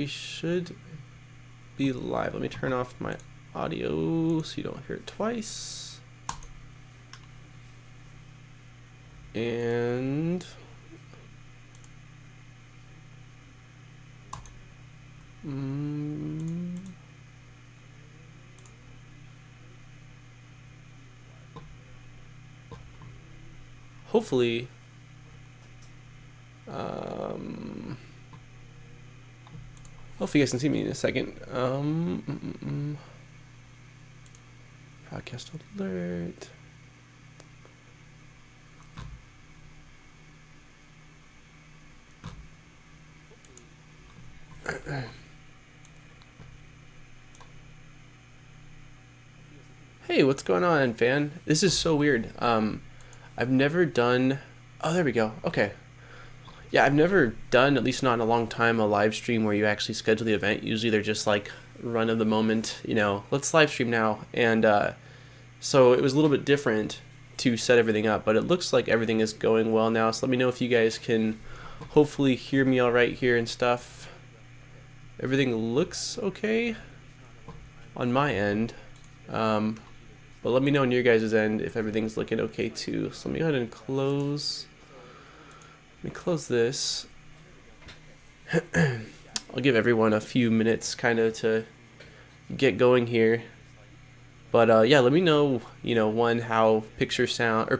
we should be live. Let me turn off my audio so you don't hear it twice. And hopefully hopefully you guys can see me in a second. Broadcast alert. Hey, what's going on, fan? This is so weird. I've never done... Oh, there we go. Okay. Yeah, I've never done, at least not in a long time, a live stream where you actually schedule the event. Usually they're just like run of the moment, you know, let's live stream now. And so it was a little bit different to set everything up, but it looks like everything is going well now. So let me know if you guys can hopefully hear me all right here and stuff. Everything looks okay on my end. But let me know on your guys' end if everything's looking okay too. So let me go ahead and close. Let me close this. I'll give everyone a few minutes kind of to get going here. But yeah, let me know, you know, one, how picture sounds,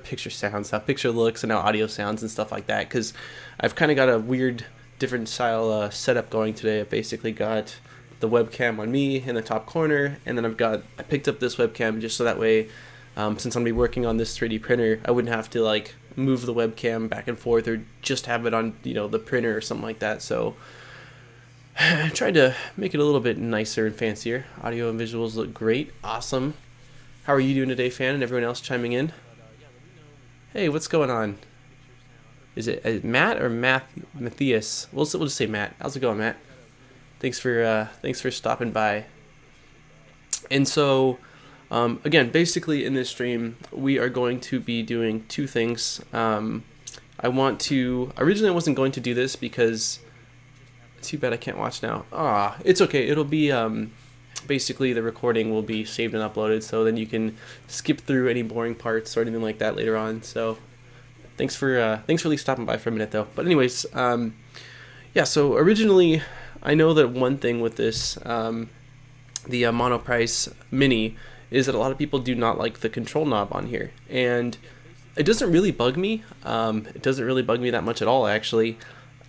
how picture looks and how audio sounds and stuff like that. Because I've kind of got a weird, different style setup going today. I basically got the webcam on me in the top corner, and then I picked up this webcam just so that way, since I'm gonna be working on this 3D printer, I wouldn't have to like move the webcam back and forth or just have it on, you know, the printer or something like that. So I tried to make it a little bit nicer and fancier. Audio and visuals look great. Awesome. How are you doing today, fan, and everyone else chiming in? Hey, what's going on? Is it Matt or Matthias? We'll just say Matt. How's it going, Matt? Thanks for stopping by. And so, again, basically in this stream, we are going to be doing two things. Originally I wasn't going to do this because, too bad I can't watch now. It's okay. It'll be, basically the recording will be saved and uploaded, so then you can skip through any boring parts or anything like that later on. So thanks for at least stopping by for a minute though. But anyways, yeah, so originally, I know that one thing with this, the Monoprice Mini, is that a lot of people do not like the control knob on here. And it doesn't really bug me. It doesn't really bug me that much at all, actually.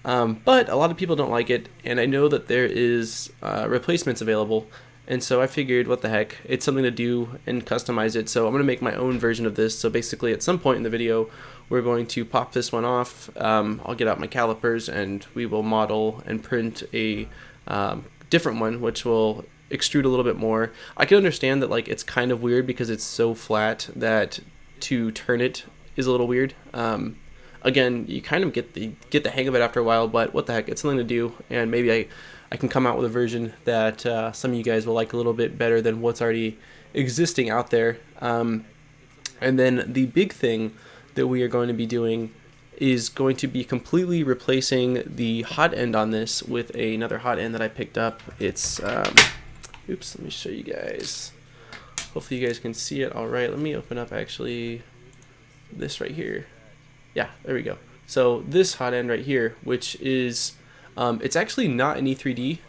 But a lot of people don't like it, and I know that there is replacements available. And so I figured, what the heck, it's something to do and customize it. So I'm going to make my own version of this. So basically, at some point in the video, we're going to pop this one off. I'll get out my calipers and we will model and print a different one, which will extrude a little bit more. I can understand that like it's kind of weird because it's so flat that to turn it is a little weird. Again, you kind of get the hang of it after a while, but what the heck, it's something to do, and maybe I can come out with a version that some of you guys will like a little bit better than what's already existing out there. And then the big thing that we are going to be doing is going to be completely replacing the hot end on this with another hot end that I picked up. It's, oops, let me show you guys. Hopefully you guys can see it all right. Let me open up actually this right here. Yeah, there we go. So this hot end right here, which is, it's actually not an E3D.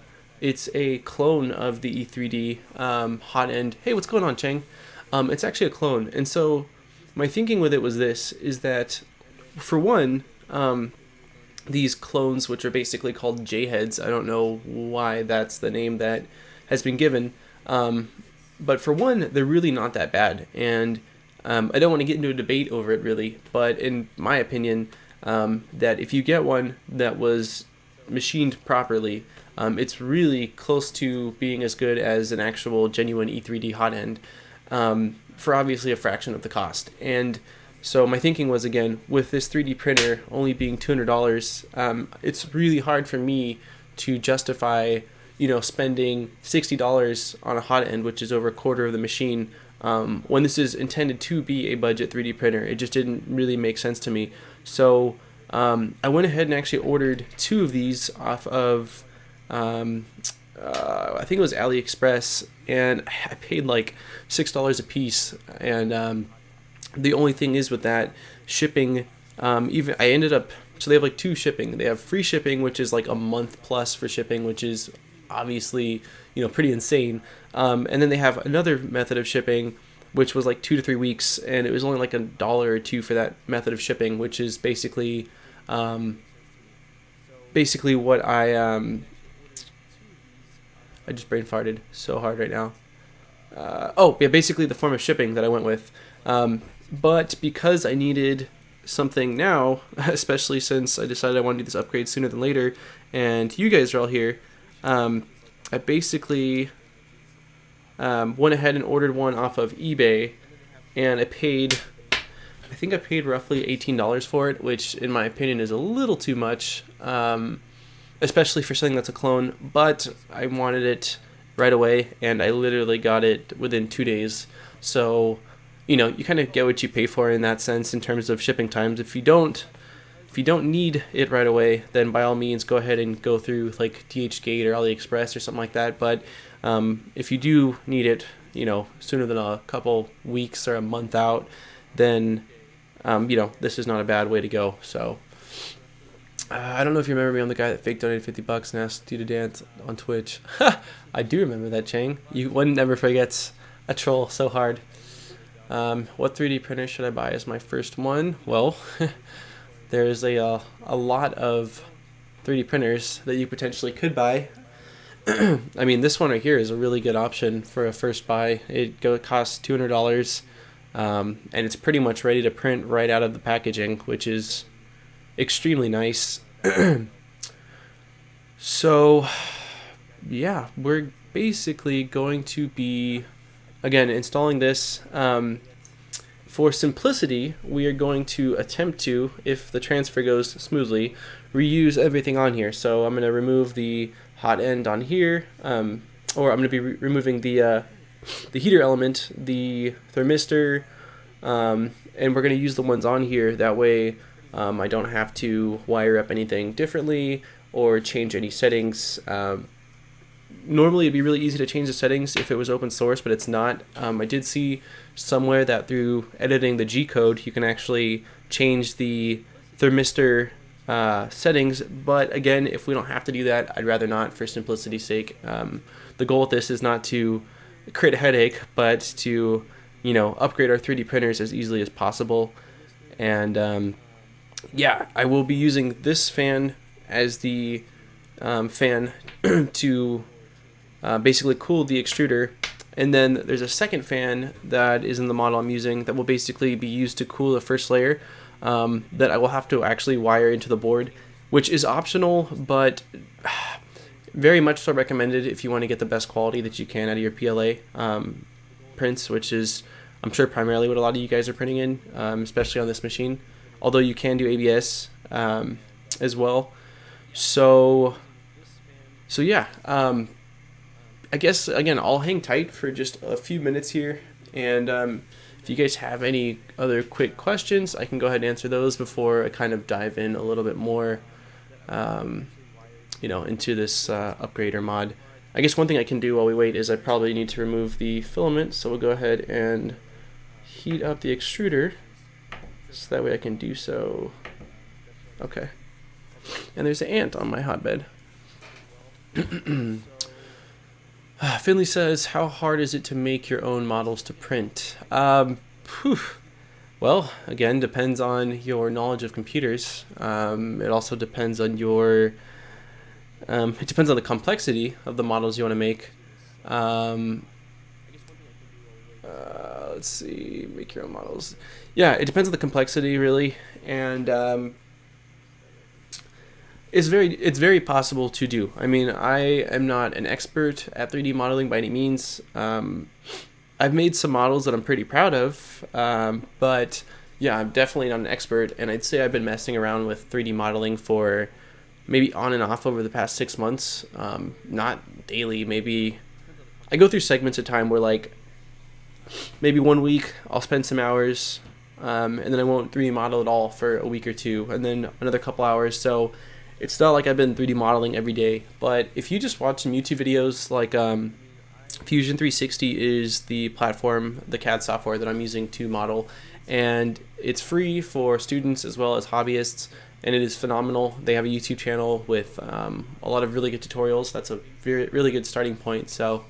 It's a clone of the E3D hot end. Hey, what's going on, Cheng? It's actually a clone. And so my thinking with it was this, is that for one, these clones, which are basically called J-heads, I don't know why that's the name that has been given, but for one, they're really not that bad. And I don't want to get into a debate over it really, but in my opinion, that if you get one that was machined properly, it's really close to being as good as an actual genuine E3D hot end, for obviously a fraction of the cost. And so my thinking was, again, with this 3D printer only being $200, it's really hard for me to justify, you know, spending $60 on a hot end, which is over a quarter of the machine, when this is intended to be a budget 3D printer. It just didn't really make sense to me. So I went ahead and actually ordered two of these off of I think it was AliExpress, and I paid like $6 a piece. And the only thing is with that shipping, even I ended up, so they have like two shipping. They have free shipping, which is like a month plus for shipping, which is obviously, pretty insane. And then they have another method of shipping, which was like 2 to 3 weeks, and it was only like $1 or $2 for that method of shipping, which is basically what I just brain farted so hard right now. Basically the form of shipping that I went with. But because I needed something now, especially since I decided I wanted to do this upgrade sooner than later, and you guys are all here, I basically went ahead and ordered one off of eBay, and I think I paid roughly $18 for it, which in my opinion is a little too much, especially for something that's a clone, but I wanted it right away, and I literally got it within 2 days. So, you kind of get what you pay for in that sense in terms of shipping times. If you don't need it right away, then by all means go ahead and go through like DHgate or AliExpress or something like that. But if you do need it, sooner than a couple weeks or a month out, then this is not a bad way to go. So I don't know if you remember me. I'm the guy that fake donated $50 and asked you to dance on Twitch. I do remember that, Chang. One never forgets a troll so hard. What 3D printer should I buy as my first one? Well, there's a lot of 3D printers that you potentially could buy. I mean, this one right here is a really good option for a first buy. It costs $200, and it's pretty much ready to print right out of the packaging, which is extremely nice. So yeah, we're basically going to be again installing this. For simplicity, we are going to attempt to, if the transfer goes smoothly, reuse everything on here. So I'm going to remove the hot end on here, or I'm going to be removing the heater element, the thermistor, and we're going to use the ones on here. That way I don't have to wire up anything differently or change any settings. Normally it'd be really easy to change the settings if it was open source, but it's not. I did see somewhere that through editing the G-code you can actually change the thermistor settings, but again, if we don't have to do that, I'd rather not for simplicity's sake. The goal with this is not to create a headache, but to upgrade our 3D printers as easily as possible. And yeah, I will be using this fan as the fan to basically cool the extruder, and then there's a second fan that is in the model I'm using that will basically be used to cool the first layer, that I will have to actually wire into the board, which is optional, but very much so recommended if you want to get the best quality that you can out of your PLA prints, which is, I'm sure, primarily what a lot of you guys are printing in, especially on this machine, although you can do ABS as well. So yeah, I guess, again, I'll hang tight for just a few minutes here, and if you guys have any other quick questions, I can go ahead and answer those before I kind of dive in a little bit more, into this upgrade or mod. I guess one thing I can do while we wait is I probably need to remove the filament, so we'll go ahead and heat up the extruder, so that way I can do so. Okay. And there's an ant on my hotbed. Finley says, how hard is it to make your own models to print? Well, again, depends on your knowledge of computers. It also depends on it depends on the complexity of the models you want to make. Let's see, make your own models. Yeah, it depends on the complexity, really, and it's very possible to do. I mean, I am not an expert at 3D modeling by any means. I've made some models that I'm pretty proud of, but yeah, I'm definitely not an expert, and I'd say I've been messing around with 3D modeling for maybe on and off over the past 6 months, not daily. Maybe I go through segments of time where, like, maybe 1 week I'll spend some hours, and then I won't 3D model at all for a week or two, and then another couple hours. So it's not like I've been 3D modeling every day. But if you just watch some YouTube videos, like Fusion 360 is the platform, the CAD software that I'm using to model, and it's free for students as well as hobbyists, and it is phenomenal. They have a YouTube channel with a lot of really good tutorials. That's a really good starting point. So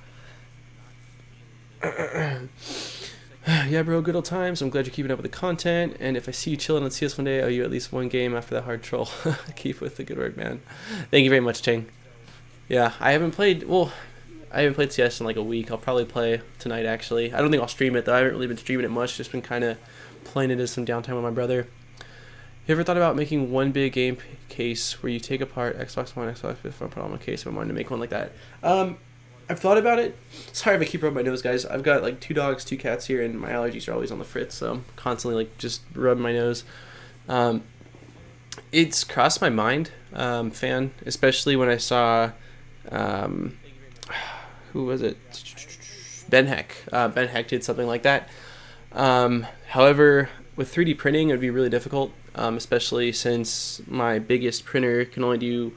yeah, bro, good old times. I'm glad you're keeping up with the content, and if I see you chilling on CS one day, owe you at least one game after that hard troll. Keep with the good work, man. Thank you very much, Cheng. Yeah, I haven't played CS in like a week. I'll probably play tonight, actually. I don't think I'll stream it, though. I haven't really been streaming it much. Just been kind of playing it as some downtime with my brother. You ever thought about making one big game case where you take apart Xbox One, Xbox 360, put on one case? I wanted to make one like that. I've thought about it. Sorry if I keep rubbing my nose, guys. I've got like 2 dogs, 2 cats here, and my allergies are always on the fritz, so I'm constantly like just rubbing my nose. It's crossed my mind, fan, especially when I saw, who was it? Ben Heck. Ben Heck did something like that. However, with 3D printing, it would be really difficult, especially since my biggest printer can only do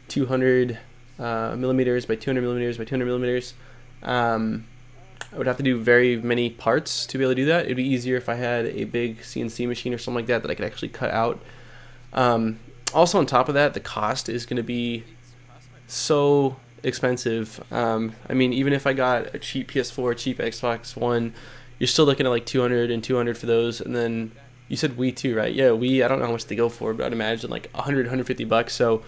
200 millimeters by 200 millimeters by 200 millimeters. I would have to do very many parts to be able to do that. It'd be easier if I had a big CNC machine or something like that I could actually cut out. Also, on top of that, the cost is going to be so expensive. I mean, even if I got a cheap PS4, cheap Xbox One, you're still looking at like 200 and 200 for those. And then you said Wii too, right? Yeah, Wii, I don't know how much they go for, but I'd imagine like 100, 150 bucks. So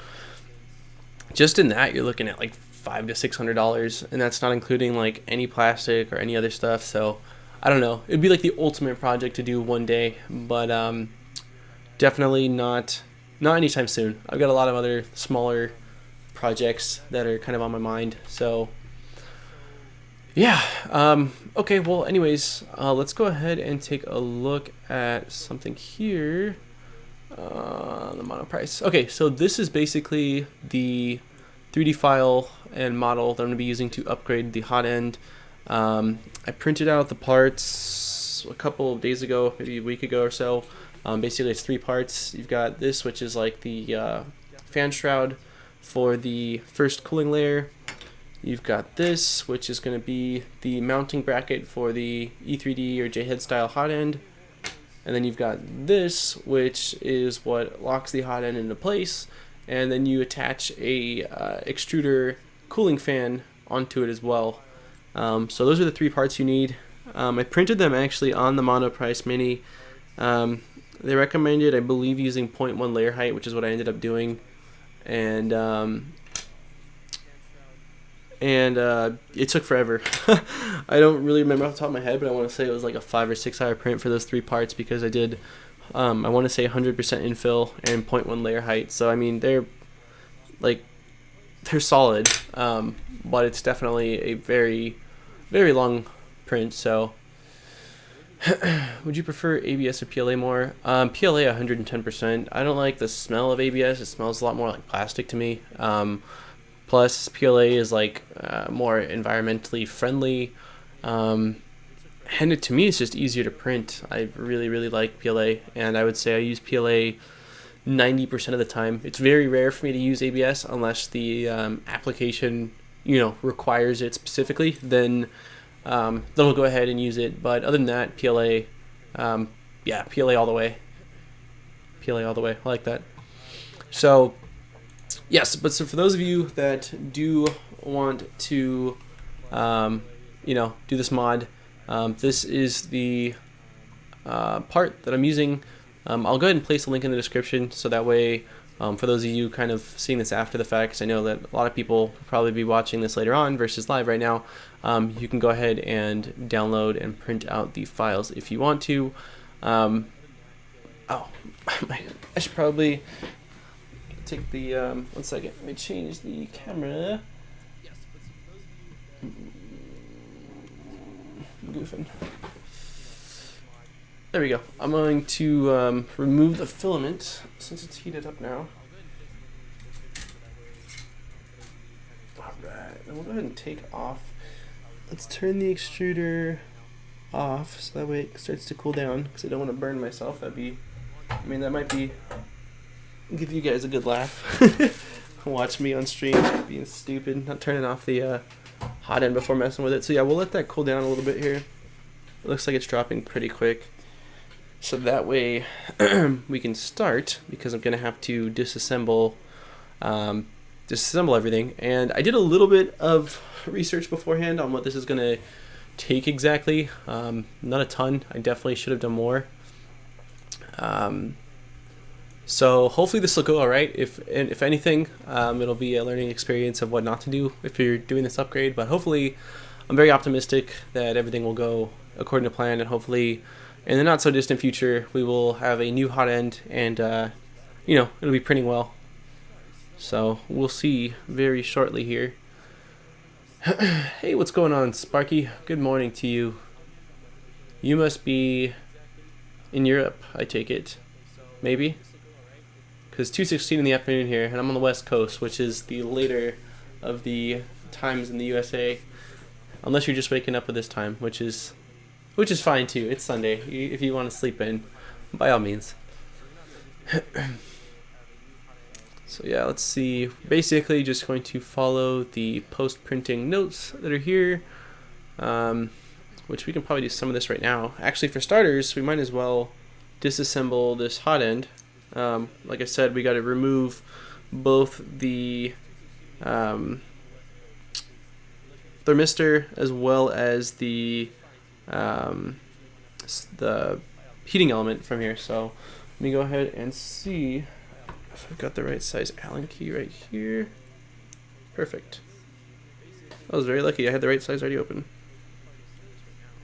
just in that, you're looking at like $500 to $600, and that's not including like any plastic or any other stuff. So I don't know. It'd be like the ultimate project to do one day, but definitely not anytime soon. I've got a lot of other smaller projects that are kind of on my mind. So yeah. Okay. Well, anyways, let's go ahead and take a look at something here. The Monoprice. Okay, so this is basically the 3D file and model that I'm going to be using to upgrade the hot end. I printed out the parts a couple of days ago, maybe a week ago or so. Basically, it's 3 parts. You've got this, which is like the fan shroud for the first cooling layer. You've got this, which is going to be the mounting bracket for the E3D or J-head style hot end. And then you've got this, which is what locks the hot end into place. And then you attach a extruder cooling fan onto it as well. So those are the 3 parts you need. I printed them actually on the Monoprice Mini. They recommended, I believe, using 0.1 layer height, which is what I ended up doing. And it took forever. I don't really remember off the top of my head, but I want to say it was like a 5 or 6 hour print for those 3 parts because I did, I want to say 100% infill and 0.1 layer height. So I mean, they're solid, but it's definitely a very, very long print. So would you prefer ABS or PLA more? PLA 110%. I don't like the smell of ABS. It smells a lot more like plastic to me. Plus, PLA is like more environmentally friendly, and to me, it's just easier to print. I really, really like PLA, and I would say I use PLA 90% of the time. It's very rare for me to use ABS unless the application, requires it specifically. Then they'll go ahead and use it. But other than that, PLA, PLA all the way. PLA all the way. I like that. So yes, but so for those of you that do want to, do this mod, this is the part that I'm using. I'll go ahead and place a link in the description so that way, for those of you kind of seeing this after the fact, 'cause I know that a lot of people will probably be watching this later on versus live right now, you can go ahead and download and print out the files if you want to. I should probably take the, 1 second, let me change the camera. Goofing. There we go. I'm going to remove the filament since it's heated up now. Alright, then we'll go ahead and take off. Let's turn the extruder off so that way it starts to cool down because I don't want to burn myself. That might be give you guys a good laugh. Watch me on stream being stupid, not turning off the hot end before messing with it. So yeah, we'll let that cool down a little bit here. It looks like it's dropping pretty quick. So that way we can start, because I'm going to have to disassemble everything. And I did a little bit of research beforehand on what this is going to take exactly. Not a ton. I definitely should have done more. So hopefully this will go all right. If anything, it'll be a learning experience of what not to do if you're doing this upgrade. But hopefully, I'm very optimistic that everything will go according to plan, and hopefully, in the not so distant future, we will have a new hot end, and it'll be printing well. So we'll see very shortly here. Hey, what's going on, Sparky? Good morning to you. You must be in Europe, I take it. Maybe? Because 2:16 in the afternoon here, and I'm on the West Coast, which is the later of the times in the USA. Unless you're just waking up at this time, which is fine too. It's Sunday. If you want to sleep in, by all means. So yeah, let's see. Basically, just going to follow the post-printing notes that are here, which we can probably do some of this right now. Actually, for starters, we might as well disassemble this hot end. Like I said, we got to remove both the thermistor as well as the heating element from here. So let me go ahead and see if I've got the right size Allen key right here. Perfect. I was very lucky. I had the right size already open.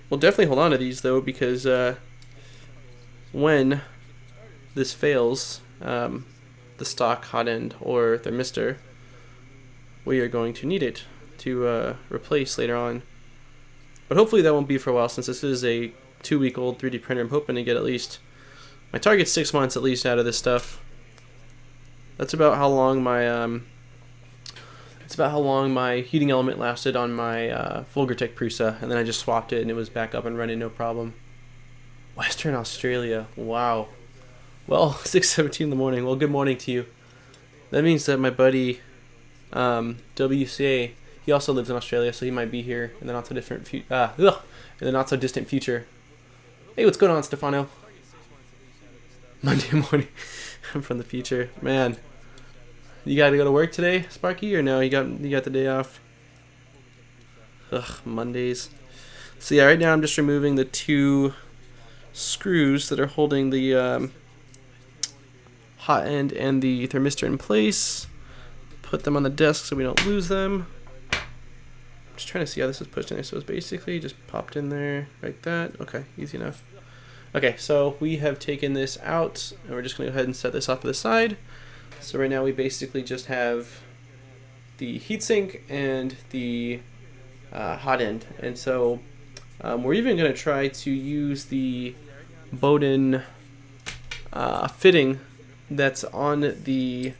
We'll definitely hold on to these though, because when this fails, the stock hot end or thermistor, we are going to need it to replace later on. But hopefully that won't be for a while, since this is a 2-week-old 3D printer. I'm hoping to get at least, my target's 6 months at least out of this stuff. That's about how long my heating element lasted on my Volgertech Prusa, and then I just swapped it and it was back up and running no problem. Western Australia, wow. Well, 6:17 in the morning. Well, good morning to you. That means that my buddy WCA, he also lives in Australia, so he might be here in the not so distant future. Hey, what's going on, Stefano? Monday morning. I'm from the future, man. You got to go to work today, Sparky, or no? You got the day off. Ugh, Mondays. So yeah, right now I'm just removing the 2 screws that are holding the hot end and the thermistor in place. Put them on the desk so we don't lose them. Just trying to see how this is pushed in there. So it's basically just popped in there like that. Okay, easy enough. Okay, so we have taken this out, and we're just going to go ahead and set this off to the side. So right now we basically just have the heatsink and the hot end. And so we're even going to try to use the Bowden fitting that's on the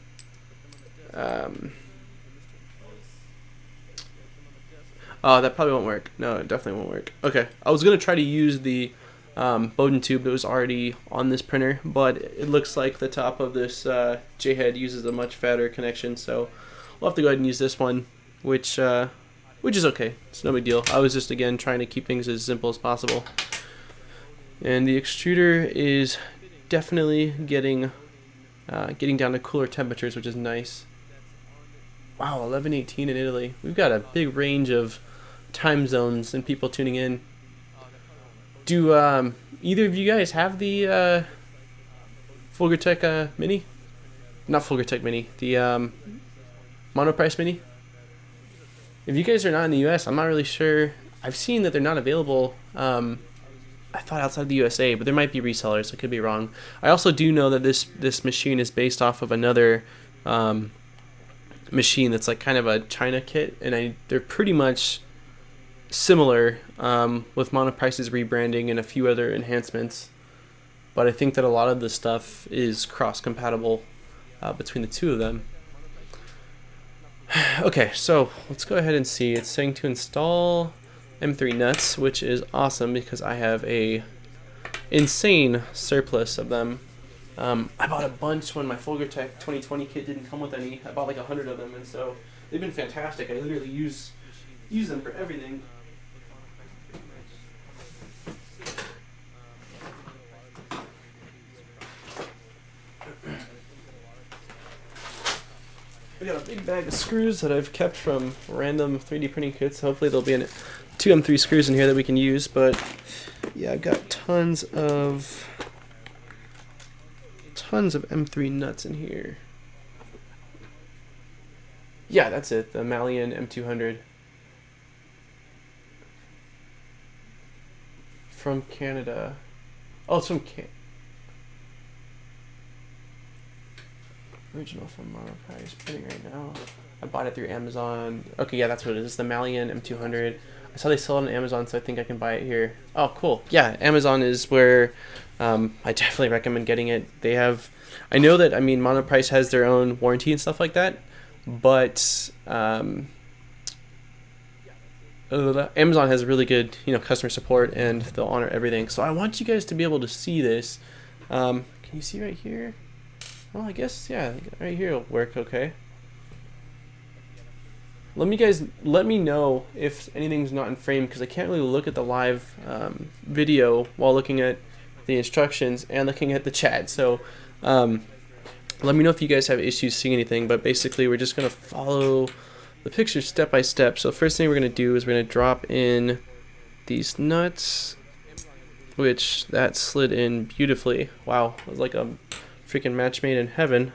oh, that probably won't work. No, it definitely won't work. Okay, I was going to try to use the Bowden tube that was already on this printer, but it looks like the top of this J-head uses a much fatter connection, so we'll have to go ahead and use this one, which is okay. It's no big deal. I was just, again, trying to keep things as simple as possible. And the extruder is definitely getting down to cooler temperatures, which is nice. Wow, 11:18 in Italy. We've got a big range of time zones and people tuning in. Do either of you guys have the Volgertech Mini? Not Volgertech Mini, the Monoprice Mini? If you guys are not in the US, I'm not really sure. I've seen that they're not available, I thought outside the USA, but there might be resellers. I could be wrong. I also do know that this machine is based off of another machine that's like kind of a China kit, and they're pretty much similar, with Monoprice's rebranding and a few other enhancements. But I think that a lot of the stuff is cross-compatible between the two of them. Okay, so let's go ahead and see. It's saying to install M3 nuts, which is awesome because I have a insane surplus of them. I bought a bunch when my Folgertech 2020 kit didn't come with any. I bought like 100 of them, and so they've been fantastic. I literally use them for everything. We got a big bag of screws that I've kept from random 3D printing kits. Hopefully there'll be two M3 screws in here that we can use, but yeah, I've got tons of M3 nuts in here. Yeah, that's it, the Malian M200 from Canada. Oh, it's from original from Monoprice, printing right now. I bought it through Amazon. Okay, yeah, that's what it is. It's the Malian M200. I saw they sell it on Amazon, so I think I can buy it here. Oh, cool. Yeah, Amazon is where I definitely recommend getting it. They have, I know that, I mean, Monoprice has their own warranty and stuff like that, but Amazon has really good, customer support, and they'll honor everything. So I want you guys to be able to see this. Can you see right here? Well, I guess, yeah, right here it'll work okay. Let me know if anything's not in frame, because I can't really look at the live video while looking at the instructions and looking at the chat. So let me know if you guys have issues seeing anything, but basically we're just going to follow the picture step by step. So first thing we're going to do is we're going to drop in these nuts, which that slid in beautifully. Wow, it was like a freaking match made in heaven.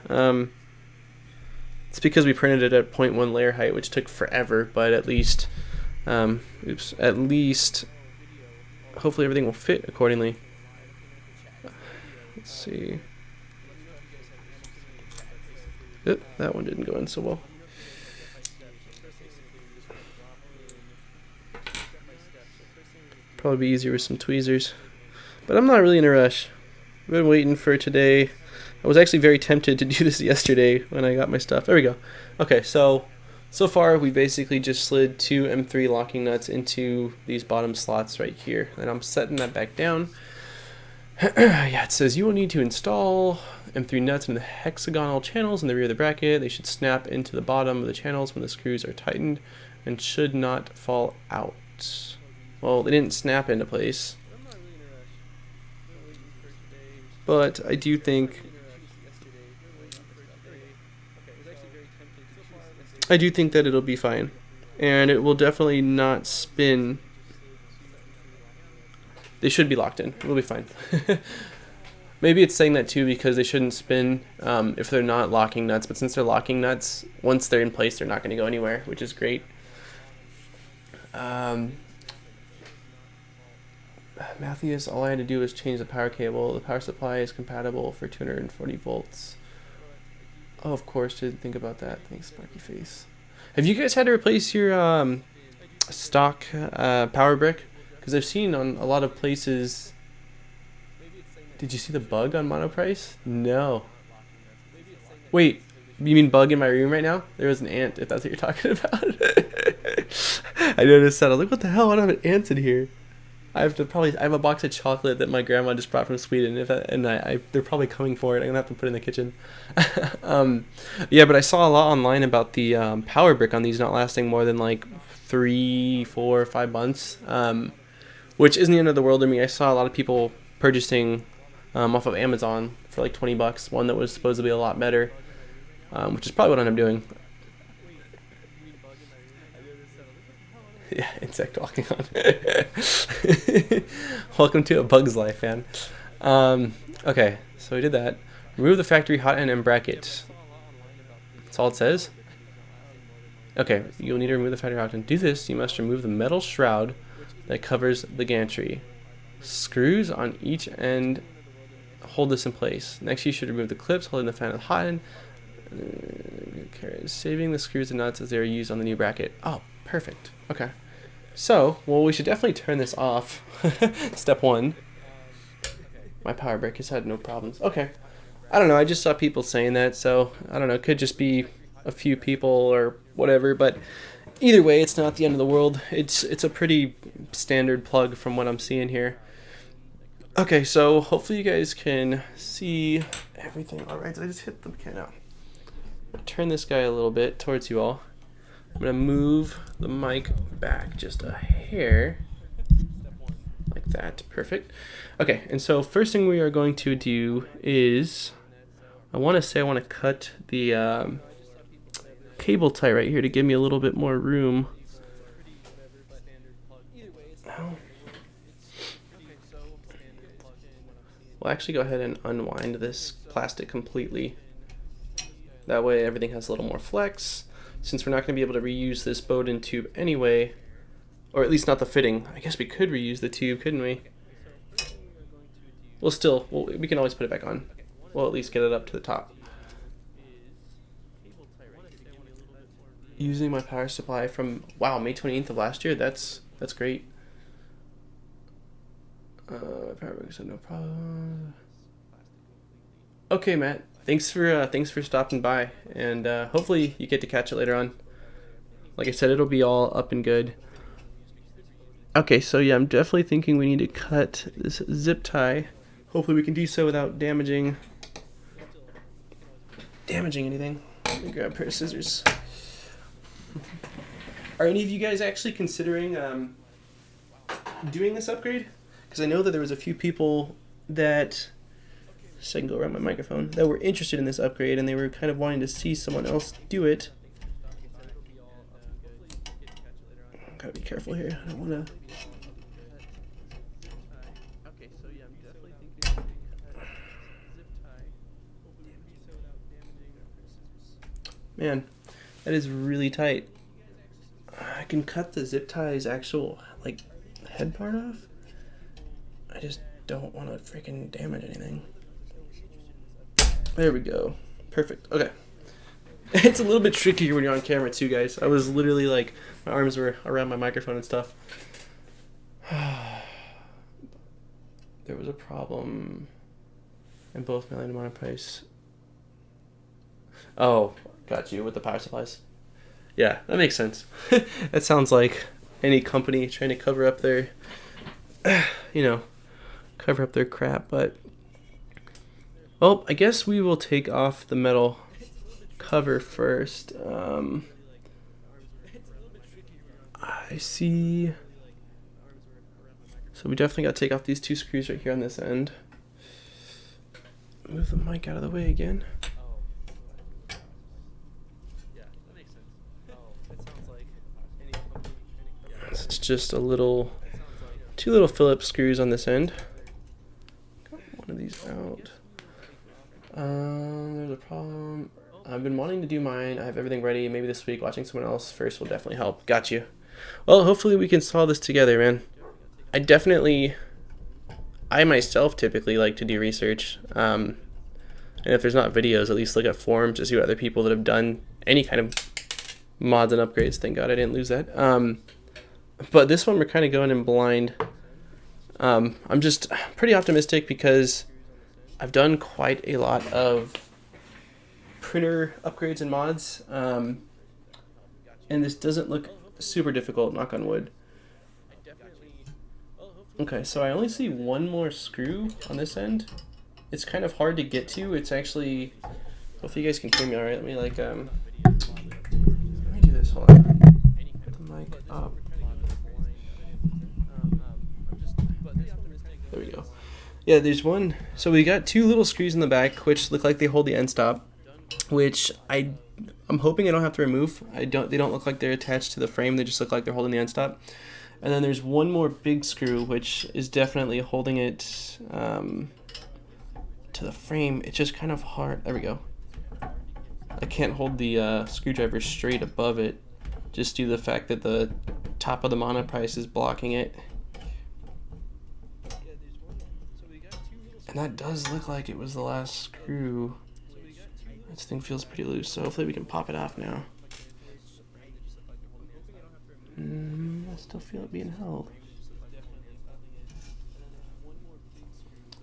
It's because we printed it at 0.1 layer height, which took forever, but at least, hopefully everything will fit accordingly. Let's see. Oop, that one didn't go in so well. Probably be easier with some tweezers, but I'm not really in a rush. I've been waiting for today. I was actually very tempted to do this yesterday when I got my stuff. There we go. Okay, so far we basically just slid two M3 locking nuts into these bottom slots right here, and I'm setting that back down. Yeah, it says you will need to install M3 nuts into the hexagonal channels in the rear of the bracket. They should snap into the bottom of the channels when the screws are tightened and should not fall out. Well, they didn't snap into place, but I do think that it'll be fine, and it will definitely not spin. They should be locked in. It'll be fine. Maybe it's saying that too because they shouldn't spin if they're not locking nuts, but since they're locking nuts, once they're in place, they're not going to go anywhere, which is great. Matthias, all I had to do was change the power cable. The power supply is compatible for 240 volts. Oh, of course, didn't think about that. Thanks, Sparky Face. Have you guys had to replace your stock power brick? Because I've seen on a lot of places. Did you see the bug on Monoprice? No. Wait, you mean bug in my room right now? There was an ant, if that's what you're talking about. I noticed that. I was like, what the hell? I don't have ants in here. I have a box of chocolate that my grandma just brought from Sweden, they're probably coming for it. I'm gonna have to put it in the kitchen. Yeah, but I saw a lot online about the power brick on these not lasting more than like 3, 4, 5 months, which isn't the end of the world to me. I saw a lot of people purchasing off of Amazon for like $20, one that was supposed to be a lot better, which is probably what I end up doing. Yeah, insect walking on. Welcome to a bug's life, man. Okay, so we did that. Remove the factory hot end and bracket. That's all it says. Okay, you'll need to remove the factory hot end. To do this, you must remove the metal shroud that covers the gantry. Screws on each end hold this in place. Next, you should remove the clips holding the fan of the hot end, saving the screws and nuts as they are used on the new bracket. Oh, perfect. Okay. So, well, we should definitely turn this off. Step 1. My power brick has had no problems. Okay. I don't know. I just saw people saying that, so I don't know. It could just be a few people or whatever, but either way, it's not the end of the world. It's a pretty standard plug from what I'm seeing here. Okay, so hopefully you guys can see everything. All right, I just hit the can now. Turn this guy a little bit towards you all. I'm gonna move the mic back just a hair, like that. Perfect. Okay, and so first thing we are going to do is, I want to cut the cable tie right here to give me a little bit more room. We'll actually go ahead and unwind this plastic completely. That way everything has a little more flex. Since we're not going to be able to reuse this Bowden tube anyway, or at least not the fitting. I guess we could reuse the tube, couldn't we? We can always put it back on. We'll at least get it up to the top. Using my power supply from, wow, May 28th of last year. That's great. So no problem. Okay, Matt. Thanks for stopping by, and hopefully you get to catch it later on. Like I said, it'll be all up and good. Okay, so yeah, I'm definitely thinking we need to cut this zip tie. Hopefully we can do so without damaging anything. Let me grab a pair of scissors. Are any of you guys actually considering doing this upgrade? Because I know that there was a few people that, so I can go around my microphone, that were interested in this upgrade, and they were kind of wanting to see someone else do it. Gotta be careful here. I don't want to. Man, that is really tight. I can cut the zip tie's actual like head part off. I just don't want to freaking damage anything. There we go. Perfect. Okay. It's a little bit trickier when you're on camera too, guys. I was literally like, my arms were around my microphone and stuff. There was a problem in both Mail and Monoprice. Oh, got you with the power supplies. Yeah, that makes sense. That sounds like any company trying to cover up their, cover up their crap. But, well, I guess we will take off the metal cover first. I see. So we definitely got to take off these two screws right here on this end. Move the mic out of the way again. So it's just two little Phillips screws on this end. Got one of these out. There's a problem. I've been wanting to do mine. I have everything ready. Maybe this week watching someone else first will definitely help. Got you. Well, hopefully we can solve this together, man. I myself typically like to do research. And if there's not videos, at least look at forums to see what other people that have done any kind of mods and upgrades. Thank God I didn't lose that. But this one we're kind of going in blind. I'm just pretty optimistic because I've done quite a lot of printer upgrades and mods. And this doesn't look super difficult, knock on wood. Okay, so I only see one more screw on this end. It's kind of hard to get to. It's actually, hopefully you guys can hear me all right. Let me do this. Hold on. Put the mic up. There we go. Yeah, there's one. So we got two little screws in the back, which look like they hold the end stop, which I'm hoping I don't have to remove. They don't look like they're attached to the frame. They just look like they're holding the end stop. And then there's one more big screw, which is definitely holding it to the frame. It's just kind of hard. There we go. I can't hold the screwdriver straight above it, just due to the fact that the top of the Monoprice is blocking it. And that does look like it was the last screw. This thing feels pretty loose, so hopefully we can pop it off now. I still feel it being held.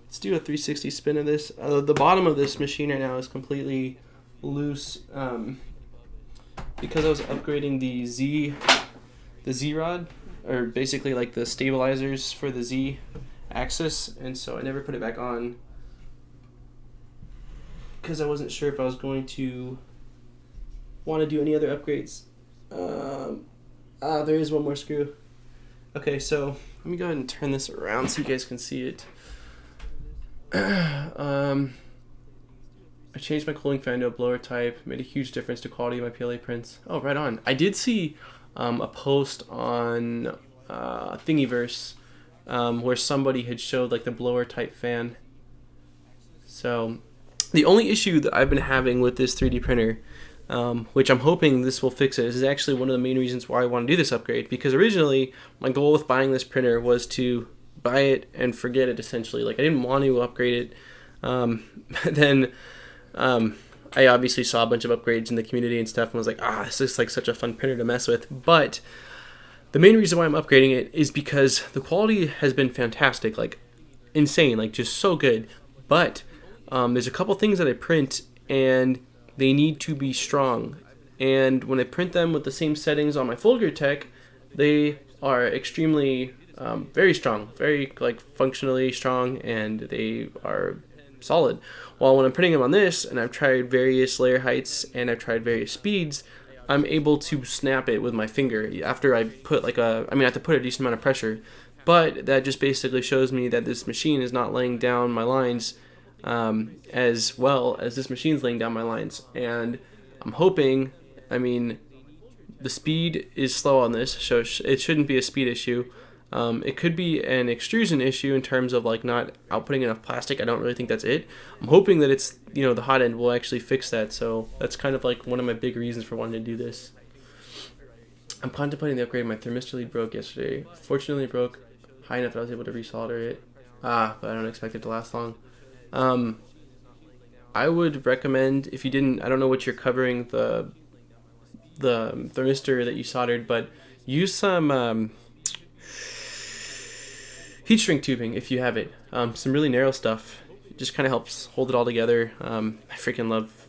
Let's do a 360 spin of this. The bottom of this machine right now is completely loose because I was upgrading the Z rod, or basically like the stabilizers for the Z, axis, and so I never put it back on because I wasn't sure if I was going to want to do any other upgrades. There is one more screw. Okay, so let me go ahead and turn this around so you guys can see it. I changed my cooling fan to a blower type, made a huge difference to quality of my PLA prints. Oh, right on. I did see a post on Thingiverse where somebody had showed like the blower type fan. So the only issue that I've been having with this 3D printer, which I'm hoping this will fix it, is actually one of the main reasons why I want to do this upgrade. Because originally my goal with buying this printer was to buy it and forget it, essentially. Like I didn't want to upgrade it. Then I obviously saw a bunch of upgrades in the community and stuff and was like, this is like such a fun printer to mess with. But the main reason why I'm upgrading it is because the quality has been fantastic, like insane, like just so good. But there's a couple things that I print and they need to be strong. And when I print them with the same settings on my Folger Tech, they are extremely very strong, very like functionally strong, and they are solid. While when I'm printing them on this, and I've tried various layer heights and I've tried various speeds, I'm able to snap it with my finger after I put I have to put a decent amount of pressure, but that just basically shows me that this machine is not laying down my lines as well as this machine's laying down my lines. And I'm hoping, the speed is slow on this, so it shouldn't be a speed issue. It could be an extrusion issue in terms of like not outputting enough plastic. I don't really think that's it. I'm hoping that it's, the hot end will actually fix that. So that's kind of like one of my big reasons for wanting to do this. I'm contemplating the upgrade. My thermistor lead broke yesterday. Fortunately it broke high enough that I was able to resolder it. But I don't expect it to last long. I would recommend, if you didn't, I don't know what you're covering the thermistor that you soldered, but use some heat shrink tubing if you have it. Some really narrow stuff. It just kind of helps hold it all together. I freaking love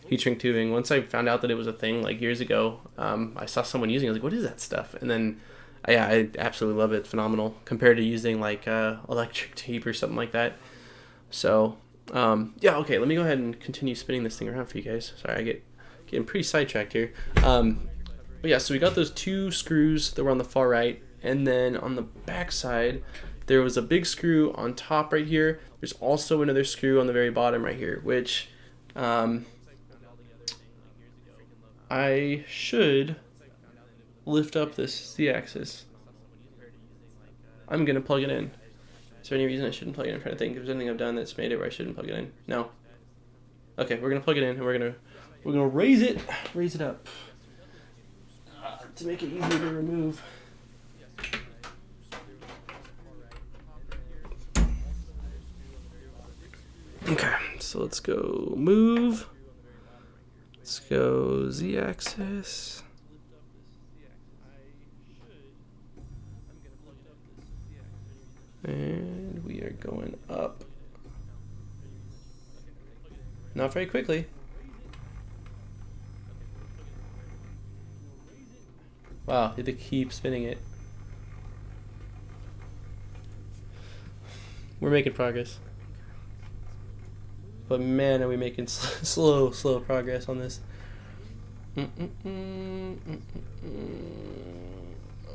heat shrink tubing. Once I found out that it was a thing like years ago, I saw someone using it. I was like, what is that stuff? And then I absolutely love it. It's phenomenal compared to using like electric tape or something like that. So okay, let me go ahead and continue spinning this thing around for you guys. Sorry, I getting pretty sidetracked here. But yeah, so we got those two screws that were on the far right, and then on the back side there was a big screw on top right here. There's also another screw on the very bottom right here, which I should lift up this Z-axis. I'm gonna plug it in. Is there any reason I shouldn't plug it in? I'm trying to think if there's anything I've done that's made it where I shouldn't plug it in. No. Okay, we're gonna plug it in and we're gonna raise it up to make it easier to remove. Okay, so let's go move. Let's go Z-axis. And we are going up. Not very quickly. Wow, you have to keep spinning it. We're making progress. But man, are we making slow progress on this. I'm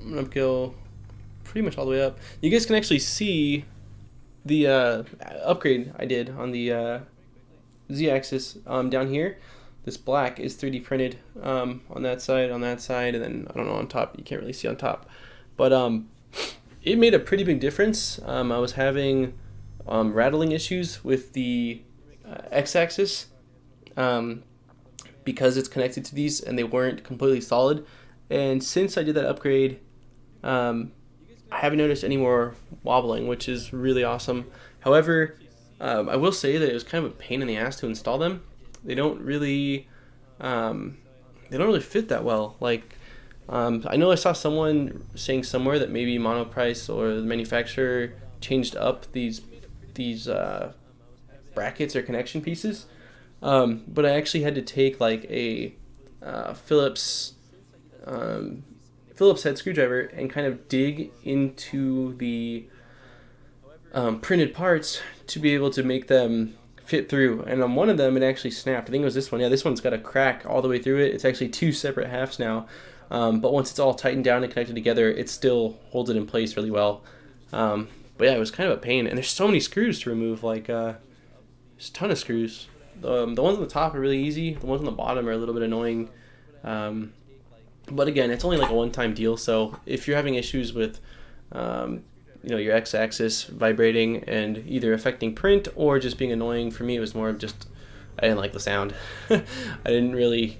gonna go pretty much all the way up. You guys can actually see the upgrade I did on the Z-axis down here. This black is 3D printed on that side, and then I don't know on top. You can't really see on top, but it made a pretty big difference. I was having rattling issues with the X-axis because it's connected to these and they weren't completely solid. And since I did that upgrade, I haven't noticed any more wobbling, which is really awesome. However, I will say that it was kind of a pain in the ass to install them. They don't really fit that well. Like, I know I saw someone saying somewhere that maybe Monoprice or the manufacturer changed up these brackets or connection pieces, but I actually had to take like a Phillips head screwdriver and kind of dig into the printed parts to be able to make them fit through. And on one of them, it actually snapped. I think it was this one. Yeah, this one's got a crack all the way through it. It's actually two separate halves now. But once it's all tightened down and connected together, it still holds it in place really well. But yeah, it was kind of a pain. And there's so many screws to remove. Like, there's a ton of screws. The ones on the top are really easy. The ones on the bottom are a little bit annoying. But again, it's only like a one-time deal. So if you're having issues with your x-axis vibrating and either affecting print or just being annoying, for me it was more of just I didn't like the sound. I don't really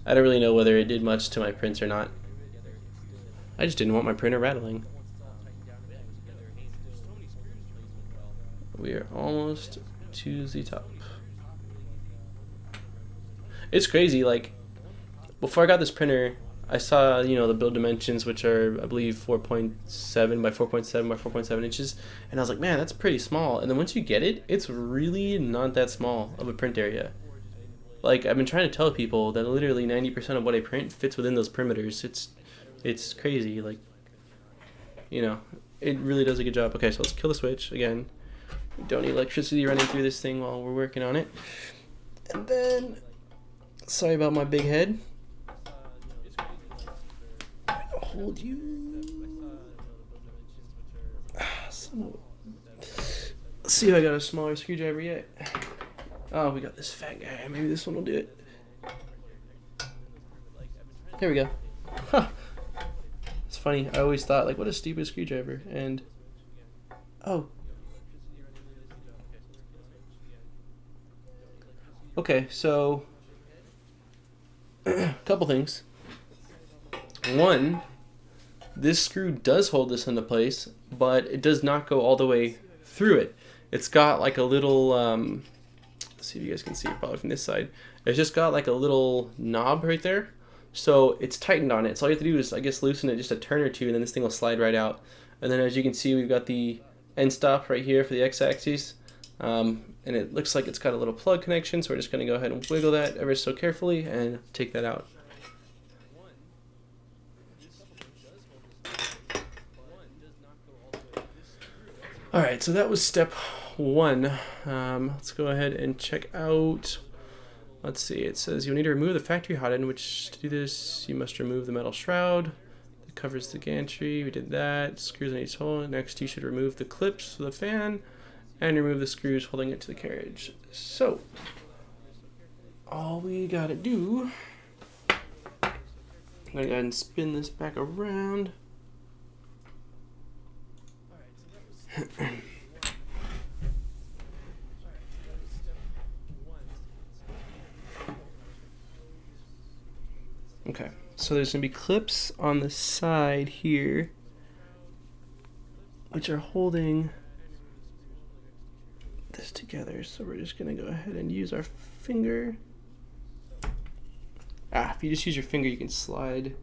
know whether it did much to my prints or not. I just didn't want my printer rattling. We are almost to the top. It's crazy, like before I got this printer, I saw, the build dimensions, which are, I believe, 4.7 by 4.7 by 4.7 inches, and I was like, man, that's pretty small. And then once you get it, it's really not that small of a print area. Like, I've been trying to tell people that literally 90% of what I print fits within those perimeters. It's crazy. Like, it really does a good job. Okay, so let's kill the switch again. We don't need electricity running through this thing while we're working on it. And then, sorry about my big head. Hold you. Let's see if I got a smaller screwdriver yet. Oh, we got this fat guy. Maybe this one will do it. Here we go. Huh. It's funny. I always thought, like, what a stupid screwdriver. And, oh. Okay, so, a couple things. One, this screw does hold this into place, but it does not go all the way through it. It's got like a little, let's see if you guys can see it probably from this side. It's just got like a little knob right there. So it's tightened on it. So all you have to do is, I guess, loosen it just a turn or two, and then this thing will slide right out. And then as you can see, we've got the end stop right here for the x-axis. And it looks like it's got a little plug connection, so we're just going to go ahead and wiggle that ever so carefully and take that out. Alright, so that was step one. Let's go ahead and check out, let's see, it says you'll need to remove the factory hot end, which to do this, you must remove the metal shroud that covers the gantry. We did that. Screws on each hole. Next, you should remove the clips for the fan and remove the screws holding it to the carriage. So, all we gotta do, I'm gonna go ahead and spin this back around. Okay, so there's going to be clips on the side here which are holding this together. So we're just going to go ahead and use our finger. If you just use your finger, you can slide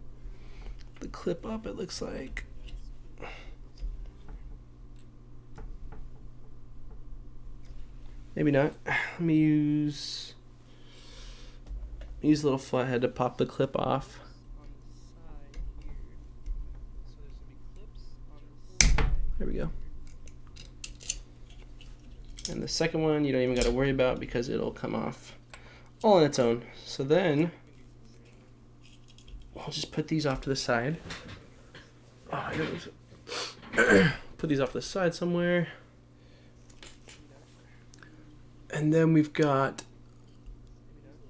the clip up, it looks like. Maybe not. Let me use a little flathead to pop the clip off. There we go. And the second one you don't even got to worry about because it'll come off all on its own. So then I'll just put these off to the side. Put these off to the side somewhere. And then we've got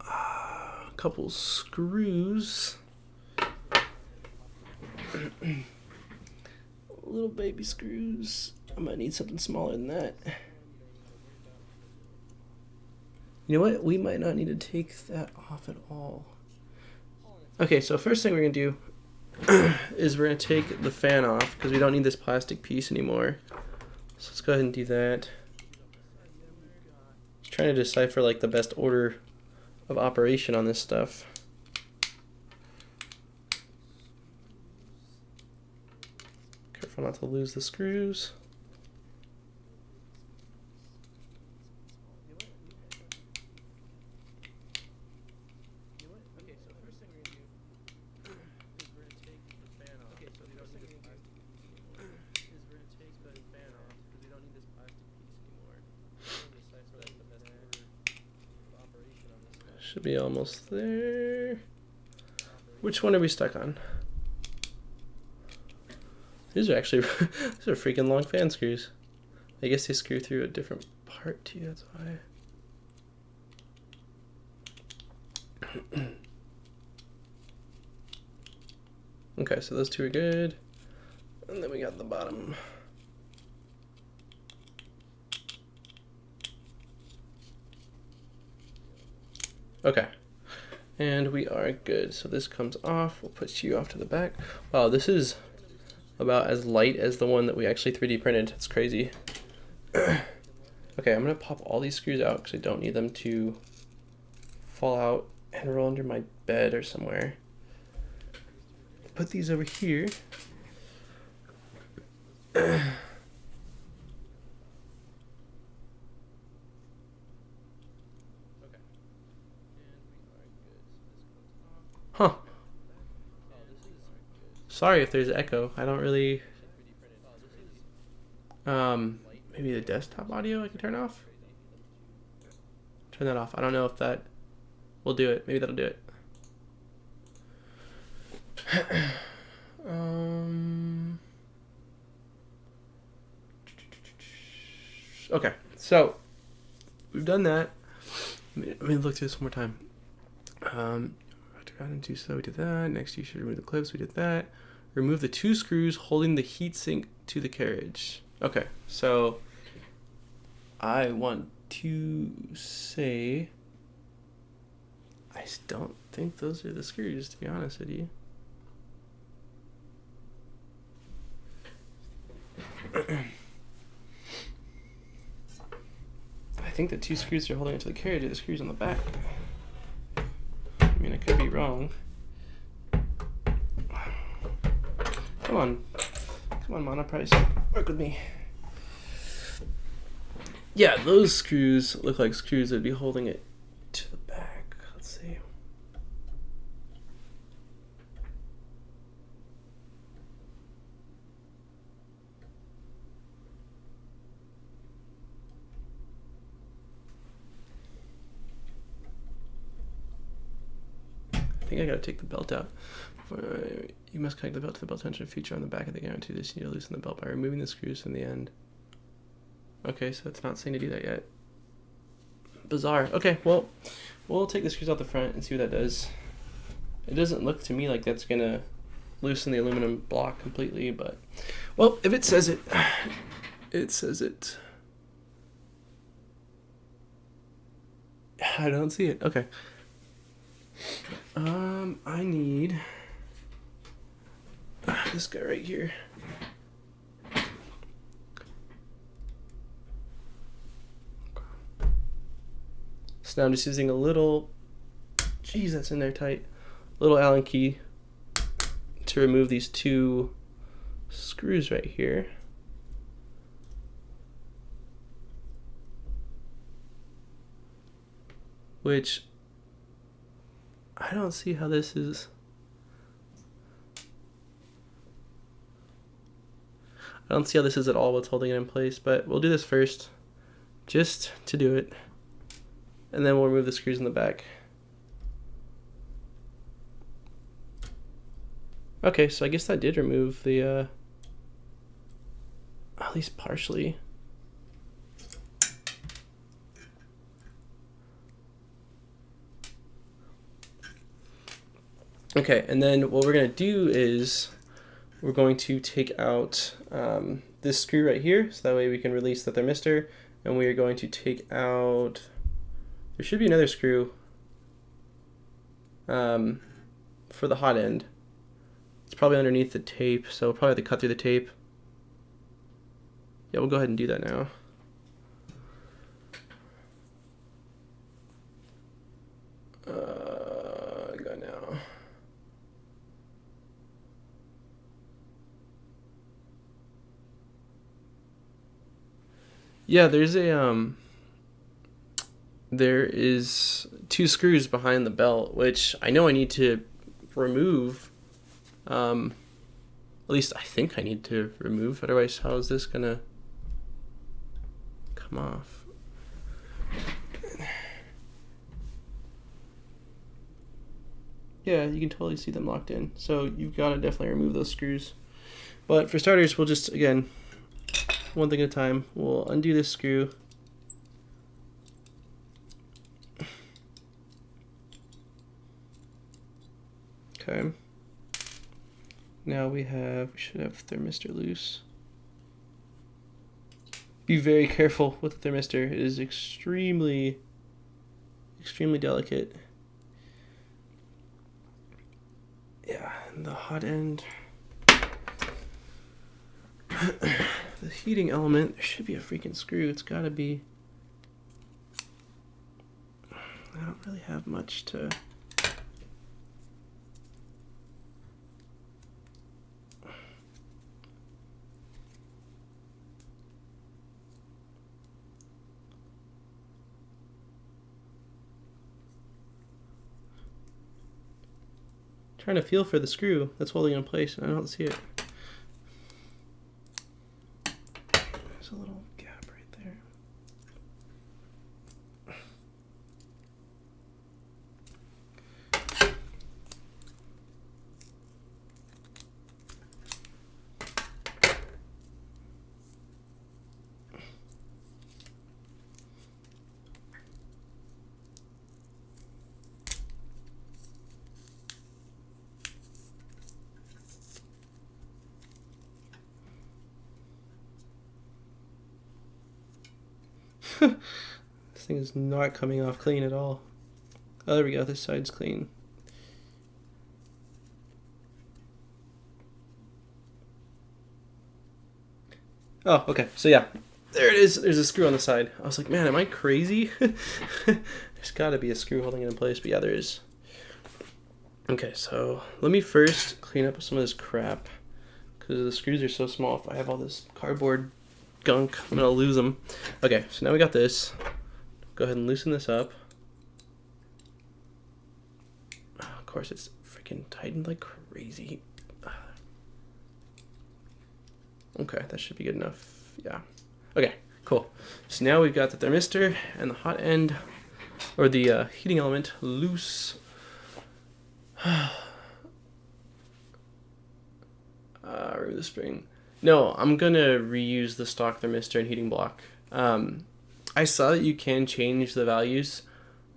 a couple screws. Little baby screws. I might need something smaller than that. You know what? We might not need to take that off at all. Okay, so first thing we're going to do is we're going to take the fan off because we don't need this plastic piece anymore. So let's go ahead and do that. Trying to decipher like the best order of operation on this stuff. Careful not to lose the screws. Should be almost there. Which one are we stuck on? These are actually these are freaking long fan screws. I guess they screw through a different part too, that's why. Okay, so those two are good. And then we got the bottom. Okay. And we are good. So this comes off. We'll put you off to the back. Wow, this is about as light as the one that we actually 3D printed. It's crazy. Okay, I'm gonna pop all these screws out because I don't need them to fall out and roll under my bed or somewhere. Put these over here. Huh. Sorry if there's echo. I don't really... maybe the desktop audio I can turn off? Turn that off. I don't know if that will do it. Maybe that'll do it. Okay, so we've done that. Let me look through this one more time. So we did that. Next, you should remove the clips. We did that. Remove the two screws holding the heatsink to the carriage. Okay, so I want to say I don't think those are the screws, to be honest with you. I think the two screws are holding it to the carriage are the screws on the back. I mean, I could be wrong. Come on, Monoprice, work with me. Yeah, those screws look like screws that'd be holding it to the back. Let's see. I think I gotta take the belt out. You must connect the belt to the belt tensioner feature on the back of the guarantee. This you need to loosen the belt by removing the screws from the end. Okay, so it's not saying to do that yet. Bizarre. Okay, well, we'll take the screws out the front and see what that does. It doesn't look to me like that's gonna loosen the aluminum block completely, but well, if it says it, it says it. I don't see it. Okay. I need this guy right here. So now I'm just using a little, geez, that's in there tight, little Allen key to remove these two screws right here. Which I don't see how this is. I don't see how this is at all what's holding it in place, but we'll do this first, just to do it. And then we'll remove the screws in the back. Okay, so I guess that did remove the, at least partially. Okay, and then what we're gonna do is we're going to take out this screw right here, so that way we can release the thermistor, and we are going to take out, there should be another screw for the hot end. It's probably underneath the tape, so we'll probably have to cut through the tape. Yeah, we'll go ahead and do that now. Go now. Yeah, there's a there is two screws behind the belt, which I know I need to remove. At least I think I need to remove, otherwise how is this gonna come off? Yeah, you can totally see them locked in. So you've got to definitely remove those screws. But for starters, we'll just, again, one thing at a time. We'll undo this screw. Okay. Now we should have thermistor loose. Be very careful with the thermistor. It is extremely delicate. Yeah, and the hot end. The heating element, there should be a freaking screw. It's gotta be. I don't really have much to. Trying to feel for the screw that's holding it in place, and I don't see it. There's a little gap right there. This thing is not coming off clean at all. Oh, there we go. This side's clean. Oh, okay. So yeah, there it is. There's a screw on the side. I was like, man, am I crazy? There's got to be a screw holding it in place, but yeah, there is. Okay, so let me first clean up some of this crap because the screws are so small. If I have all this cardboard gunk, I'm gonna lose them. Okay, so now we got this. Go ahead and loosen this up. Oh, of course, it's freaking tightened like crazy. Okay, that should be good enough. Yeah. Okay, cool. So now we've got the thermistor and the hot end, or the heating element, loose. Remove the spring. No, I'm gonna reuse the stock thermistor and heating block. I saw that you can change the values.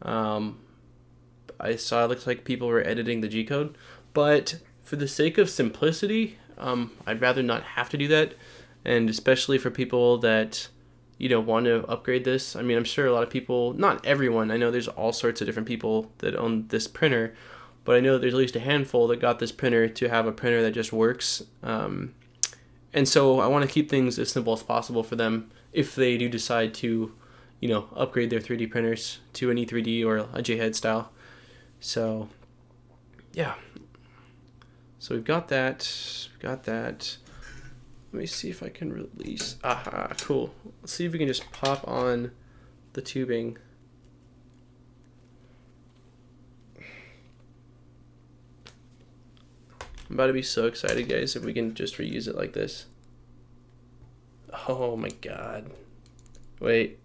I saw it looks like people were editing the G-code, but for the sake of simplicity, I'd rather not have to do that, and especially for people that want to upgrade this. I mean, I'm sure a lot of people, not everyone, I know there's all sorts of different people that own this printer, but I know there's at least a handful that got this printer to have a printer that just works. And so I want to keep things as simple as possible for them if they do decide to, upgrade their 3D printers to an E3D or a JHead style. So, yeah. So we've got that. Let me see if I can release. Aha, cool. Let's see if we can just pop on the tubing. I'm about to be so excited, guys, if we can just reuse it like this. Oh my god. Wait.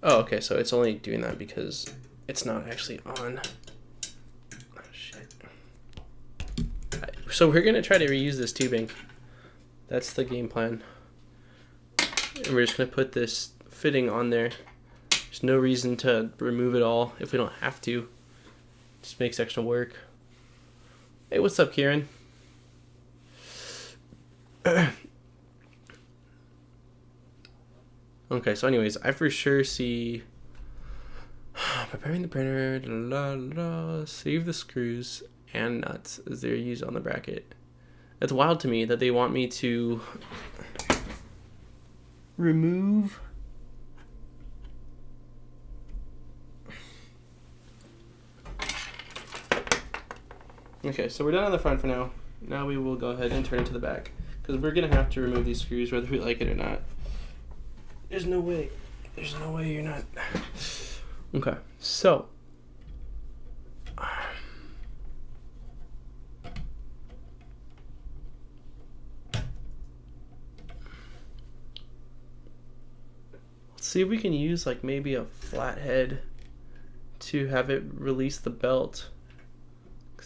Oh, okay, so it's only doing that because it's not actually on. Oh, shit. So we're going to try to reuse this tubing. That's the game plan. And we're just going to put this fitting on there. There's no reason to remove it all if we don't have to. It just makes extra work. Hey, what's up, Kieran? Okay, so anyways, I for sure see preparing the printer, save the screws and nuts as they're used on the bracket. It's wild to me that they want me to remove Okay, so we're done on the front for now. Now we will go ahead and turn it to the back because we're gonna have to remove these screws whether we like it or not. There's no way you're not. Okay, so let's see if we can use like maybe a flathead to have it release the belt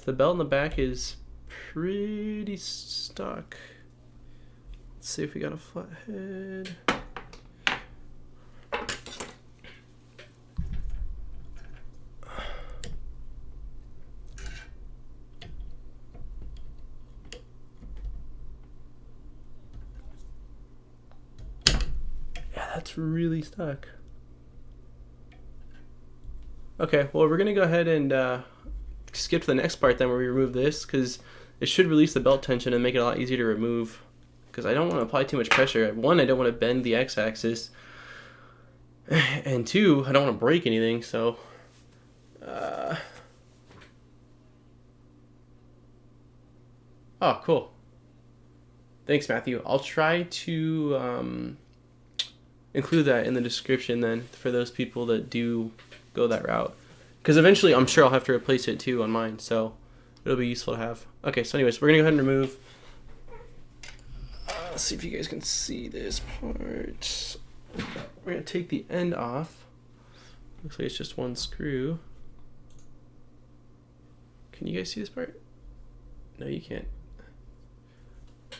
The belt in the back is pretty stuck. Let's see if we got a flat head. Yeah, that's really stuck. Okay, well, we're gonna go ahead and skip to the next part then, where we remove this, because it should release the belt tension and make it a lot easier to remove, because I don't want to apply too much pressure. One, I don't want to bend the x-axis, and two, I don't want to break anything. So oh, cool, thanks, Matthew. I'll try to include that in the description then for those people that do go that route, because eventually I'm sure I'll have to replace it too on mine, so it'll be useful to have. Okay, so anyways, we're gonna go ahead and remove. Let's see if you guys can see this part. We're gonna take the end off. Looks like it's just one screw. Can you guys see this part? No, you can't.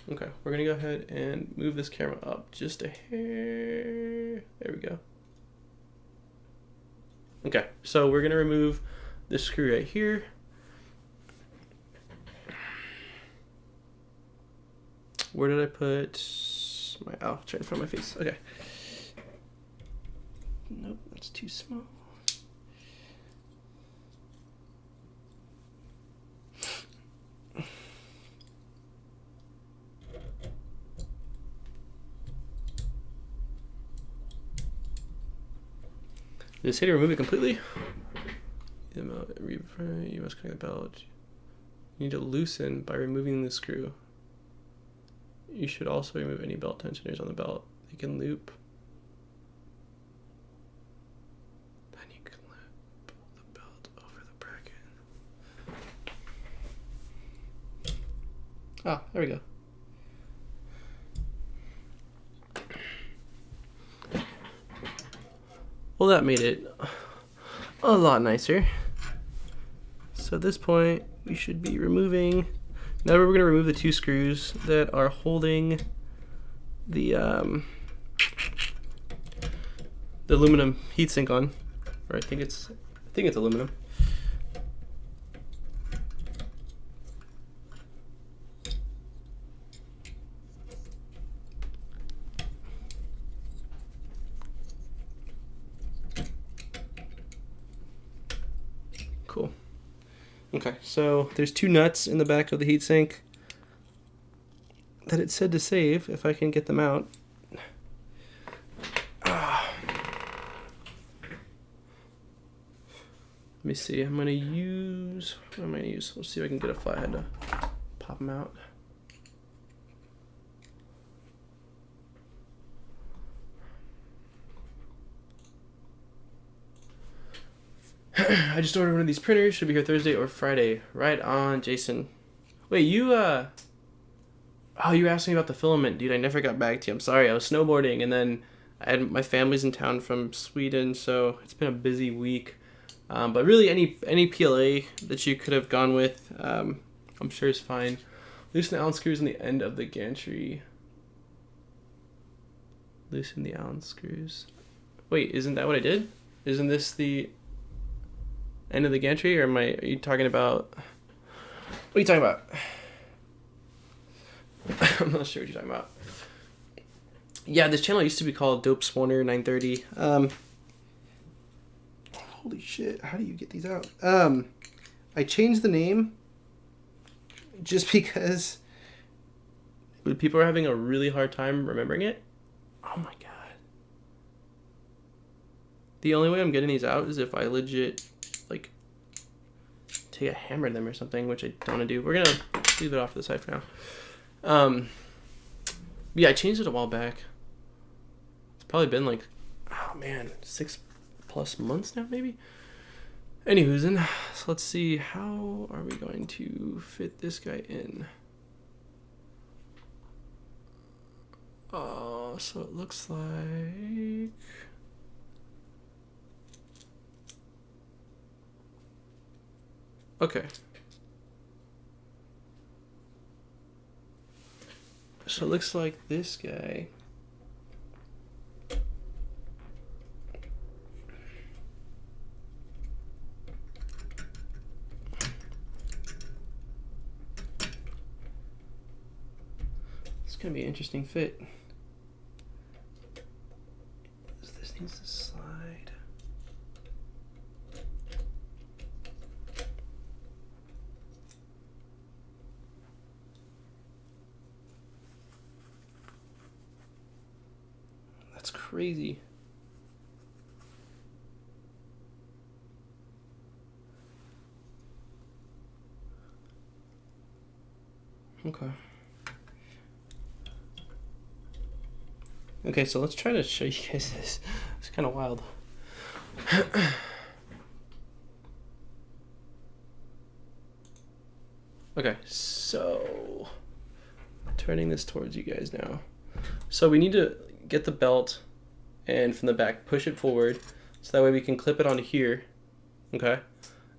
Okay, we're gonna go ahead and move this camera up just a hair. There we go. Okay, so we're gonna remove this screw right here. Where did I put my, oh, it's right in front of my face. Okay. Nope, that's too small. Just hit to remove it completely. You must connect the belt. You need to loosen by removing the screw. You should also remove any belt tensioners on the belt. They can loop. Then you can loop the belt over the bracket. Ah, there we go. Well, that made it a lot nicer. So at this point, we should be removing. Now we're going to remove the two screws that are holding the aluminum heatsink on, or I think it's aluminum. Cool. Okay, so there's two nuts in the back of the heatsink that it said to save, if I can get them out. Let me see, I'm gonna use, what am I gonna use? Let's see if I can get a flathead to pop them out. I just ordered one of these printers. Should be here Thursday or Friday. Right on, Jason. Wait, you, oh, you were asking about the filament, dude. I never got back to you. I'm sorry. I was snowboarding, and then my family's in town from Sweden, so it's been a busy week. But really, any PLA that you could have gone with, I'm sure is fine. Loosen the Allen screws on the end of the gantry. Loosen the Allen screws. Wait, isn't that what I did? Isn't this the end of the gantry, or are you talking about, what are you talking about? I'm not sure what you're talking about. Yeah, this channel used to be called Dope Swanner 930. Holy shit, how do you get these out? I changed the name just because people are having a really hard time remembering it. Oh my god. The only way I'm getting these out is if I legit like take a hammer to them or something, which I don't want to do. We're gonna leave it off to the side for now. Yeah, I changed it a while back. It's probably been like, oh man, 6+ months now, maybe. Anywho's, so let's see, how are we going to fit this guy in? So it looks like, okay. So it looks like this guy. It's gonna be an interesting fit. This needs to slide. That's crazy. Okay. Okay, so let's try to show you guys this. It's kind of wild. Okay, so turning this towards you guys now. So we need to get the belt and from the back push it forward so that way we can clip it onto here. Okay,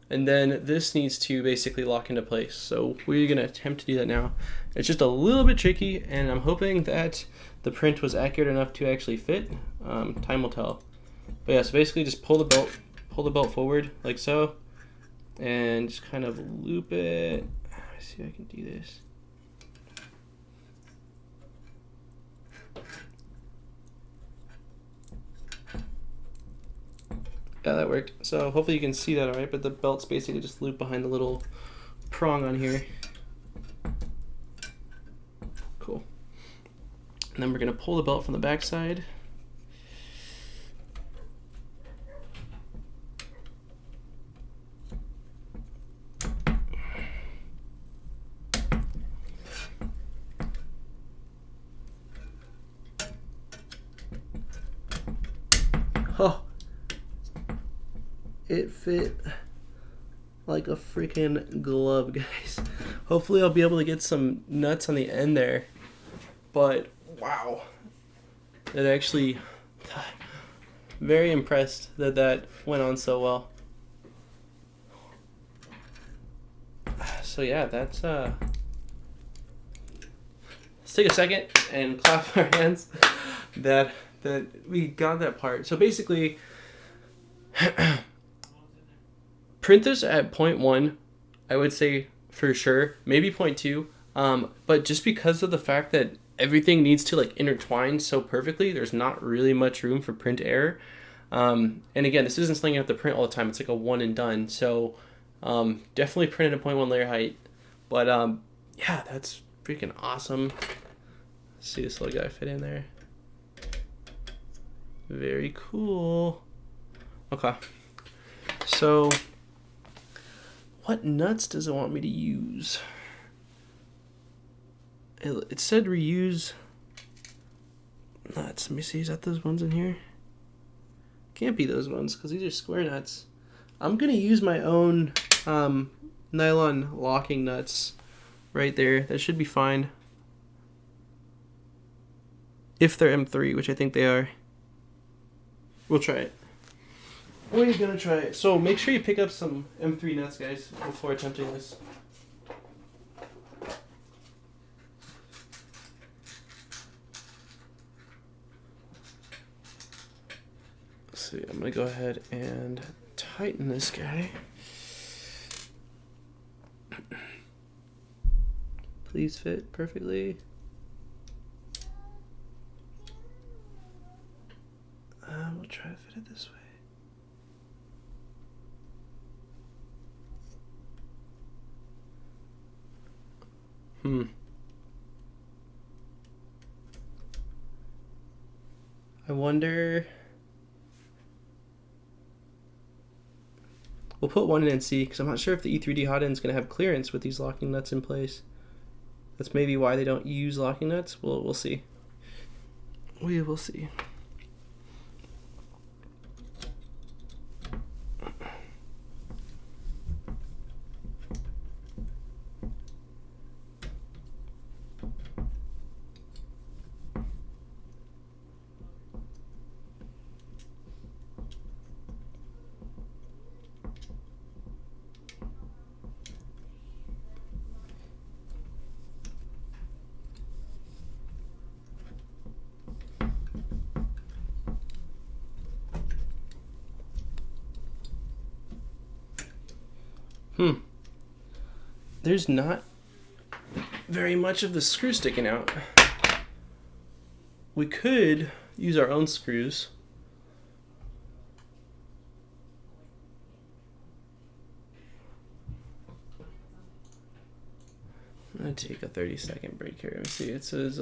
and then this needs to basically lock into place. So we're gonna attempt to do that now. It's just a little bit tricky, and I'm hoping that the print was accurate enough to actually fit. Time will tell. But yeah, so basically just pull the belt forward like so, and just kind of loop it. Let's see if I can do this. Yeah, that worked. So hopefully you can see that all right, but the belt's basically just looped behind the little prong on here. Cool. And then we're gonna pull the belt from the back side. Oh, it fit like a freaking glove, guys. Hopefully I'll be able to get some nuts on the end there. But wow, it actually, very impressed that that went on so well. So yeah, that's let's take a second and clap our hands that we got that part. So basically, print this at 0.1, I would say for sure, maybe 0.2. But just because of the fact that everything needs to like intertwine so perfectly, there's not really much room for print error. And again, this isn't something you have to print all the time. It's like a one and done. So definitely print at a 0.1 layer height. But yeah, that's freaking awesome. Let's see this little guy fit in there. Very cool. Okay. So what nuts does it want me to use? It said reuse nuts. Let me see, is that those ones in here? Can't be those ones because these are square nuts. I'm gonna use my own nylon locking nuts right there. That should be fine. If they're M3, which I think they are. We'll try it. We're gonna try it. So make sure you pick up some M3 nuts, guys, before attempting this. Let's see, I'm gonna go ahead and tighten this guy. Please fit perfectly. We'll try to fit it this way. I wonder. We'll put one in and see, because I'm not sure if the E3D hotend is going to have clearance with these locking nuts in place. That's maybe why they don't use locking nuts. We'll see. We will see. There's not very much of the screw sticking out. We could use our own screws. I'm gonna take a 30-second break here. Let me see. It says,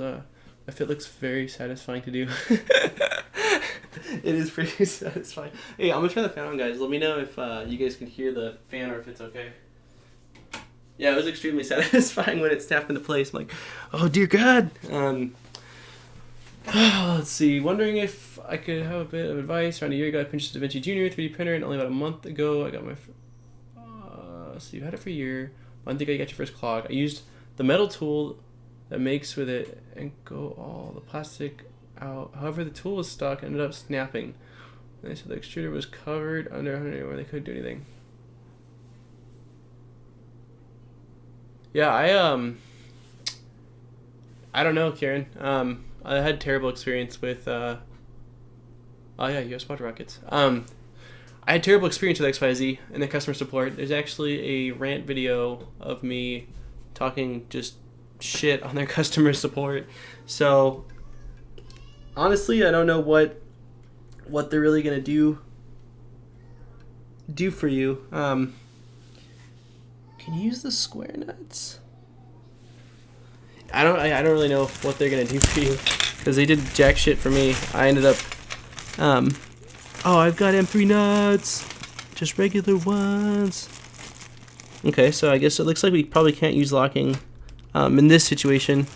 if it looks very satisfying to do. It is pretty satisfying. Hey, I'm gonna turn the fan on, guys. Let me know if you guys can hear the fan or if it's okay. Yeah, it was extremely satisfying when it snapped into place. I'm like, oh dear God. Let's see. Wondering if I could have a bit of advice. Around a year ago, I purchased a DaVinci Junior 3D printer, and only about a month ago, I got my. So you had it for a year. I think I got your first clog. I used the metal tool that makes with it and go all the plastic out. However, the tool was stuck and ended up snapping. And they said the extruder was covered under 100 where they couldn't do anything. Yeah, I don't know, Karen. I had terrible experience with oh yeah, US Water Rockets. I had terrible experience with XYZ and the customer support. There's actually a rant video of me talking just shit on their customer support. So honestly, I don't know what they're really gonna do for you. Can you use the square nuts? I don't really know what they're gonna do for you, because they did jack shit for me. I ended up oh, I've got M3 nuts, just regular ones. Okay, so I guess it looks like we probably can't use locking in this situation.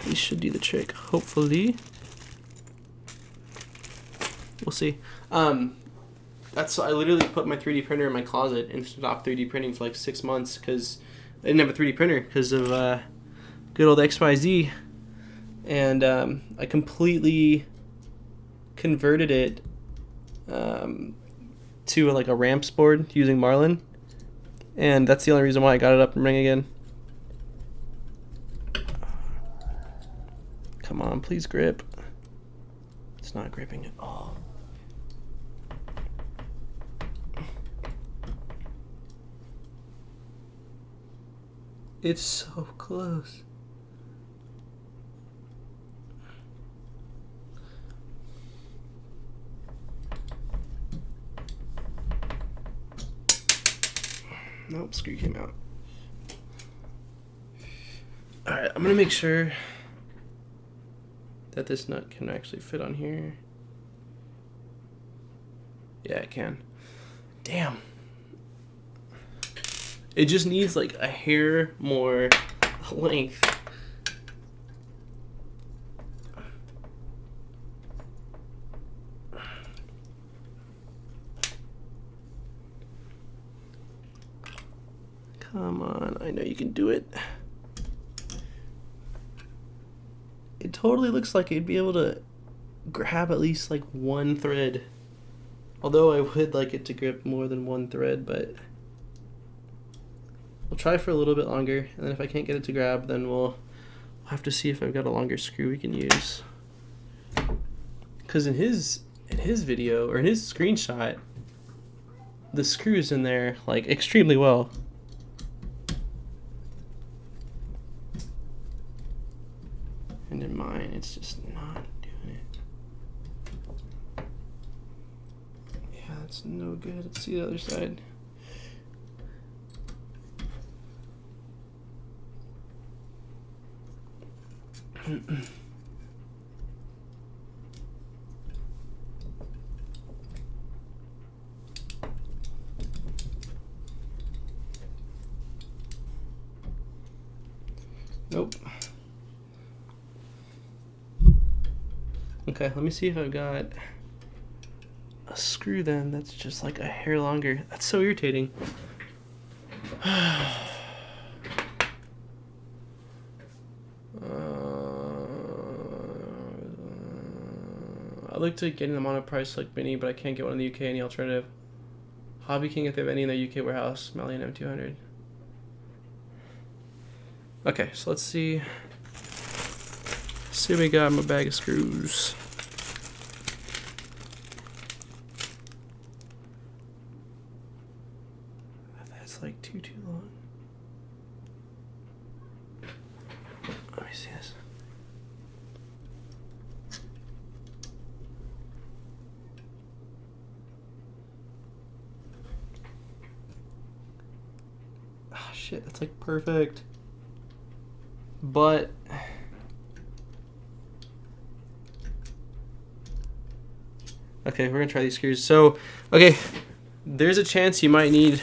These should do the trick, hopefully. We'll see. I literally put my 3D printer in my closet and stopped 3D printing for like 6 months because I didn't have a 3D printer because of good old XYZ. And I completely converted it to like a ramps board using Marlin. And that's the only reason why I got it up and running again. Come on, please grip. It's not gripping at all. It's so close. Nope, screw came out. Alright, I'm gonna make sure that this nut can actually fit on here. Yeah, it can. Damn. It just needs like a hair more length. Come on, I know you can do it. It totally looks like it'd be able to grab at least like one thread. Although I would like it to grip more than one thread, but we'll try for a little bit longer, and then if I can't get it to grab, then we'll have to see if I've got a longer screw we can use. Because in his video, or in his screenshot, the screw's in there like extremely well. And in mine, it's just not doing it. Yeah, that's no good. Let's see the other side. Nope. Okay, let me see if I've got a screw then that's just like a hair longer. That's so irritating. I looked at getting the Monoprice like mini, but I can't get one in the UK. Any alternative? Hobby King if they have any in their UK warehouse. Malian M200. Okay, so let's see. See what we got in my bag of screws. see this. Oh shit, that's like perfect. But okay, we're gonna try these screws. So, okay, there's a chance you might need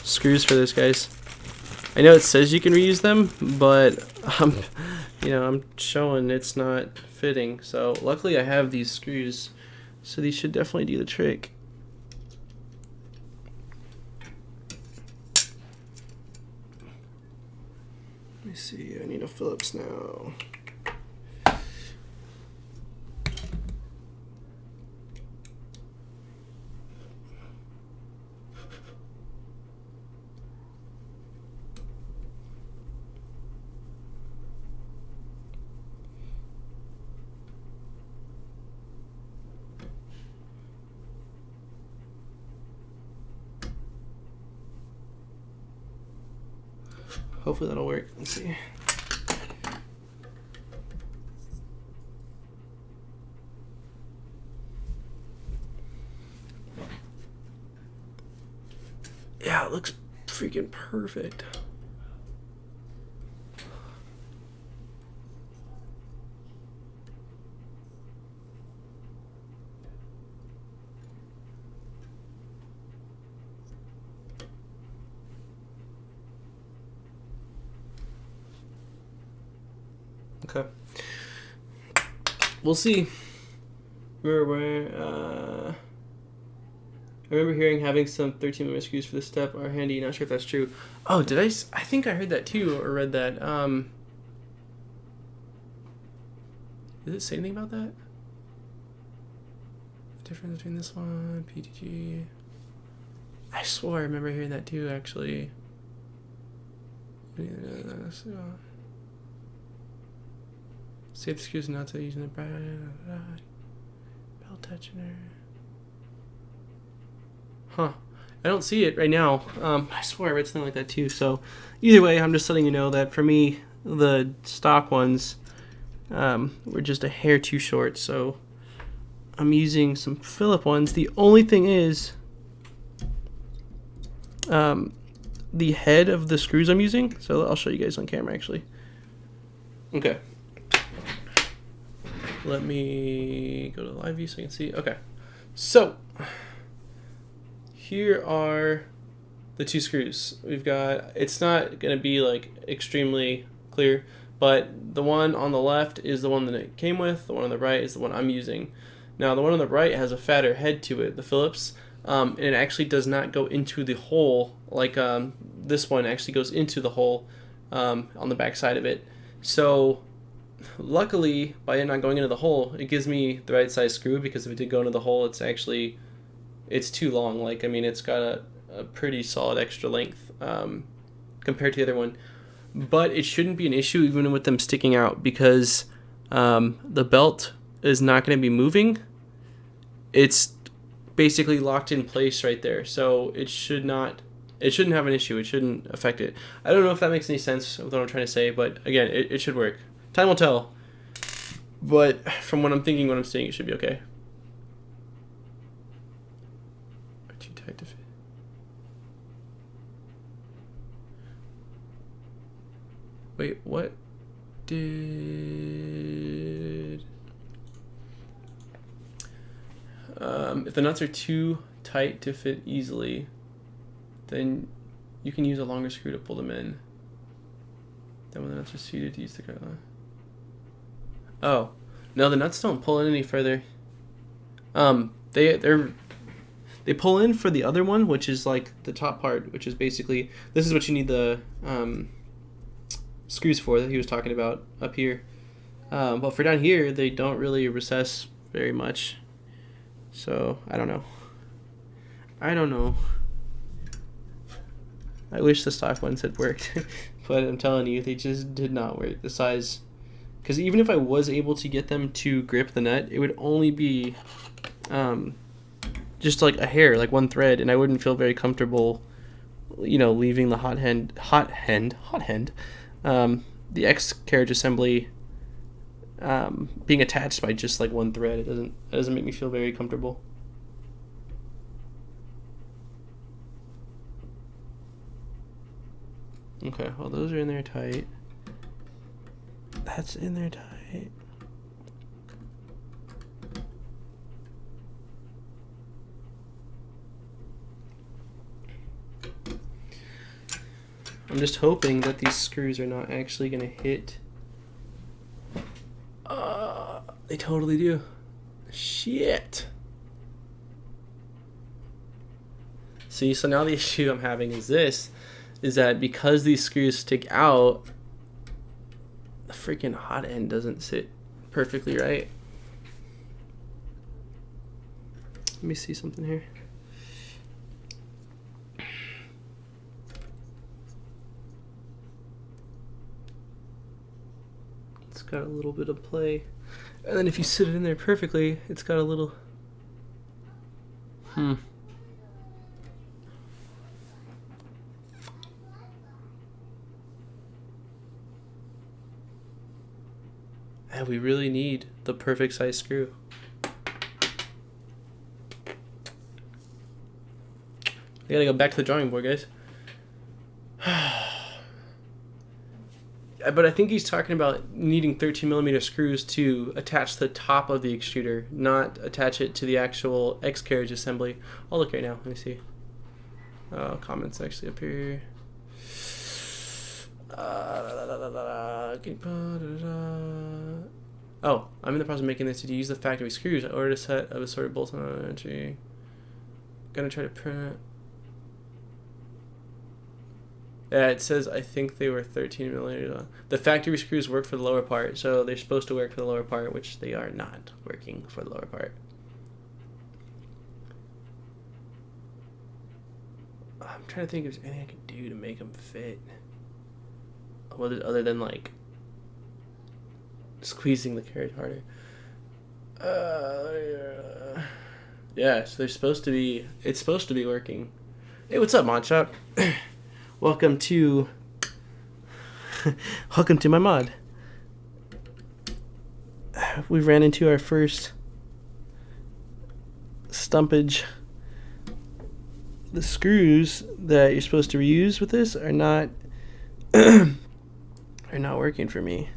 screws for this, guys. I know it says you can reuse them, but you know, I'm showing it's not fitting. So luckily I have these screws, so these should definitely do the trick. Let me see, I need a Phillips now. Hopefully that'll work. Let's see. Yeah, it looks freaking perfect. Okay. We'll see. I remember hearing having some 13mm screws for this step are handy. Not sure if that's true. Oh, did I think I heard that too, or read that. Did it say anything about that? The difference between this one, PTG. I swore I remember hearing that too, actually. Save the screws not to using the belt tensioner. Huh. I don't see it right now. I swear I read something like that too. So either way, I'm just letting you know that for me, the stock ones were just a hair too short. So I'm using some Phillip ones. The only thing is the head of the screws I'm using. So I'll show you guys on camera actually. Okay. Let me go to live view so you can see. Okay. So here are the two screws. We've got, it's not going to be like extremely clear, but the one on the left is the one that it came with. The one on the right is the one I'm using. Now the one on the right has a fatter head to it, the Phillips, and it actually does not go into the hole like this one actually goes into the hole on the back side of it. So luckily, by it not going into the hole, it gives me the right size screw, because if it did go into the hole, it's too long. Like, I mean, it's got a pretty solid extra length compared to the other one. But it shouldn't be an issue even with them sticking out, because the belt is not going to be moving. It's basically locked in place right there. So it shouldn't have an issue. It shouldn't affect it. I don't know if that makes any sense with what I'm trying to say, but again, it should work. Time will tell, but from what I'm thinking, what I'm seeing, it should be okay. Too tight to fit. Wait, what did... if the nuts are too tight to fit easily, then you can use a longer screw to pull them in. Then when the nuts are seated, to use the guideline. Oh, no, the nuts don't pull in any further. They pull in for the other one, which is like the top part, which is basically, this is what you need the screws for that he was talking about up here. But for down here, they don't really recess very much. So I don't know. I wish the stock ones had worked, but I'm telling you, they just did not work. The size. Because even if I was able to get them to grip the nut, it would only be just like a hair, like one thread, and I wouldn't feel very comfortable, you know, leaving the hot end the X carriage assembly being attached by just like one thread. It doesn't make me feel very comfortable. Okay, well those are in there tight. That's in there tight. I'm just hoping that these screws are not actually gonna hit. They totally do. Shit. See, so now the issue I'm having is that because these screws stick out, the freaking hot end doesn't sit perfectly right. Let me see something here. It's got a little bit of play. And then if you sit it in there perfectly, it's got a little... And we really need the perfect size screw. I gotta go back to the drawing board, guys. But I think he's talking about needing 13mm screws to attach the top of the extruder, not attach it to the actual X carriage assembly. I'll look right now. Let me see. Comments actually up here. Oh, I'm in the process of making this. Did you use the factory screws? I ordered a set of assorted bolts on entry. Gonna try to print. Yeah, it says I think they were 13mm. The factory screws work for the lower part, so they're supposed to work for the lower part, which they are not working for the lower part. I'm trying to think if there's anything I can do to make them fit. Other than like squeezing the carriage harder. Yeah, so they're supposed to be. It's supposed to be working. Hey, what's up, Mod Shop? Welcome to my mod. We ran into our first stumpage. The screws that you're supposed to reuse with this are not are not working for me.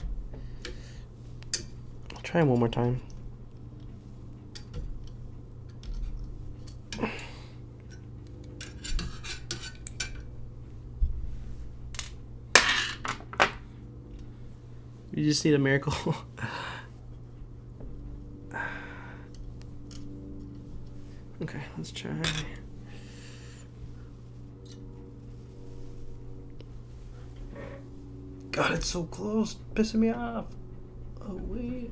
I'll try them one more time. You just need a miracle. Okay, let's try. God, it's so close. Pissing me off. Oh, wait.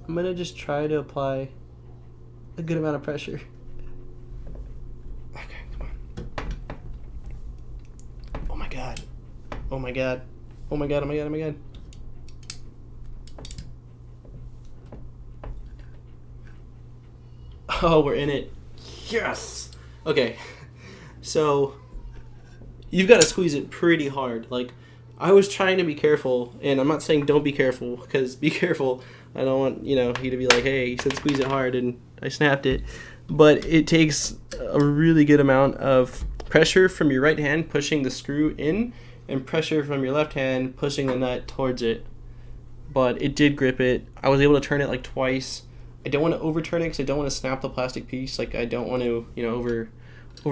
I'm gonna just try to apply a good amount of pressure. Okay, come on. Oh my god. Oh my god. Oh my god, oh my god, oh my god. Oh, we're in it. Yes! Okay. So, you've got to squeeze it pretty hard. Like, I was trying to be careful, and I'm not saying don't be careful, because be careful. I don't want, you to be like, hey, he said squeeze it hard, and I snapped it. But it takes a really good amount of pressure from your right hand pushing the screw in, and pressure from your left hand pushing the nut towards it. But it did grip it. I was able to turn it like twice. I don't want to overturn it because I don't want to snap the plastic piece. Like, I don't want to, over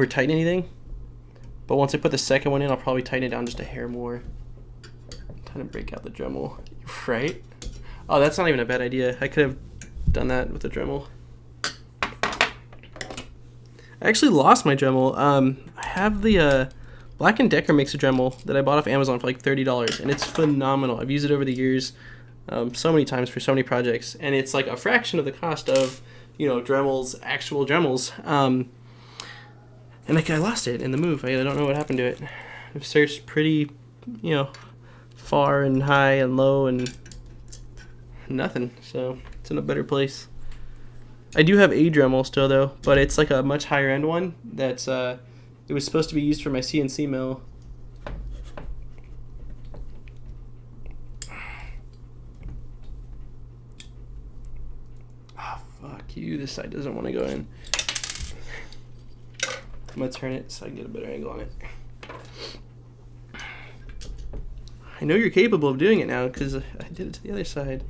tighten anything. But once I put the second one in, I'll probably tighten it down just a hair more. Kind of break out the Dremel, right? Oh, that's not even a bad idea. I could have done that with the Dremel. I actually lost my Dremel. I have the Black & Decker makes a Dremel that I bought off Amazon for like $30, and it's phenomenal. I've used it over the years. So many times for so many projects, and it's like a fraction of the cost of Dremels, actual Dremels. And I lost it in the move. I don't know what happened to it. I've searched pretty far and high and low and nothing, so it's in a better place. I do have a Dremel still though, but it's like a much higher end one that's it was supposed to be used for my CNC mill. Fuck you, this side doesn't want to go in. I'm gonna turn it so I can get a better angle on it. I know you're capable of doing it now because I did it to the other side.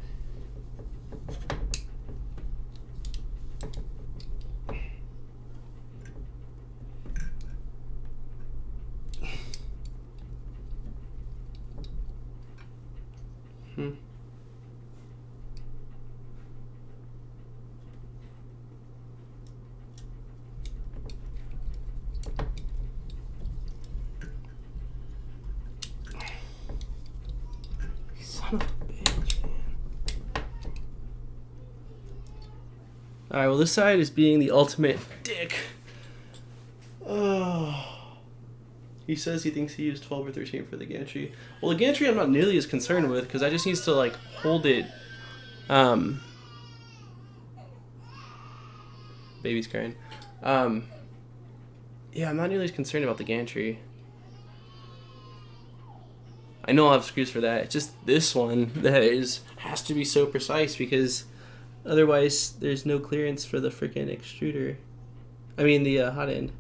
Son of a bitch, man. Alright, well this side is being the ultimate dick. Oh. He says he thinks he used 12 or 13 for the gantry. Well, the gantry I'm not nearly as concerned with because I just needs to like hold it. Baby's crying. Yeah, I'm not nearly as concerned about the gantry. I know I'll have screws for that. It's just this one that has to be so precise because otherwise there's no clearance for the freaking extruder. I mean the hot end.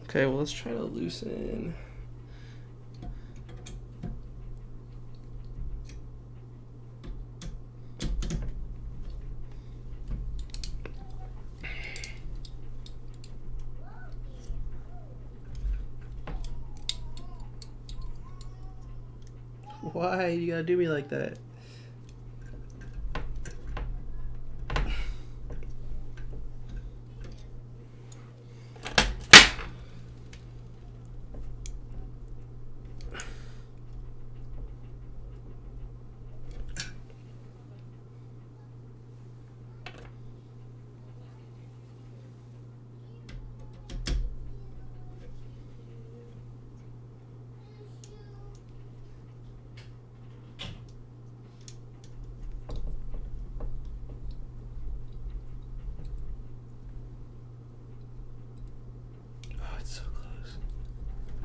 Okay, well let's try to loosen. Why you gotta do me like that?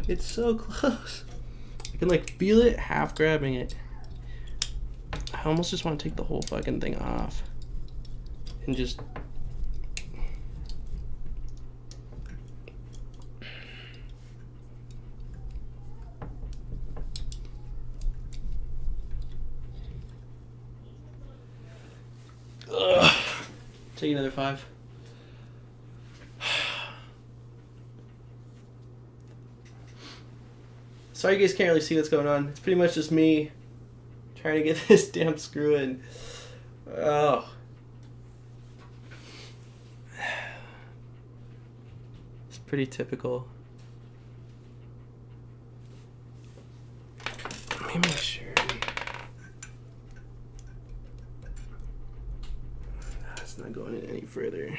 It's so close. I can like feel it half grabbing it. I almost just want to take the whole fucking thing off and just take another 5. Sorry you guys can't really see what's going on. It's pretty much just me trying to get this damn screw in. Oh. It's pretty typical. Let me make sure. It's not going in any further.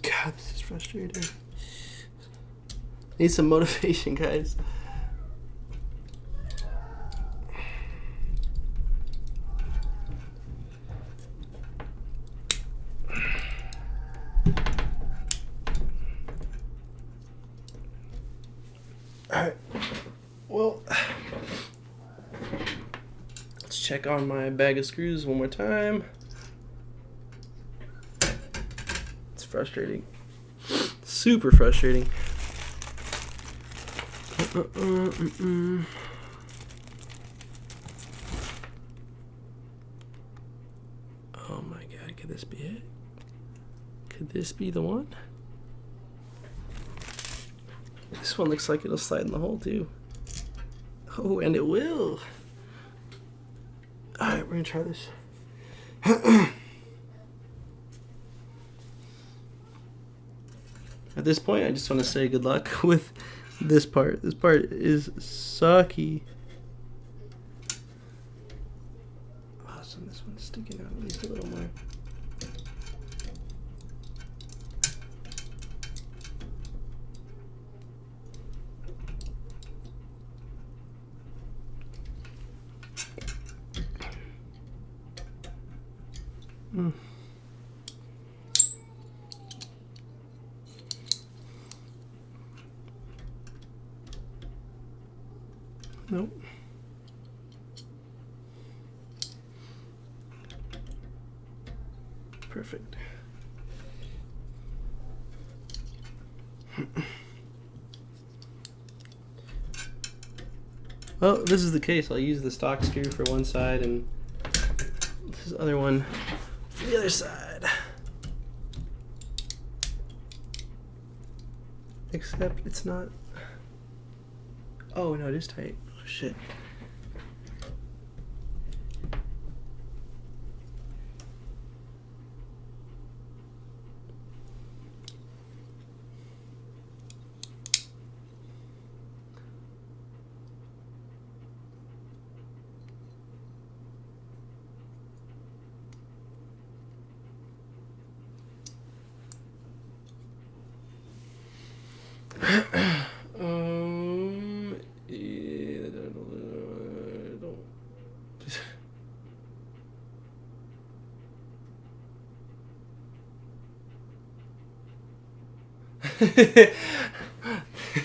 God, this is frustrating. Need some motivation, guys. Alright. Well, let's check on my bag of screws one more time. It's frustrating. Super frustrating. Oh my god, could this be it? Could this be the one? This one looks like it'll slide in the hole too. Oh, and it will. we're gonna try this. At this point, I just want to say good luck with this part. This part is sucky. Awesome, this one's sticking out at least a little more. Nope. Perfect. Well, this is the case. I'll use the stock screw for one side and this other one for the other side. Except it's not. Oh no, it is tight. Oh shit.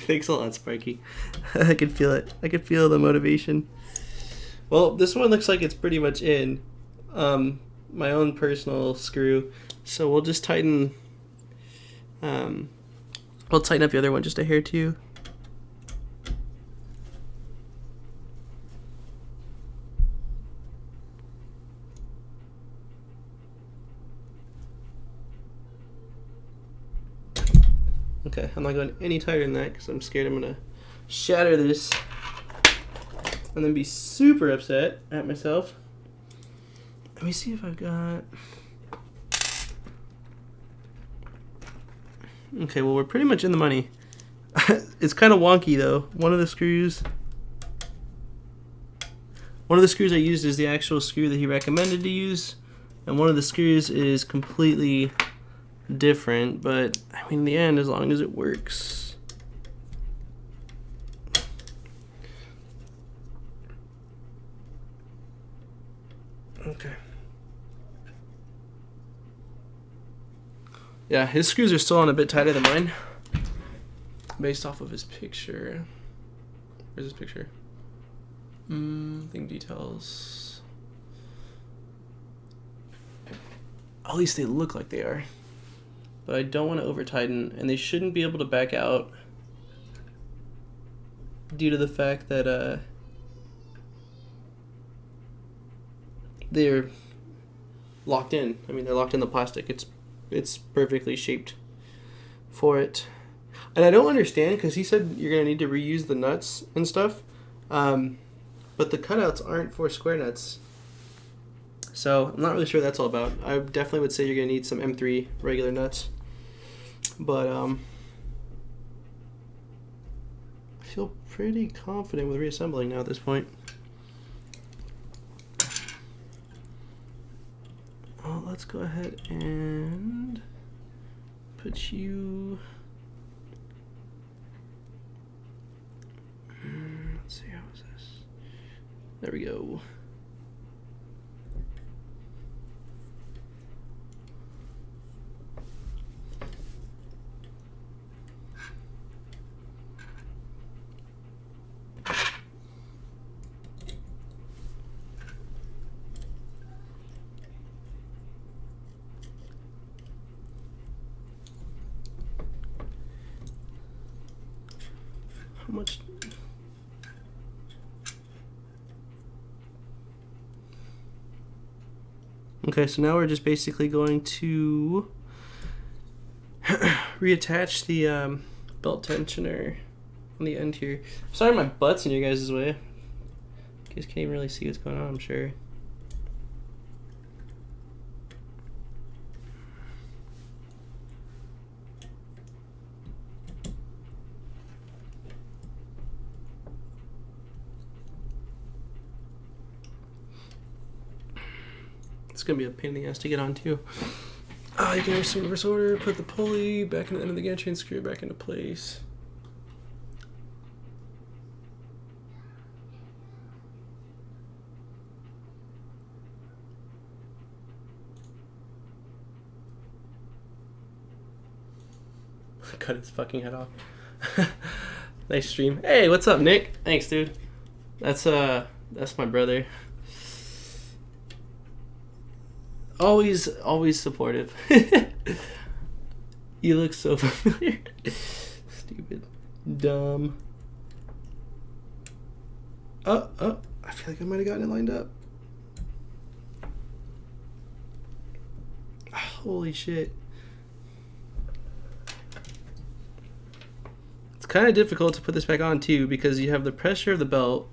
Thanks a lot, Sparky. I could feel it. I could feel the motivation. Well, this one looks like it's pretty much in. My own personal screw. So we'll just tighten. We'll tighten up the other one just a hair too. Okay, I'm not going any tighter than that because I'm scared I'm going to shatter this and then be super upset at myself. Let me see if I've got... Okay, well, we're pretty much in the money. It's kind of wonky, though. One of the screws I used is the actual screw that he recommended to use, and one of the screws is completely different, but I mean in the end, as long as it works. Okay. Yeah, his screws are still on a bit tighter than mine based off of his picture. Where's his picture? Thing details. At least they look like they are. But I don't want to over tighten, and they shouldn't be able to back out due to the fact that they're locked in. I mean, they're locked in the plastic. It's perfectly shaped for it. And I don't understand, because he said you're going to need to reuse the nuts and stuff, but the cutouts aren't for square nuts. So I'm not really sure what that's all about. I definitely would say you're going to need some M3 regular nuts. But I feel pretty confident with reassembling now at this point. Well, let's go ahead and put you... Let's see, how is this? There we go. How much? Okay, so now we're just basically going to reattach the belt tensioner on the end here. Sorry my butt's in you guys' way. You guys can't even really see what's going on, I'm sure. It's gonna be a pain in the ass to get on too. You can have some reverse order, put the pulley back in the end of the gantry and screw it back into place. Cut his fucking head off. Nice stream. Hey, what's up, Nick? Thanks, dude. That's my brother. Always supportive. You look so familiar. Stupid. Dumb. Oh, I feel like I might have gotten it lined up. Holy shit. It's kind of difficult to put this back on too because you have the pressure of the belt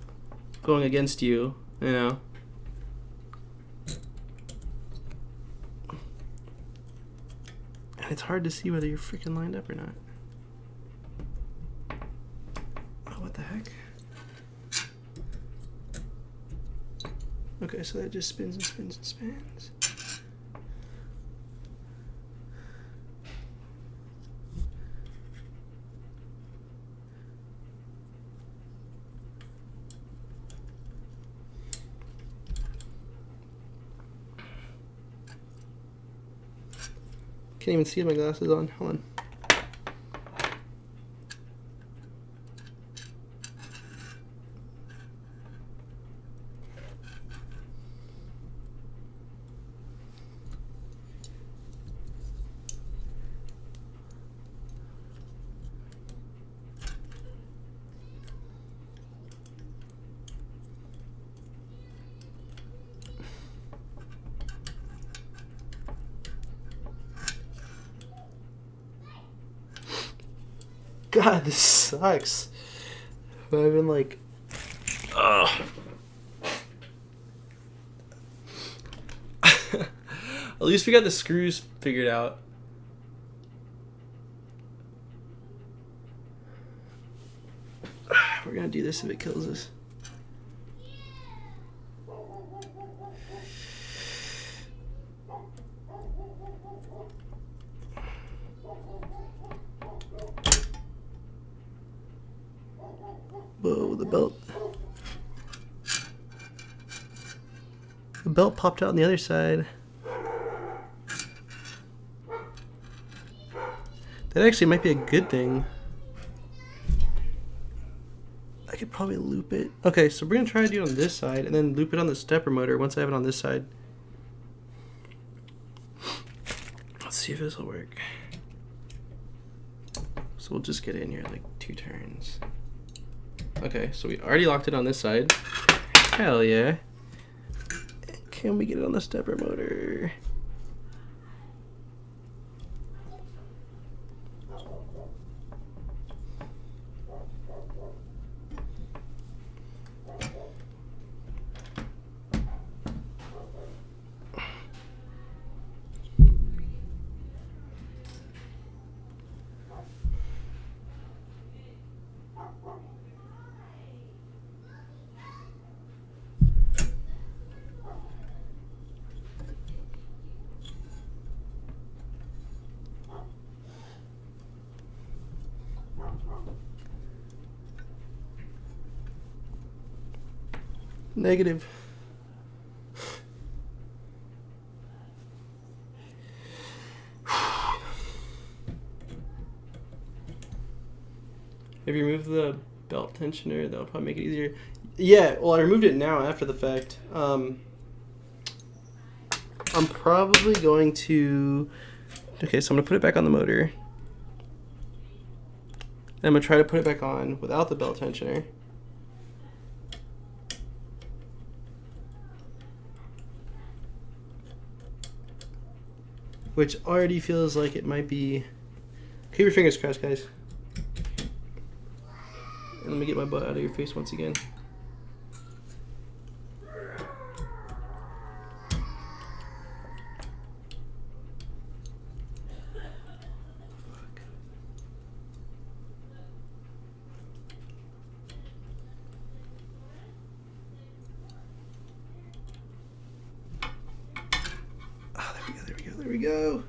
going against you, you know. And it's hard to see whether you're freaking lined up or not. Oh, what the heck? Okay, so that just spins and spins and spins. Can't even see my glasses on. Hold on. God, this sucks. I've been like, ugh. At least we got the screws figured out. We're gonna do this if it kills us. Whoa, the belt. The belt popped out on the other side. That actually might be a good thing. I could probably loop it. Okay, so we're gonna try to do it on this side and then loop it on the stepper motor once I have it on this side. Let's see if this will work. So we'll just get in here like 2 turns. Okay, so we already locked it on this side. Hell yeah. Can we get it on the stepper motor? Negative. Have you removed the belt tensioner? That'll probably make it easier. Yeah, well, I removed it now after the fact. I'm probably going to... Okay, so I'm going to put it back on the motor. And I'm going to try to put it back on without the belt tensioner. Which already feels like it might be... Keep your fingers crossed, guys. And let me get my butt out of your face once again. go.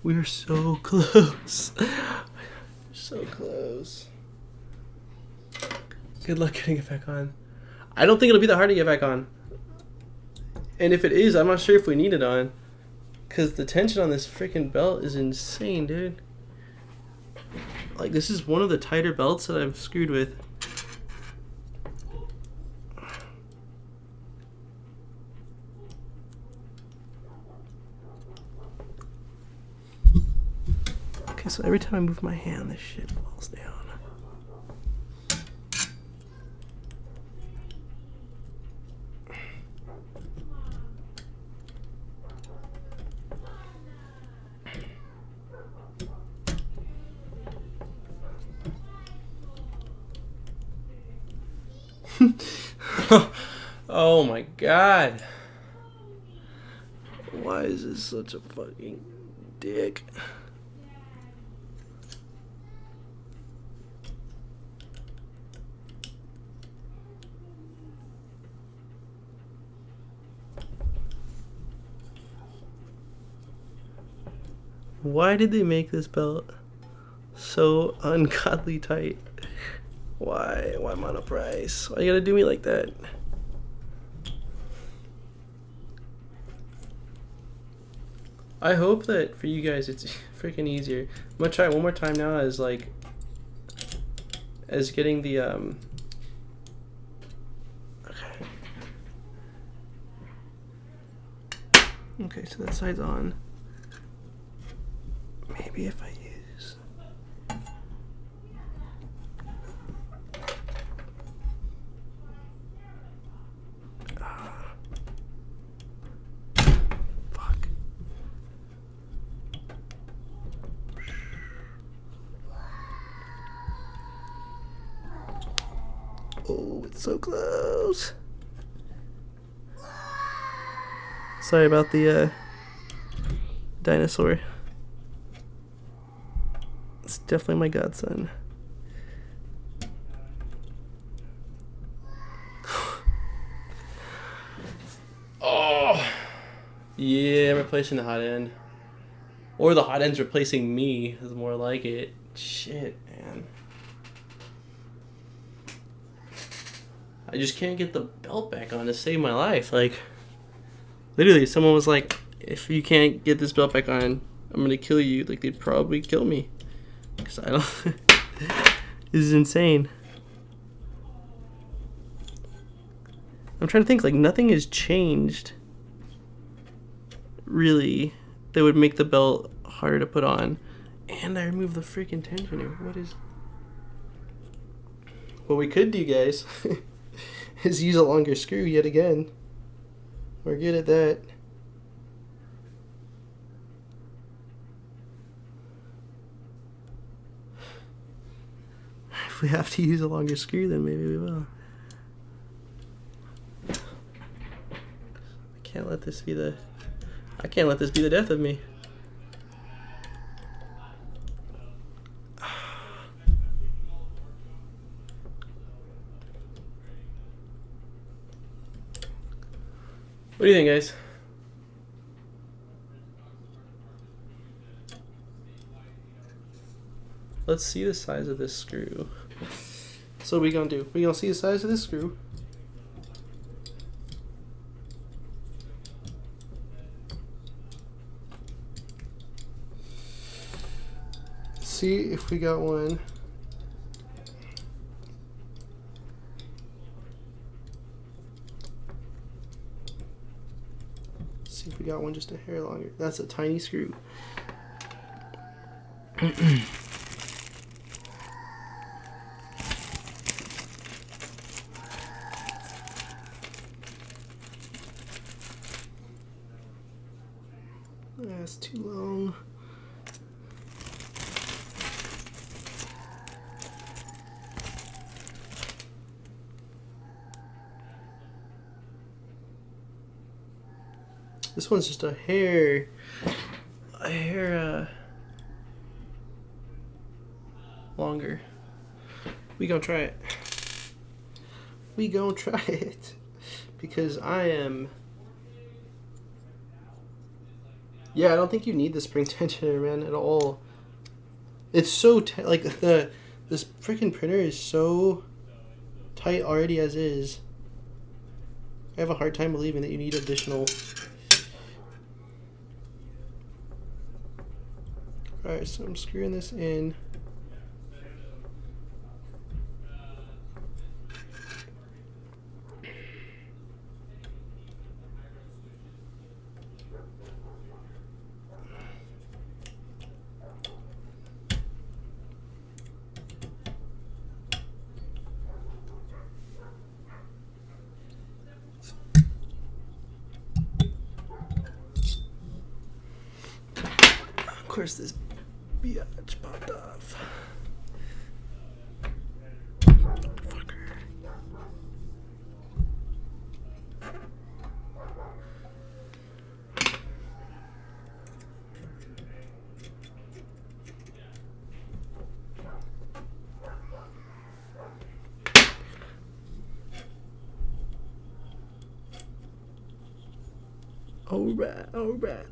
We're so close. So close. Good luck getting it back on. I don't think it'll be that hard to get back on. And if it is, I'm not sure if we need it on. Because the tension on this freaking belt is insane, dude. Like, this is one of the tighter belts that I've screwed with. Okay, so every time I move my hand, this shit falls down. Oh my god. Why is this such a fucking dick? Why did they make this belt so ungodly tight? Why Monoprice? Why you gotta do me like that? I hope that for you guys it's freaking easier. I'm gonna try it one more time now as getting the okay, so that side's on. Maybe if I use fuck. Oh, it's so close. Sorry about the dinosaur. It's definitely my godson. Oh, yeah, I'm replacing the hot end. Or the hot end's replacing me is more like it. Shit, man. I just can't get the belt back on to save my life. Like, literally, someone was like, if you can't get this belt back on, I'm gonna kill you. Like, they'd probably kill me. Because I don't... This is insane. I'm trying to think, like, nothing has changed, really, that would make the belt harder to put on. And I removed the freaking tensioner. What is... What we could do, guys, is use a longer screw yet again. We're good at that. If we have to use a longer screw, then maybe we will. I can't let this be the death of me. What do you think, guys? Let's see the size of this screw. So what we gonna do? We gonna see the size of this screw. See if we got one. See if we got one just a hair longer. That's a tiny screw. That's too long. This one's just a hair longer. We gonna try it. we gonna try it because I am. Yeah, I don't think you need the spring tensioner, man, at all. It's so like this freaking printer is so tight already as is. I have a hard time believing that you need additional. Alright, so I'm screwing this in. Of course, this biatch popped off. Fucker. Alright, alright.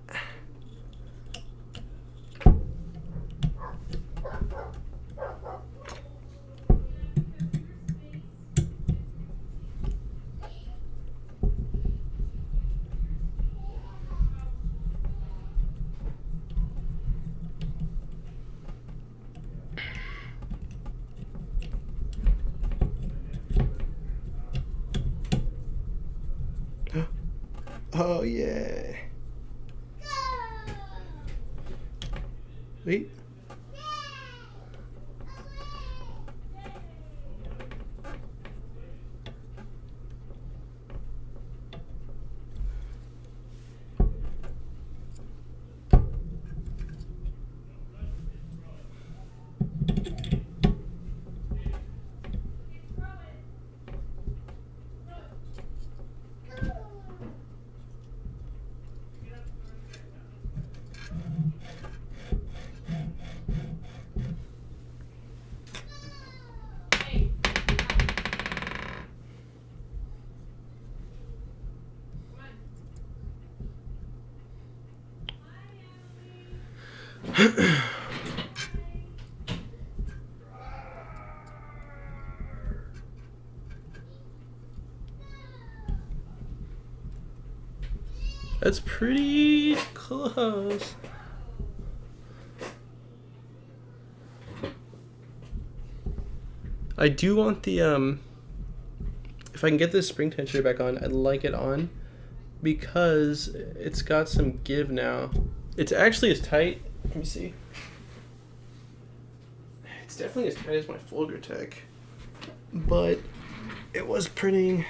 Oh yeah. Wait. That's pretty close. I do want the if I can get this spring tensioner back on, I'd like it on because it's got some give now. It's actually as tight. Let me see. It's definitely as tight as my Folgertech, but it was printing.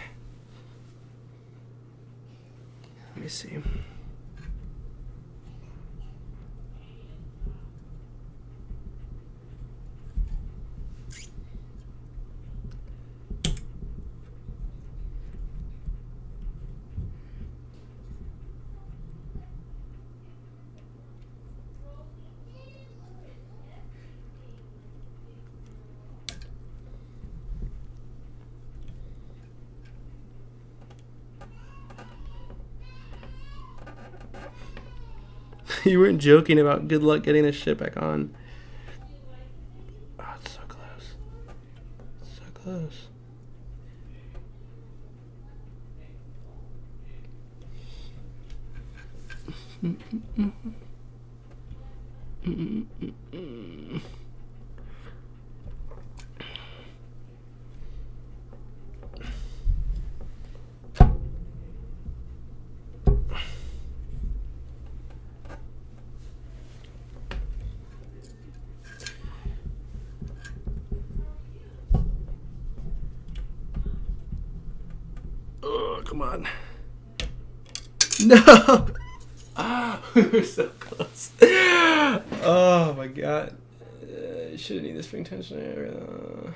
Let me see. You weren't joking about good luck getting this shit back on. Oh, it's so close. So close. Oh, come on. No! Ah, we were so close. Oh my god. Shouldn't need the spring tensioner.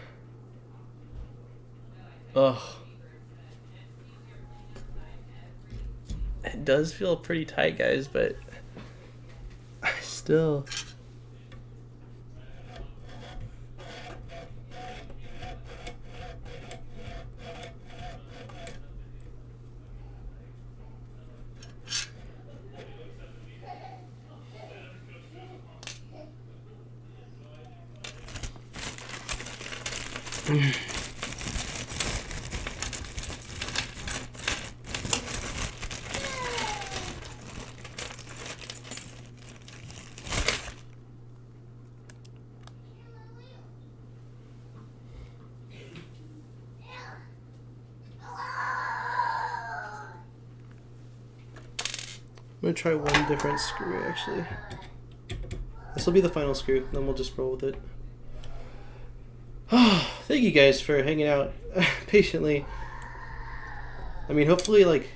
Ugh. It does feel pretty tight, guys, but I still. I'm gonna try one different screw actually. This will be the final screw, then we'll just roll with it. Thank you guys for hanging out patiently. I mean, hopefully, like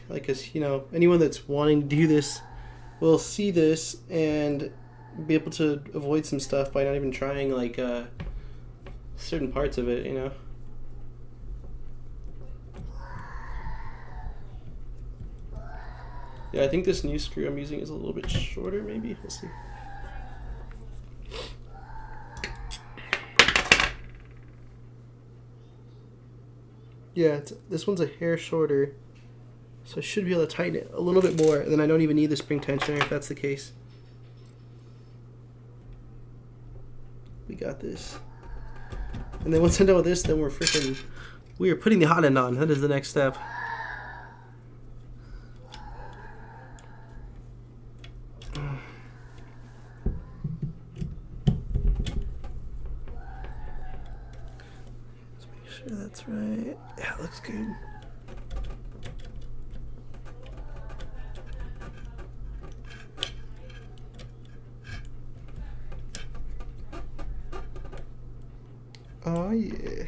you know, anyone that's wanting to do this will see this and be able to avoid some stuff by not even trying like certain parts of it, you know. Yeah, I think this new screw I'm using is a little bit shorter, maybe. We'll see. Yeah, this one's a hair shorter, so I should be able to tighten it a little bit more, and then I don't even need the spring tensioner if that's the case. We got this. And then once I'm done with this, then we are putting the hot end on. That is the next step. Let's make sure that's right. Yeah, it looks good. Oh yeah.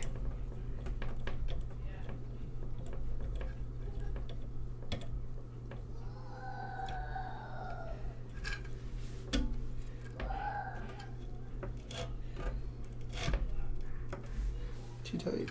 Too tight.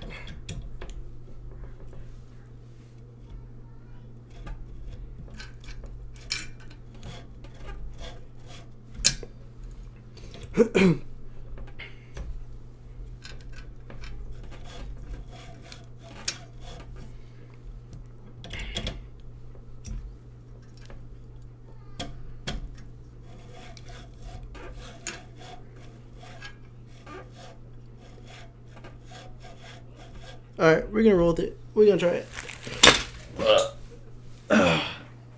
Alright, we're gonna roll with it. We're gonna try it.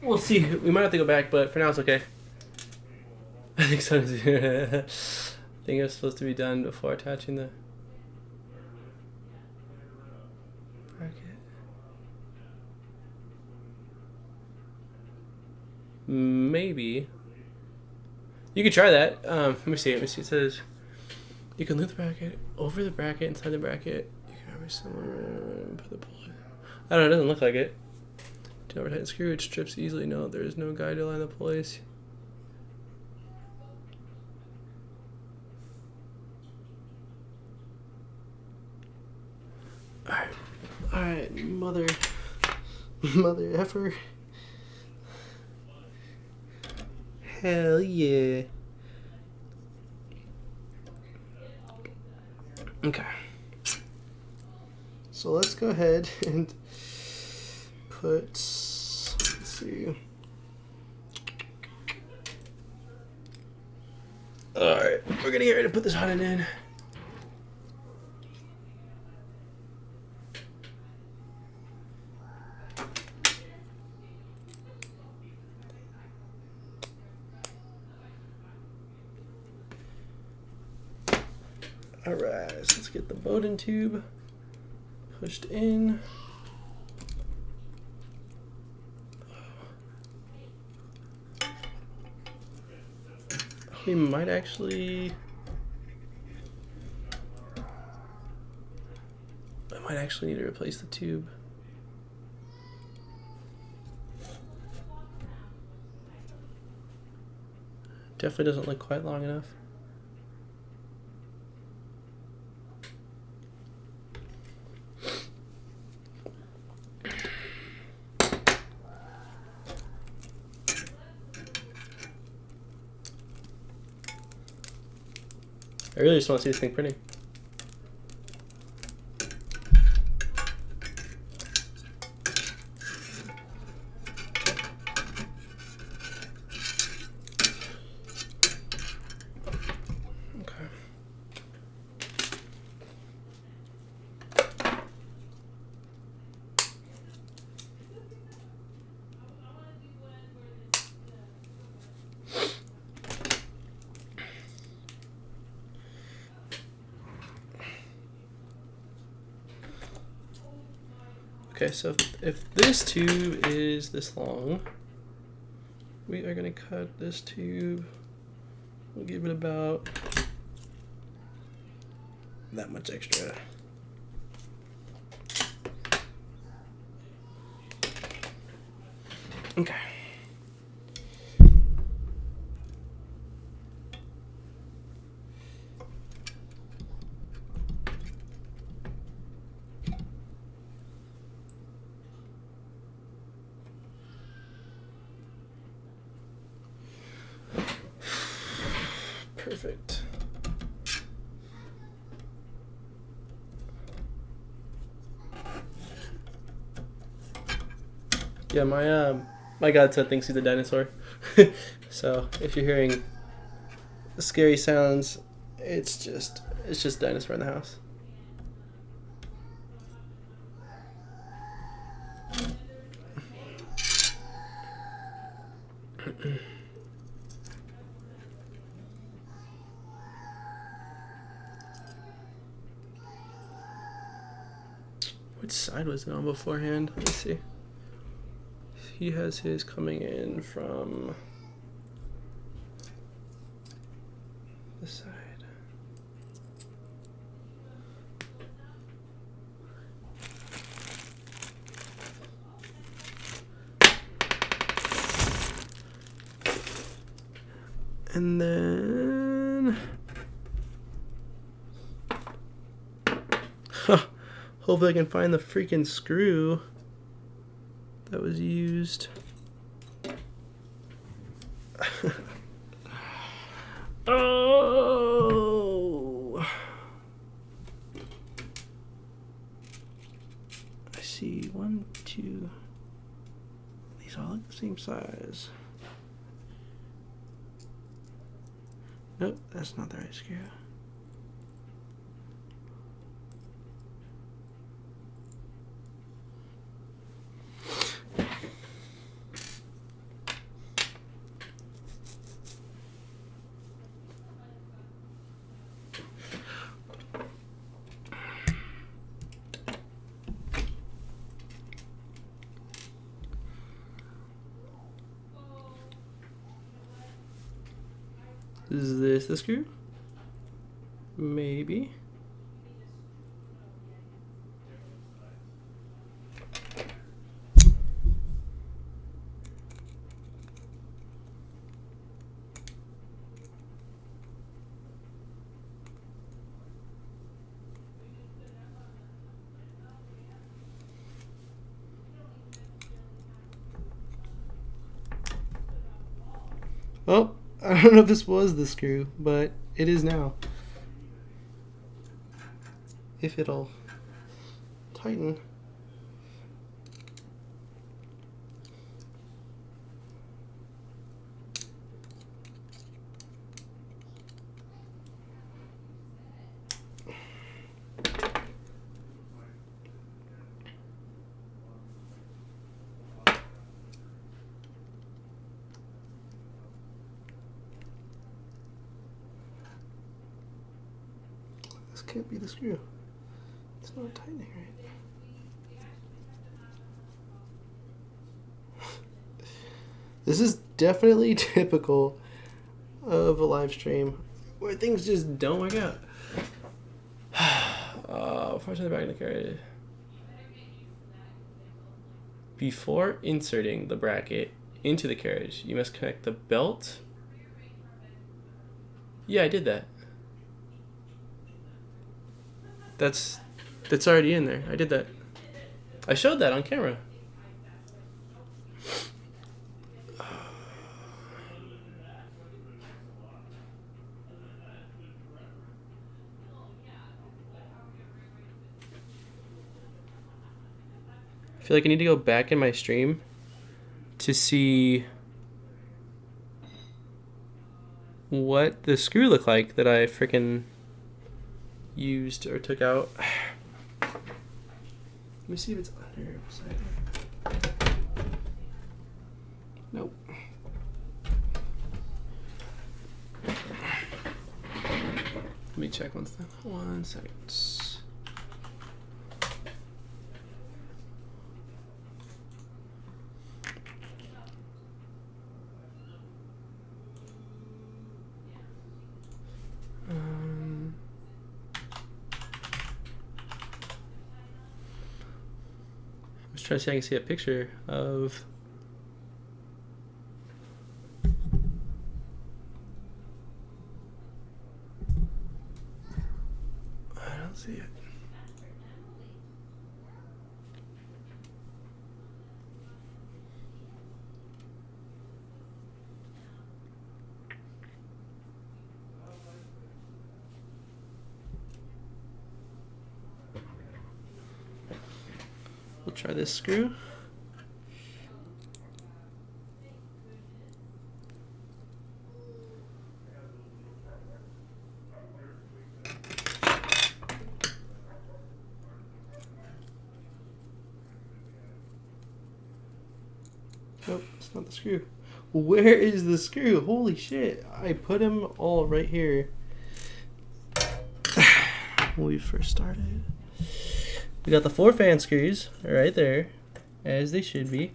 We'll see. We might have to go back, but for now it's okay. I think so. I think it's supposed to be done before attaching the bracket. Maybe. You could try that. Let me see. It says you can loop the bracket over the bracket inside the bracket. Put the pulley. I don't know, it doesn't look like it. To over tighten screw, it strips easily. No, there is no guide to align the pulleys. Alright, mother effer. Hell yeah. Okay. So let's go ahead and put, let's see. Alright, we're gonna get ready to put this hot end in. Alright, so let's get the Bowden tube pushed in. We might actually need to replace the tube. Definitely doesn't look quite long enough. I really just want to see this thing printing. Okay, so if this tube is this long, we are gonna cut this tube. We'll give it about that much extra. Okay. Perfect. Yeah, my godson thinks he's a dinosaur. So if you're hearing scary sounds, it's just dinosaur in the house. Which side was it on beforehand? Let me see. He has his coming in from this side. And then hopefully I can find the freaking screw that was used. Oh, I see 1, 2. These all look the same size. Nope, that's not the right screw. Is this the screw? Maybe. Well, I don't know if this was the screw, but it is now. If it'll tighten. This can't be the screw. It's not tightening right. This is definitely typical of a live stream where things just don't work out. Fortunately, back in the carriage. Before inserting the bracket into the carriage, you must connect the belt. Yeah, I did that. That's already in there. I did that. I showed that on camera. I feel like I need to go back in my stream to see what the screw looked like that I freaking used or took out. Let me see if it's under beside it. Nope. Let me check one second. trying to see if I can see a picture of. I don't see it. We'll try this screw. Nope, it's not the screw. Where is the screw? Holy shit. I put them all right here when we first started. We got the 4 fan screws right there, as they should be.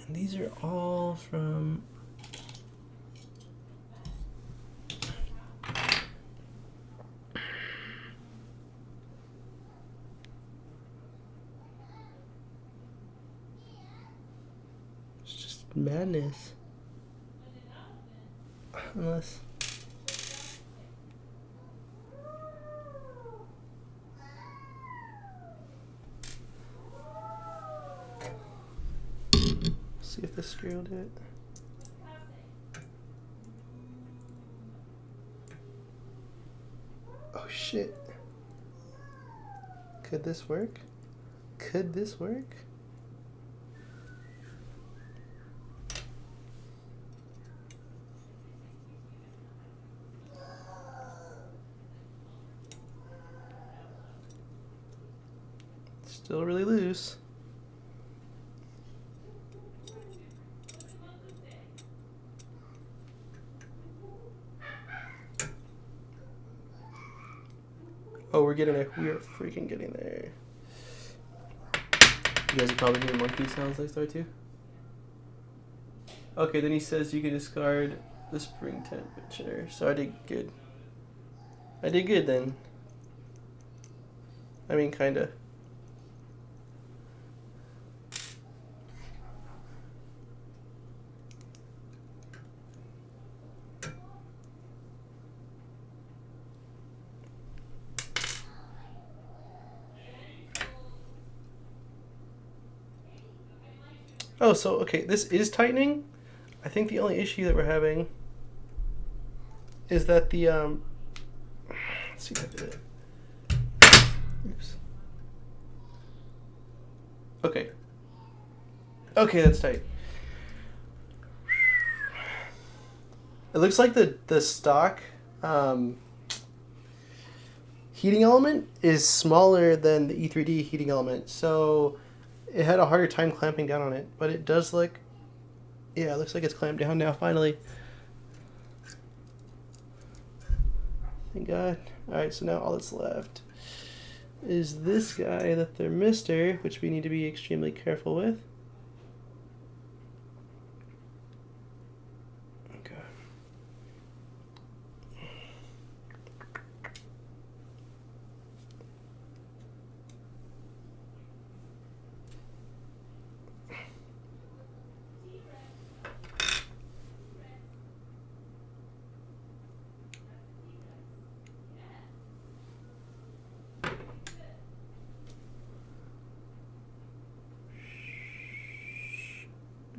And these are all from... It's just madness. Unless... See if this screw will do it. Oh shit. Could this work? Could this work? Still really loose. Oh, we're getting there. We are freaking getting there. You guys are probably hearing monkey sounds next door too. Okay, then he says you can discard the spring temperature. So I did good. I did good then. I mean, kinda. Oh, so, okay, this is tightening. I think the only issue that we're having is that the, let's see if I did it. Oops. Okay. Okay, that's tight. It looks like the stock heating element is smaller than the E3D heating element, so it had a harder time clamping down on it, but it does look, yeah, it looks like it's clamped down now, finally. Thank God. Alright, so now all that's left is this guy, the thermistor, which we need to be extremely careful with. Okay.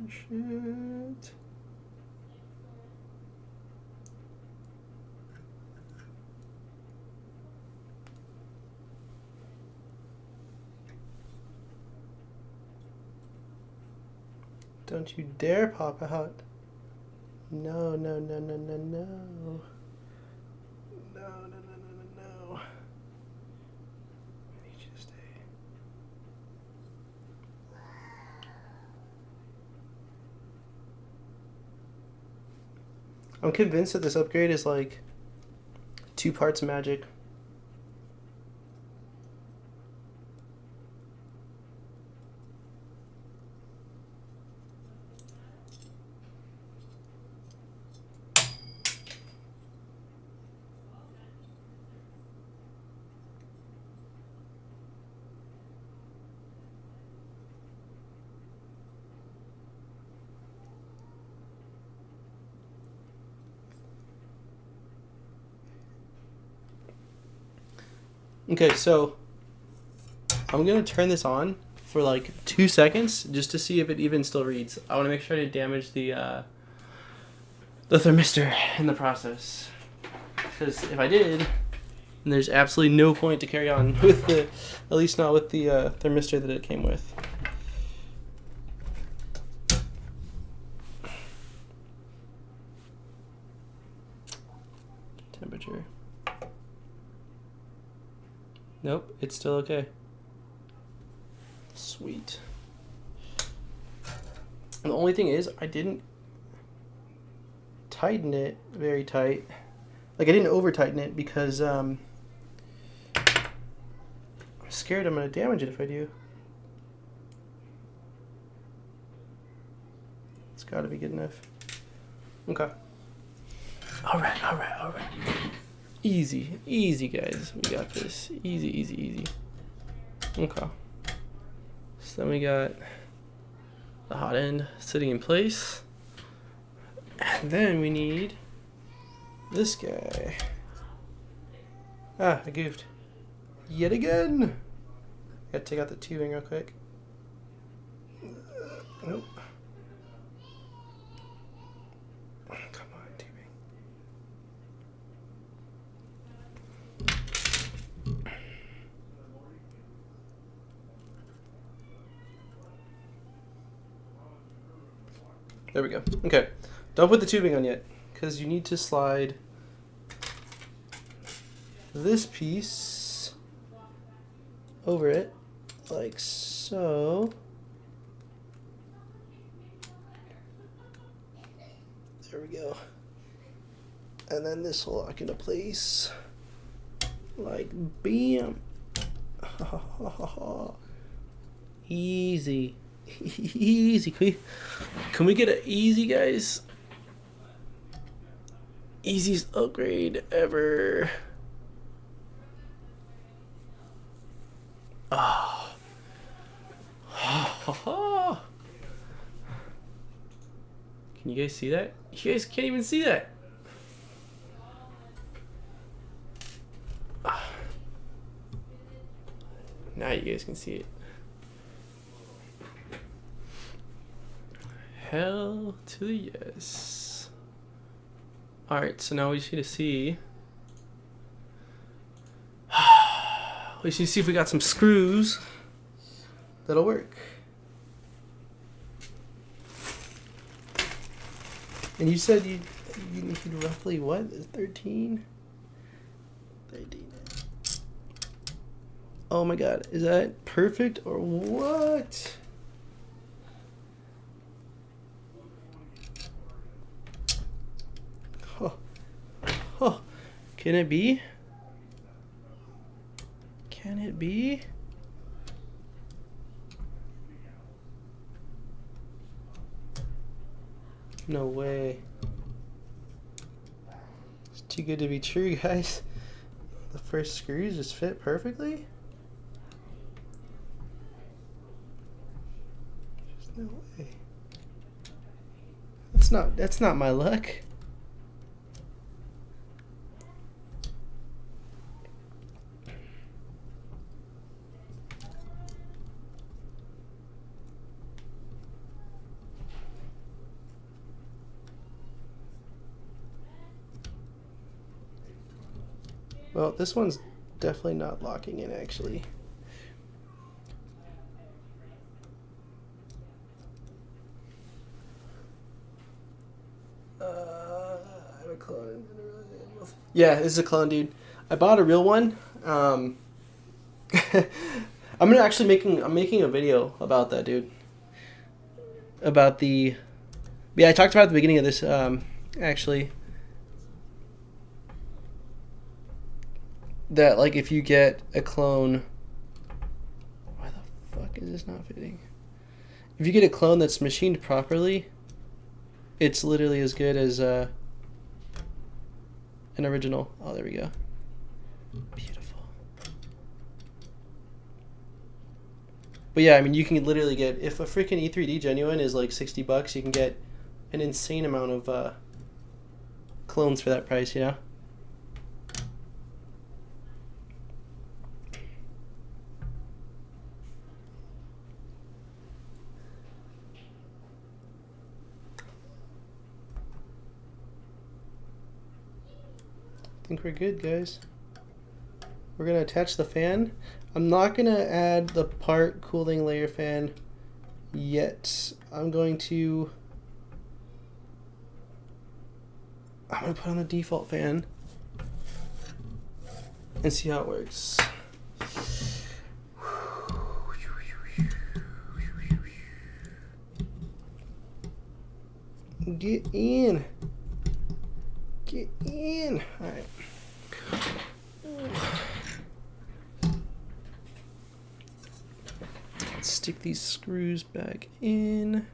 Shit. Don't you dare pop out. No, no, no, no, no, no. No, no, no, no, no, no. I need you to stay. I'm convinced that this upgrade is like 2 parts magic. Okay, so I'm gonna turn this on for like 2 seconds just to see if it even still reads. I want to make sure I didn't damage the thermistor in the process, because if I did, then there's absolutely no point to carry on with the, at least not with the thermistor that it came with. Temperature. Nope, it's still okay. Sweet. And the only thing is, I didn't tighten it very tight. Like, I didn't over tighten it because I'm scared I'm going to damage it if I do. It's got to be good enough. Okay. Alright. Easy, guys. We got this. Easy. Okay. So then we got the hot end sitting in place. And then we need this guy. Ah, I goofed. Yet again. Gotta take out the tubing real quick. Nope. Come on, tubing. There we go. Okay. Don't put the tubing on yet, because you need to slide this piece over it, like so. There we go. And then this will lock into place. Like bam. Easy. Easy. Can we get an easy, guys? Easiest upgrade ever. Oh. Can you guys see that? You guys can't even see that. Now you guys can see it. Hell to the yes. Alright, so now we just need to see. We should see if we got some screws that'll work. And you said you need roughly what? 13? 13. Oh my god, is that perfect or what? Oh, can it be? Can it be? No way. It's too good to be true, guys. The first screws just fit perfectly? There's no way. That's not my luck. Well, this one's definitely not locking in, actually. I have a clone. Yeah, this is a clone, dude. I bought a real one. I'm making a video about that, dude. About the... Yeah, I talked about it at the beginning of this, actually. That, like, if you get a clone... Why the fuck is this not fitting? If you get a clone that's machined properly, it's literally as good as an original. Oh, there we go. Beautiful. But yeah, I mean, you can literally get... If a freaking E3D genuine is like $60, you can get an insane amount of clones for that price, you know? think we're good, guys. We're gonna attach the fan. I'm not gonna add the part cooling layer fan yet. I'm gonna put on the default fan and see how it works. Get in. Get in. All right. Let's stick these screws back in.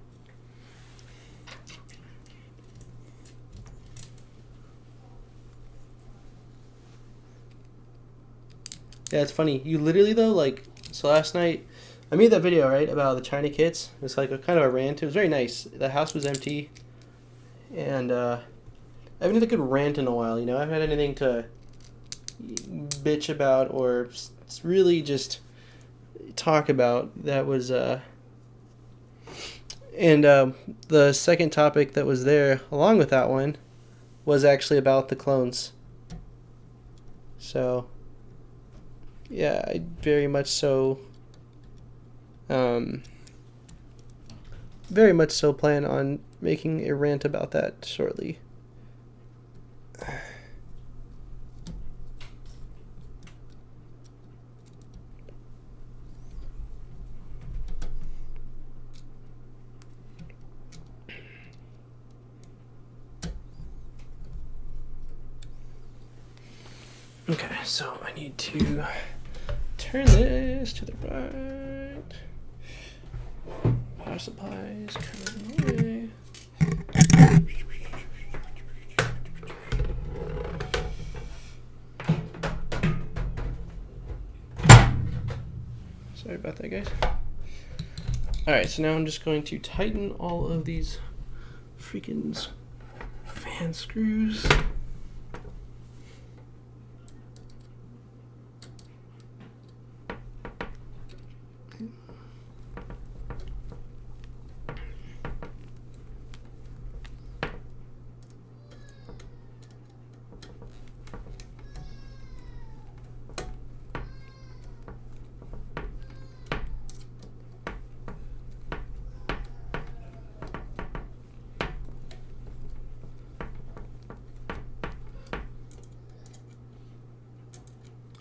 Yeah, it's funny. You literally though, like, so last night I made that video, right, about the China kits. It's like a kind of a rant. It was very nice. The house was empty, and I haven't had a good rant in a while. You know, I haven't had anything to bitch about or really just talk about. That was and the second topic that was there along with that one was actually about the clones. So yeah, I very much so plan on making a rant about that shortly. Okay, so I need to turn this to the right. Power supplies kind of in the way. Sorry about that, guys. Alright, so now I'm just going to tighten all of these freaking fan screws.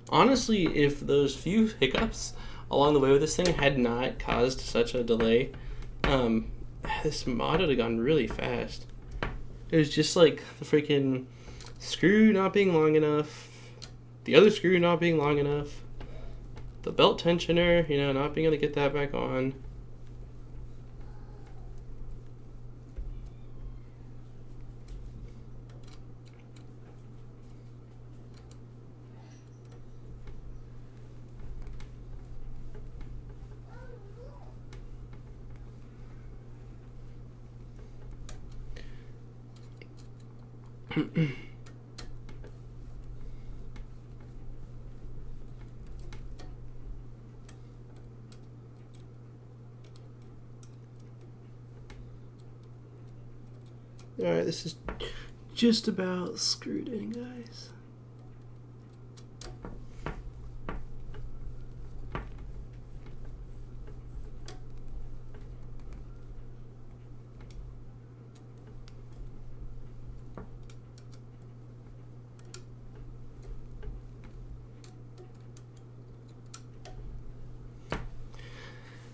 Honestly, if those few hiccups along the way with this thing had not caused such a delay, this mod would have gone really fast. It was just like the freaking screw not being long enough, the other screw not being long enough, the belt tensioner, you know, not being able to get that back on. Alright, this is just about screwed in, guys.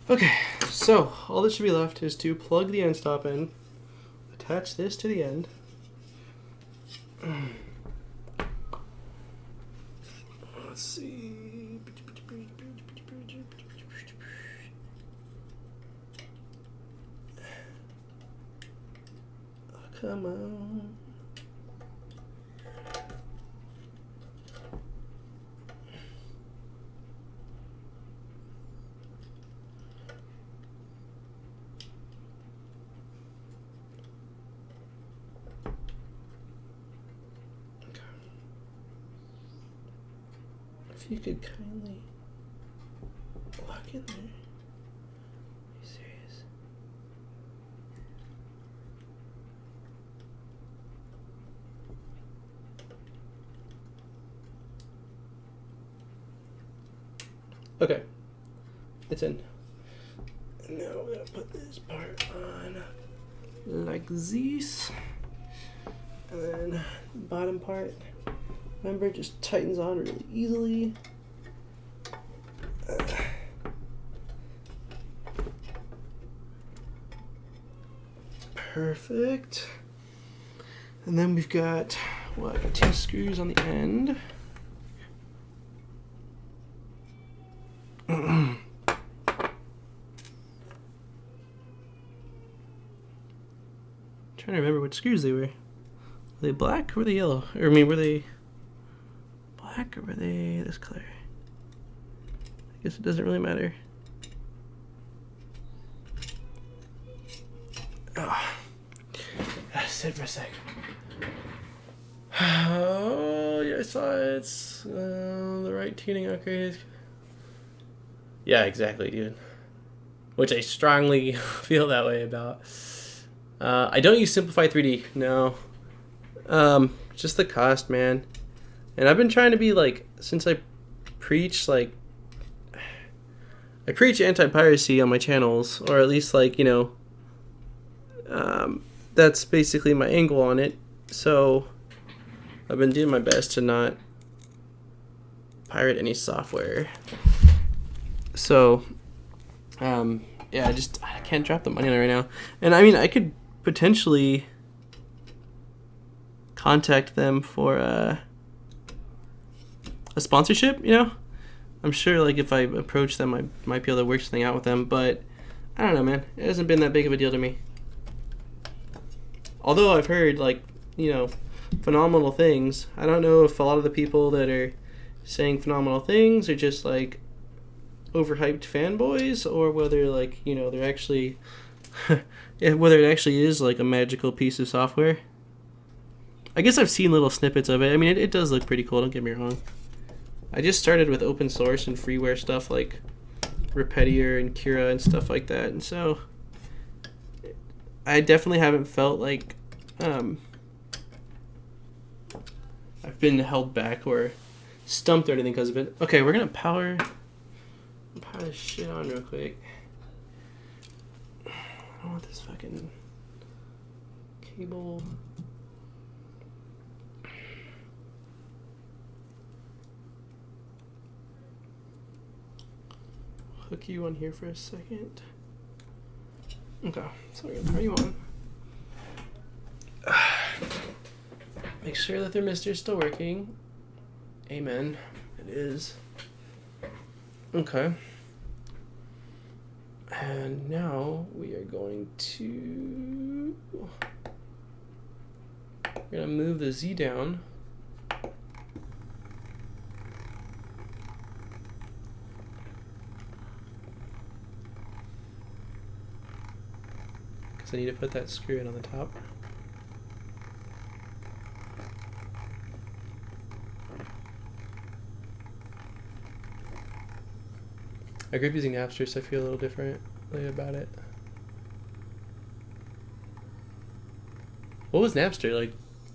Okay, so all that should be left is to plug the end stop in, attach this to the end. Let's see. Oh, come on. If you could kindly lock in there. Are you serious? Okay, it's in. Now we're gonna put this part on like this, and then bottom part, remember, just tightens on really easily. Perfect. And then we've got, what, 2 screws on the end. Trying to remember what screws they were. Were they black or were they yellow? Or I mean, were they black or were they this color? I guess it doesn't really matter. Oh. Sit for a sec. Oh, yeah, I saw it. It's the right tuning upgrade. Yeah, exactly, dude. Which I strongly feel that way about. I don't use Simplify 3D, no. Just the cost, man. And I've been trying to be like, since I preach like, I preach anti-piracy on my channels, or at least like, you know, that's basically my angle on it. So I've been doing my best to not pirate any software. So, yeah, I can't drop the money on it right now. And I mean, I could potentially contact them for a sponsorship, you know? I'm sure, like, if I approach them, I might be able to work something out with them, but I don't know, man. It hasn't been that big of a deal to me. Although I've heard, like, you know, phenomenal things. I don't know if a lot of the people that are saying phenomenal things are just, like, overhyped fanboys, or whether, like, you know, they're actually whether it actually is like a magical piece of software. I guess I've seen little snippets of it. I mean, it does look pretty cool, don't get me wrong. I just started with open source and freeware stuff like Repetier and Cura and stuff like that, and so I definitely haven't felt like I've been held back or stumped or anything because of it. Okay, we're gonna power this shit on real quick. I don't want this fucking cable. Hook you on here for a second. Okay, so we're gonna turn you on. Make sure the thermistor is still working. Amen. It is. Okay. And now we are going to... We're gonna move the Z down. Because I need to put that screw in on the top. I grew up using Napster, so I feel a little differently about it. What was Napster like?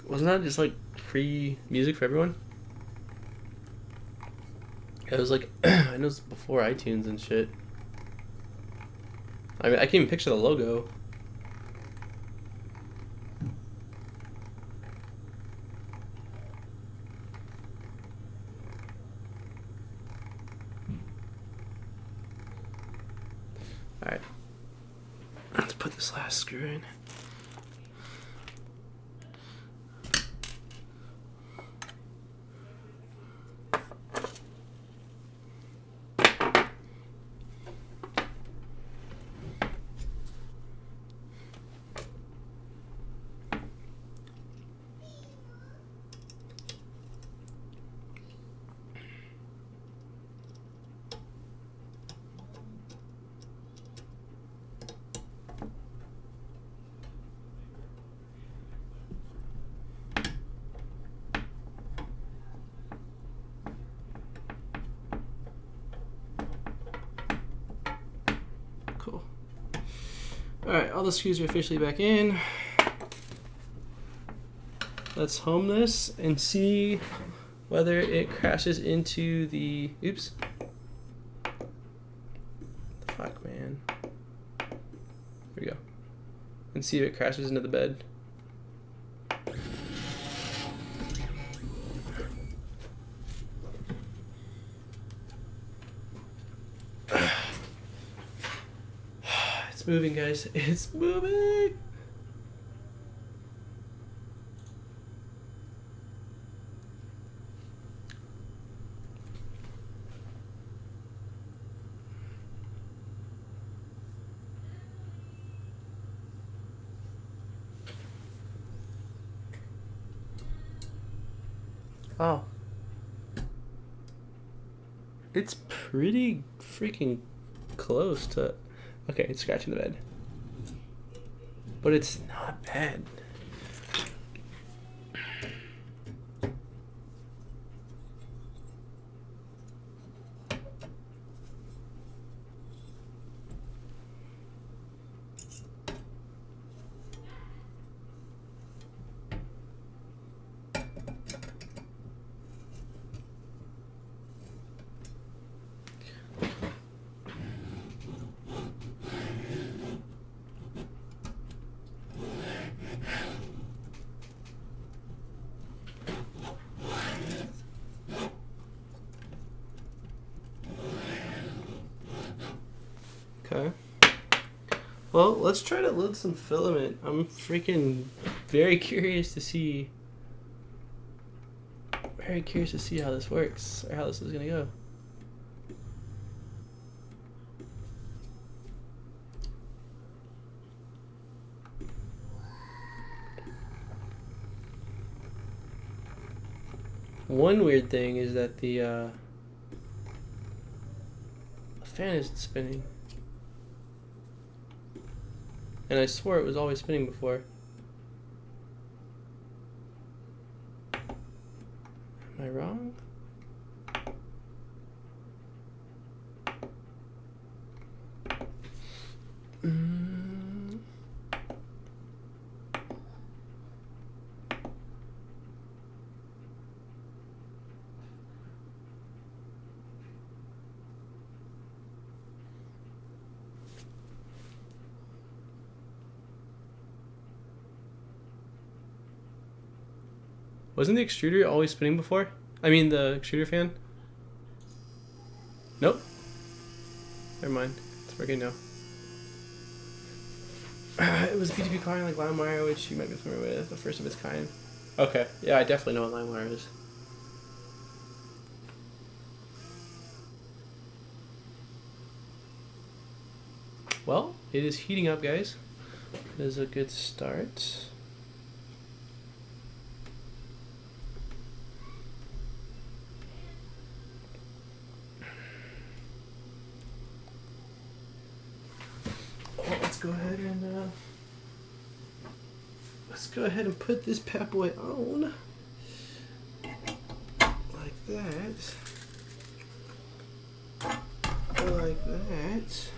Wasn't that just like free music for everyone? It was like I know it was before iTunes and shit. I mean, I can even picture the logo. Alright. Let's put this last screw in. Cool. Alright, all the screws are officially back in. Let's home this and see whether it crashes into the... Oops. and see if it crashes into the bed. It's moving, guys. It's moving! Oh. It's pretty freaking close to... Okay, it's scratching the bed. But it's not bad. Okay. Well, let's try to load some filament. I'm freaking very curious to see how this works, or how this is gonna go. One weird thing is that the fan isn't spinning. And I swore it was always spinning before. Am I wrong? Wasn't the extruder always spinning before? I mean the extruder fan? Nope. Never mind. It's working now. It was B2B client like LimeWire, which you might be familiar with, the first of its kind. Okay. Yeah, I definitely know what LimeWire is. Well, it is heating up, guys. It is a good start. Let's go ahead and put this bad boy on like that, like that.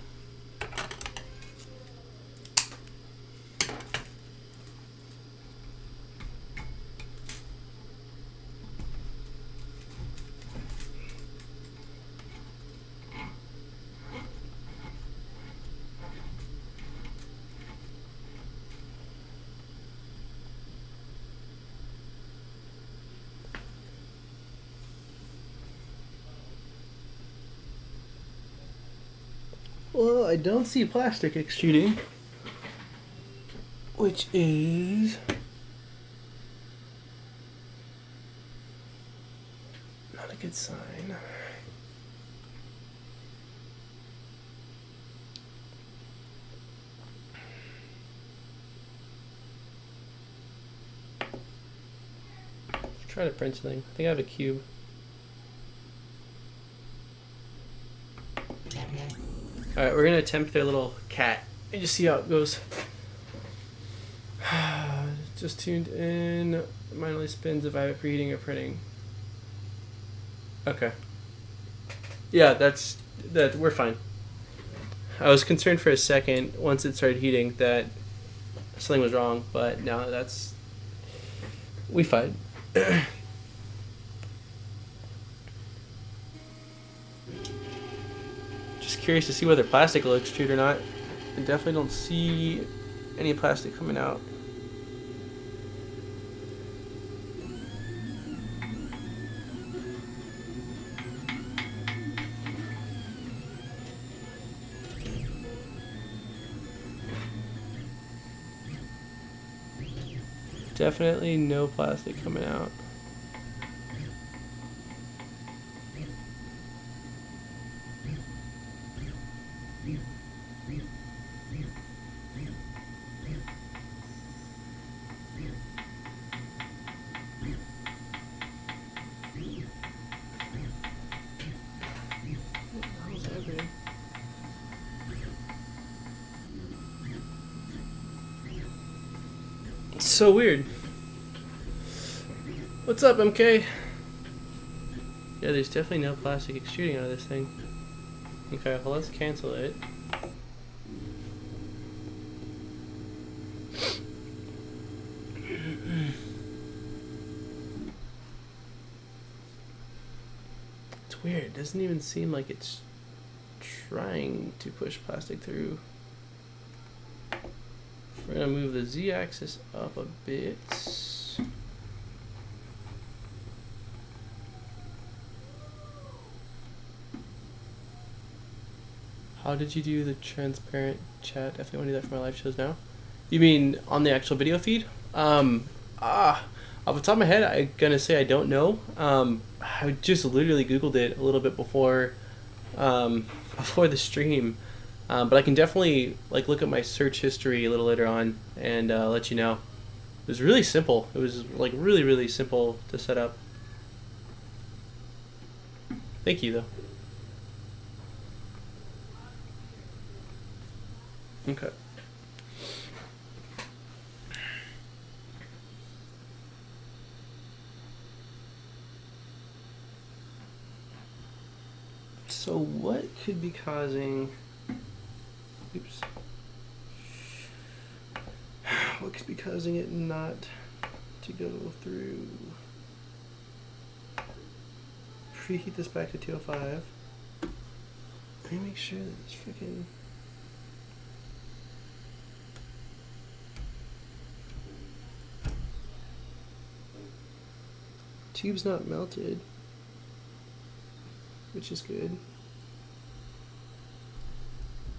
Well, I don't see plastic extruding, which is not a good sign. Let's try to print something. I think I have a cube. Alright, we're going to attempt their little cat and just see how it goes. Just tuned in. Mine only spins if I have it preheating or printing. Okay. Yeah, that we're fine. I was concerned for a second once it started heating that something was wrong, but now that's... we fine. Curious to see whether plastic will extrude or not. I definitely don't see any plastic coming out. Definitely no plastic coming out. It's so weird. What's up, MK? Yeah, there's definitely no plastic extruding out of this thing. Okay, well, let's cancel it. It's weird. It doesn't even seem like it's trying to push plastic through. We're gonna move the Z-axis up a bit. How did you do the transparent chat? Definitely want to do that for my live shows now. You mean on the actual video feed? Off the top of my head, I'm gonna say I don't know. I just literally Googled it a little bit before the stream. But I can definitely like look at my search history a little later on and let you know. It was really simple. It was like really, really simple to set up. Thank you, though. Okay. So what could be causing... Oops. What could be causing it not to go through? Preheat this back to 205. Let me make sure that it's freaking... Tube's not melted, which is good.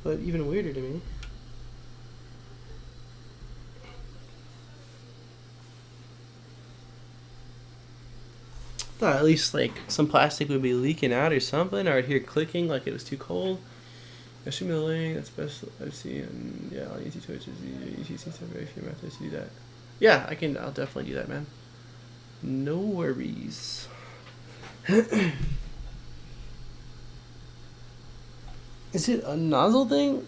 But even weirder to me. Thought at least like some plastic would be leaking out or something, or I'd hear clicking like it was too cold. I should be the link, that's best I've seen. Yeah, on YouTube Twitch seems to have very few methods to do that. Yeah, I'll definitely do that, man. No worries. Is it a nozzle thing?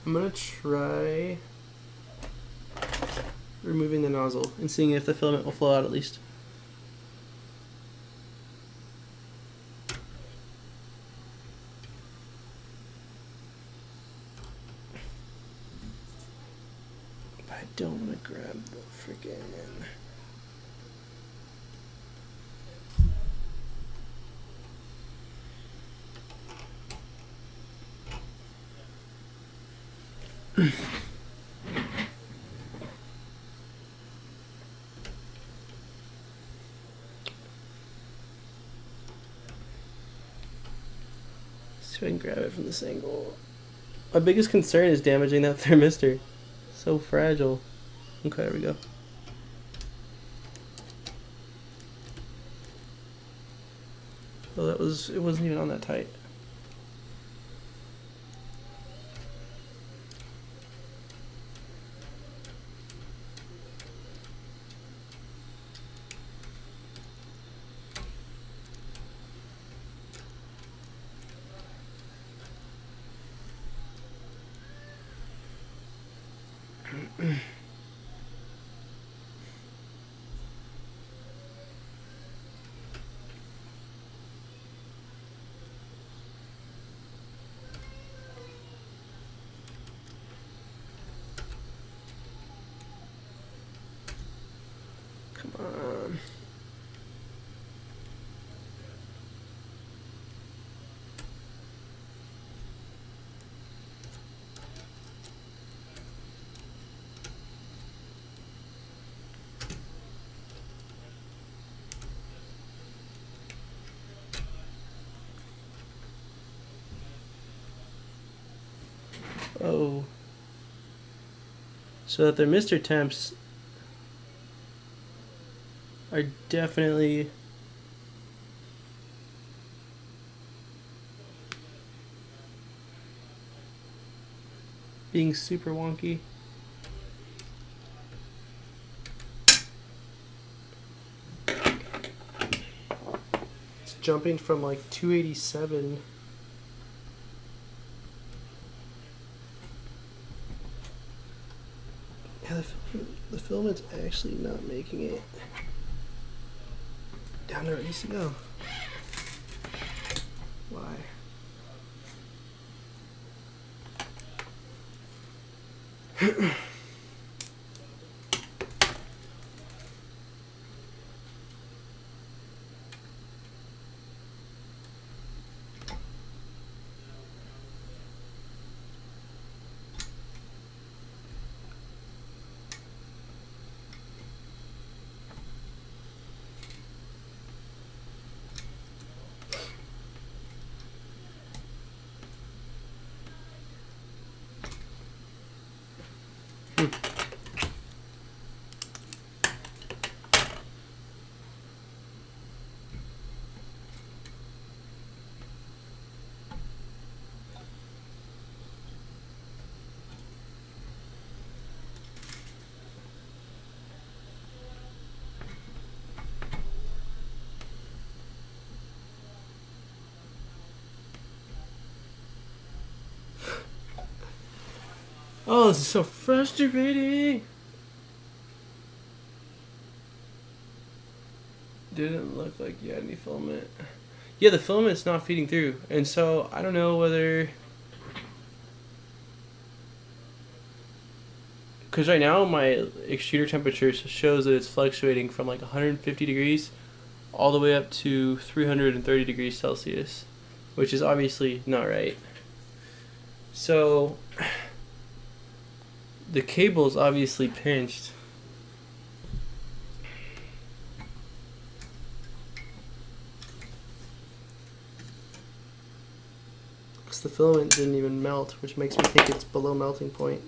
I'm gonna try removing the nozzle and seeing if the filament will flow out at least. I don't want to grab the freaking... See if I can grab it from this angle. My biggest concern is damaging that thermistor. So fragile. Okay, there we go. Oh, it wasn't even on that tight. Oh. So that their Mr. Temps are definitely being super wonky. It's jumping from like 287. Yeah, the filament's actually not making it down there it needs to go. Why? Oh, this is so frustrating. Didn't look like you had any filament. Yeah, the filament's not feeding through. And so I don't know whether... Because right now my extruder temperature shows that it's fluctuating from like 150 degrees all the way up to 330 degrees Celsius, which is obviously not right. So the cable's obviously pinched. Because the filament didn't even melt, which makes me think it's below melting point.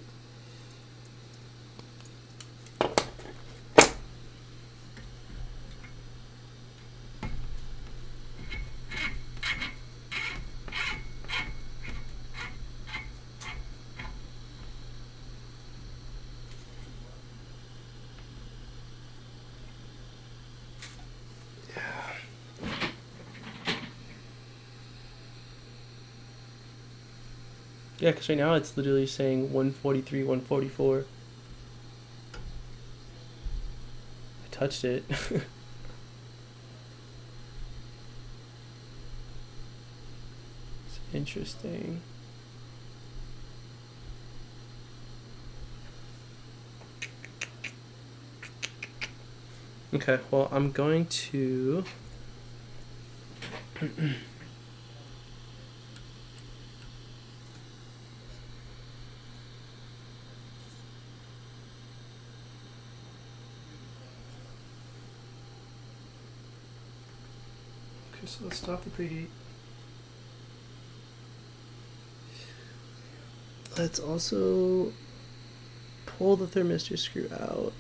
Yeah, because right now it's literally saying 143, 144. I touched it. It's interesting. Okay, well, I'm going to... So let's stop the preheat. Let's also pull the thermistor screw out.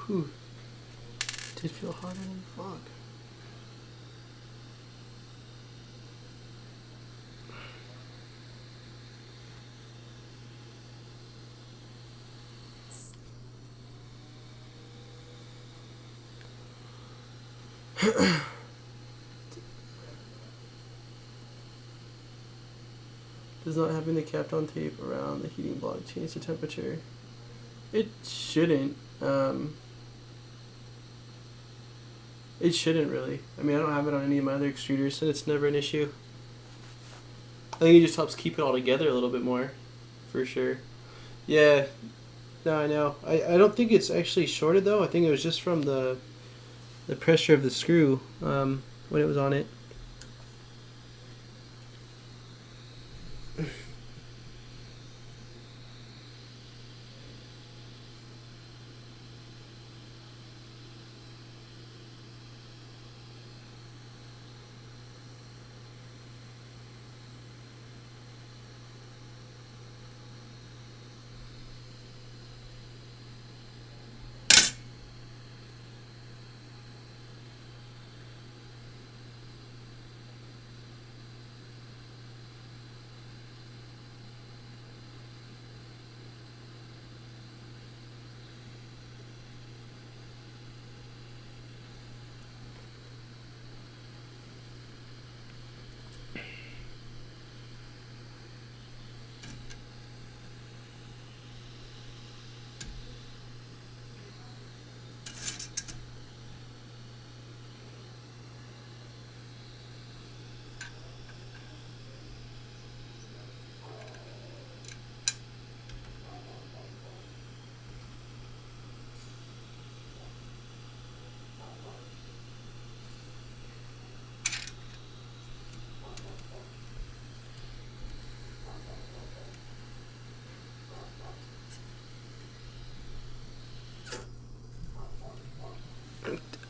Whew. Did feel hotter than fuck. Does not having the Kapton tape around the heating block change the temperature? It shouldn't. It shouldn't really. I mean, I don't have it on any of my other extruders, so it's never an issue. I think it just helps keep it all together a little bit more, for sure. Yeah, no, I know. I don't think it's actually shorted though. I think it was just from the pressure of the screw when it was on it.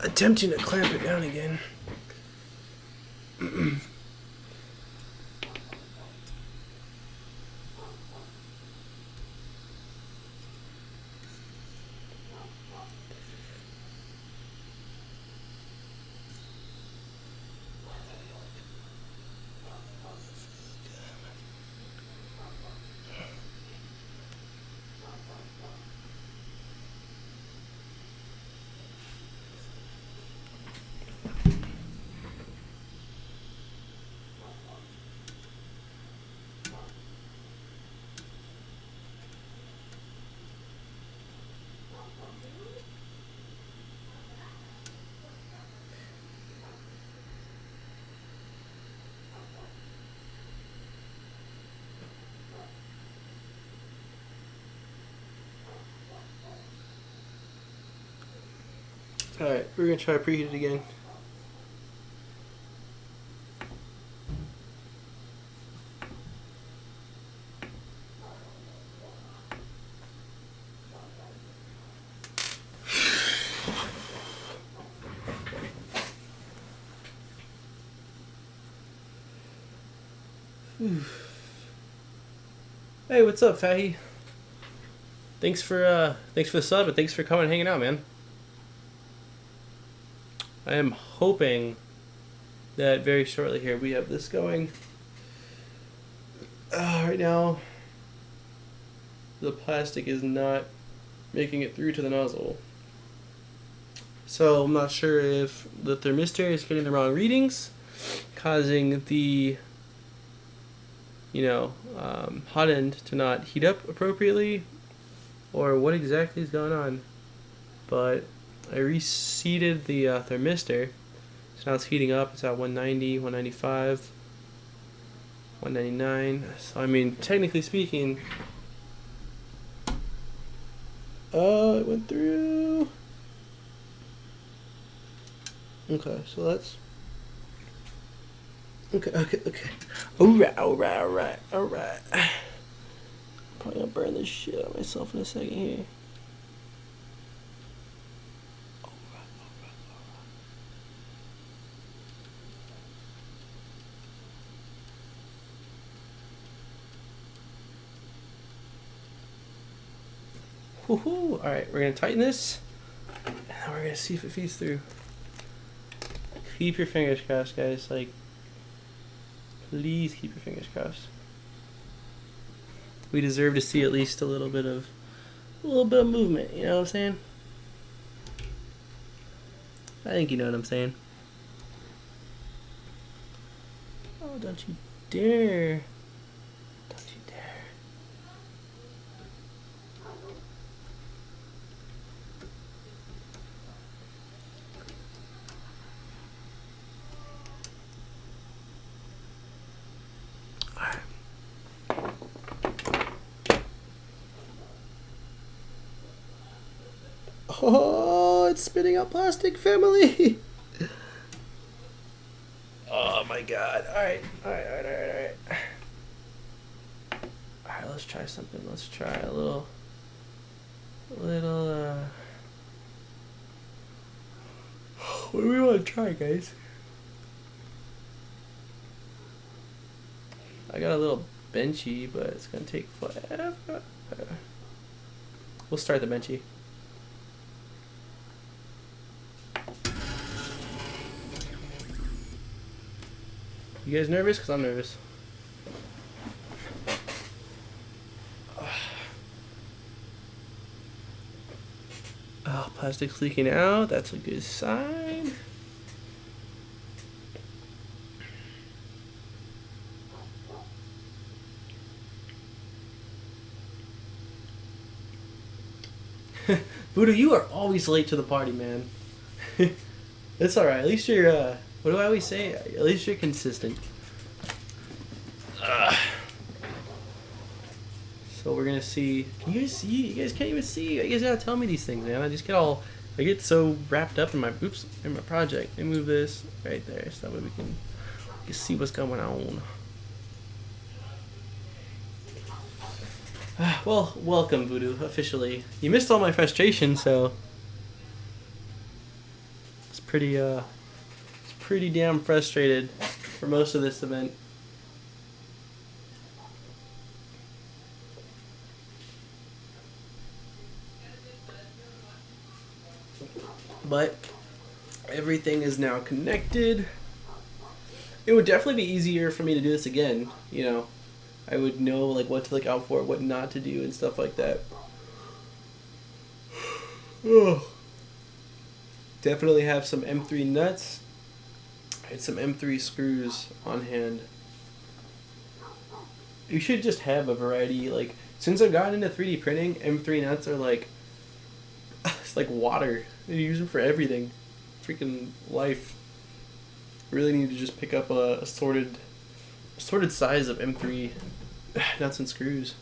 Attempting to clamp it down again. Alright, we're gonna try to preheat it again. Hey, what's up, Fahy? Thanks for the sub, and thanks for coming and hanging out, man. I am hoping that very shortly here we have this going. Right now, the plastic is not making it through to the nozzle. So I'm not sure if the thermistor is getting the wrong readings, causing the hot end to not heat up appropriately, or what exactly is going on. But I reseated the thermistor, so now it's heating up. It's at 190, 195, 199. So I mean, technically speaking, it went through. Okay, so that's okay. Alright. Probably gonna burn this shit out of myself in a second here. Woohoo! Alright, we're gonna tighten this, and then we're gonna see if it feeds through. Keep your fingers crossed, guys. Like, please keep your fingers crossed. We deserve to see at least a little bit of movement. You know what I'm saying? I think you know what I'm saying. Oh, don't you dare! Don't you dare! Oh, it's spitting out plastic, family. Oh my god. Alright. Alright, let's try something. Let's try a little what do we want to try, guys? I got a little benchy, but it's gonna take forever. We'll start the benchy. You guys nervous? Because I'm nervous. Oh, plastic's leaking out. That's a good sign. Voodoo, you are always late to the party, man. It's alright. At least you're, what do I always say? At least you're consistent. So we're gonna see. Can you guys see? You guys can't even see. You guys gotta tell me these things, man. I get so wrapped up in my project. Let me move this right there so that way we can see what's going on. Well, welcome, Voodoo, officially. You missed all my frustration, so it's pretty damn frustrated for most of this event. But everything is now connected. It would definitely be easier for me to do this again, you know. I would know like what to look out for, what not to do, and stuff like that. Definitely have some M3 nuts and some M3 screws on hand. You should just have a variety. Like, since I've gotten into 3D printing, M3 nuts are like, it's like water. You use them for everything. Freaking life. Really need to just pick up a sorted size of M3 nuts and screws.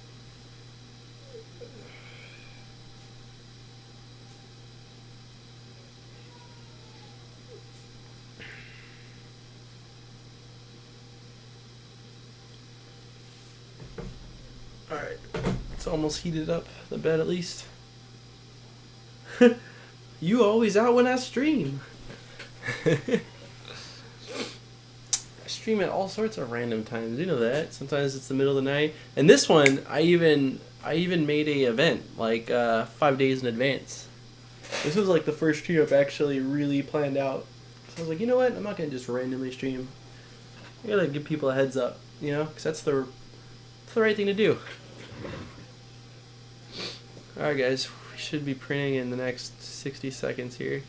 Alright, it's almost heated up, the bed at least. You always out when I stream. I stream at all sorts of random times. You know that. Sometimes it's the middle of the night. And this one, I even made a event like 5 days in advance. This was like the first stream I've actually really planned out. So I was like, you know what? I'm not gonna just randomly stream. I gotta give people a heads up, you know, because that's the right thing to do. All right, guys. Should be printing in the next 60 seconds here.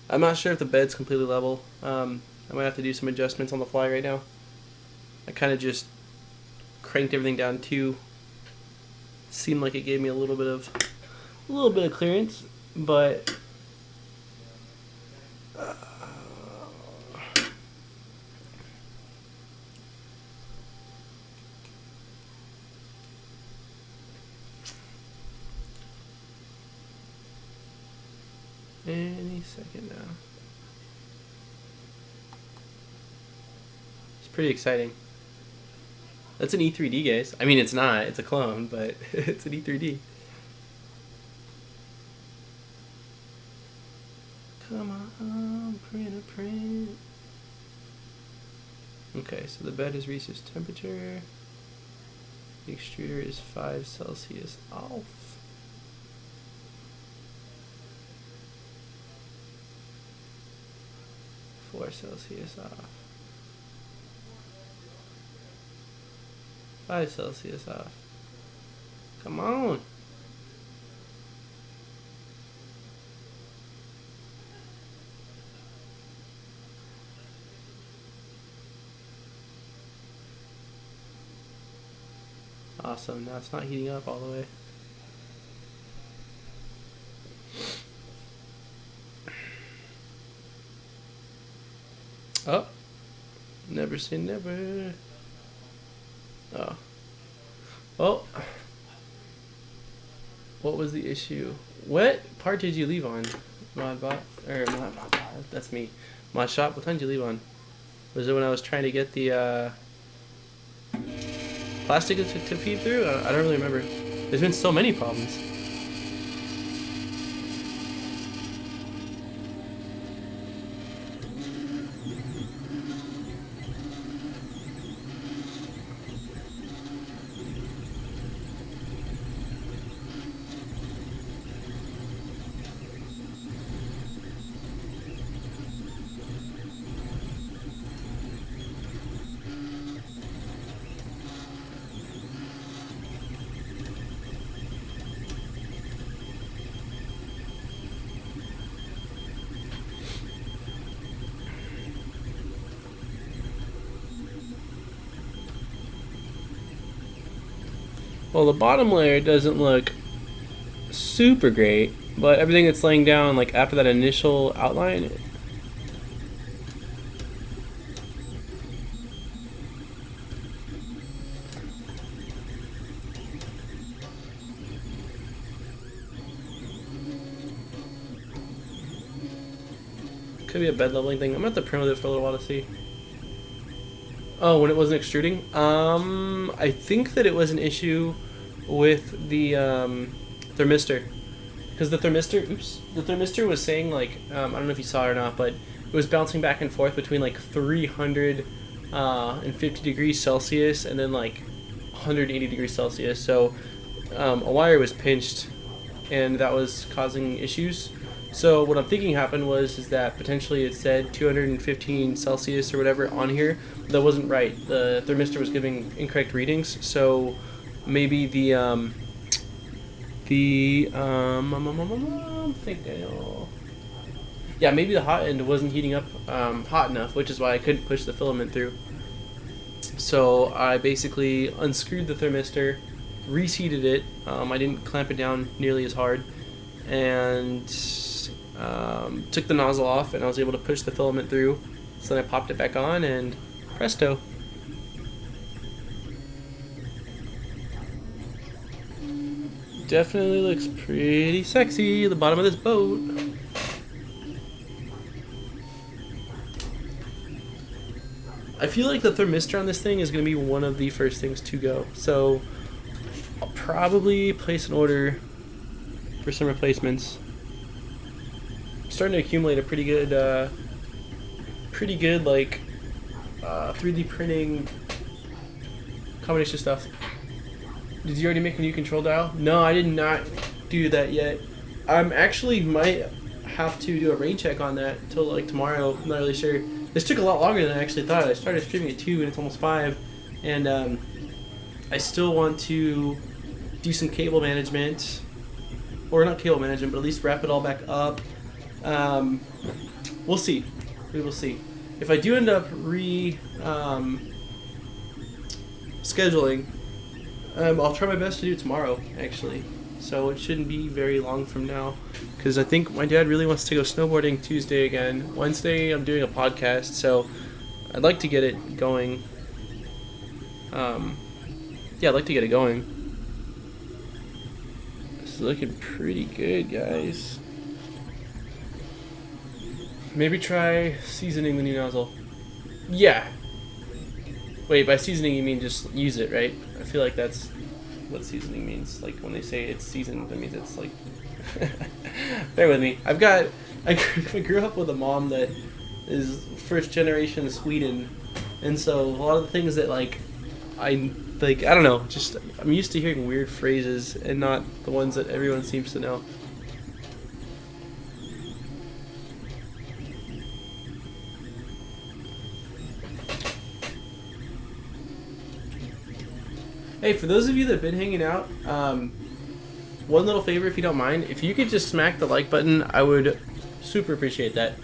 I'm not sure if the bed's completely level. I might have to do some adjustments on the fly right now. I kind of just cranked everything down too. Seemed like it gave me a little bit of clearance, but any second now. It's pretty exciting. That's an E3D, guys. I mean, it's not. It's a clone, but it's an E3D. Come on, print. Okay, so the bed has reached its temperature. The extruder is 5 Celsius off. 4 Celsius off. 5 Celsius off. Come on. Awesome. Now it's not heating up all the way. Oh, never say never. Oh. Oh. What was the issue? What part did you leave on? Modbot or mod? That's me. Mod shop. What time did you leave on? Was it when I was trying to get the plastic to feed through? I don't really remember. There's been so many problems. Well, the bottom layer doesn't look super great, but everything that's laying down, like after that initial outline, could be a bed leveling thing. I'm gonna have to print with it for a little while to see. Oh, when it wasn't extruding? I think that it was an issue with the thermistor. Because the thermistor was saying, like, I don't know if you saw it or not, but it was bouncing back and forth between like 350 degrees Celsius and then like 180 degrees Celsius. So a wire was pinched and that was causing issues. So what I'm thinking happened is that potentially it said 215 Celsius or whatever on here. That wasn't right. The thermistor was giving incorrect readings. So maybe I'm thinking, yeah, maybe the hot end wasn't heating up hot enough, which is why I couldn't push the filament through. So I basically unscrewed the thermistor, reseated it. I didn't clamp it down nearly as hard, and took the nozzle off, and I was able to push the filament through. So then I popped it back on, and presto. Definitely looks pretty sexy at the bottom of this boat. I feel like the thermistor on this thing is going to be one of the first things to go. So I'll probably place an order for some replacements. I'm starting to accumulate a pretty good like 3D printing combination stuff. Did you already make a new control dial? No, I did not do that yet. I'm actually might have to do a rain check on that till like tomorrow. I'm not really sure. This took a lot longer than I actually thought. I started streaming at 2 and it's almost 5, and I still want to do some cable management, or not cable management, but at least wrap it all back up. We'll see. We will see. If I do end up scheduling, I'll try my best to do it tomorrow, actually. So it shouldn't be very long from now, because I think my dad really wants to go snowboarding Tuesday again. Wednesday I'm doing a podcast, so I'd like to get it going. Yeah, I'd like to get it going. It's looking pretty good, guys. Maybe try seasoning the new nozzle. Yeah. Wait, by seasoning you mean just use it, right? I feel like that's what seasoning means. Like when they say it's seasoned, that means it's like... Bear with me. I grew up with a mom that is first generation Sweden, and so a lot of the things that I don't know, just I'm used to hearing weird phrases and not the ones that everyone seems to know. Hey, for those of you that have been hanging out, one little favor, if you don't mind, if you could just smack the like button, I would super appreciate that.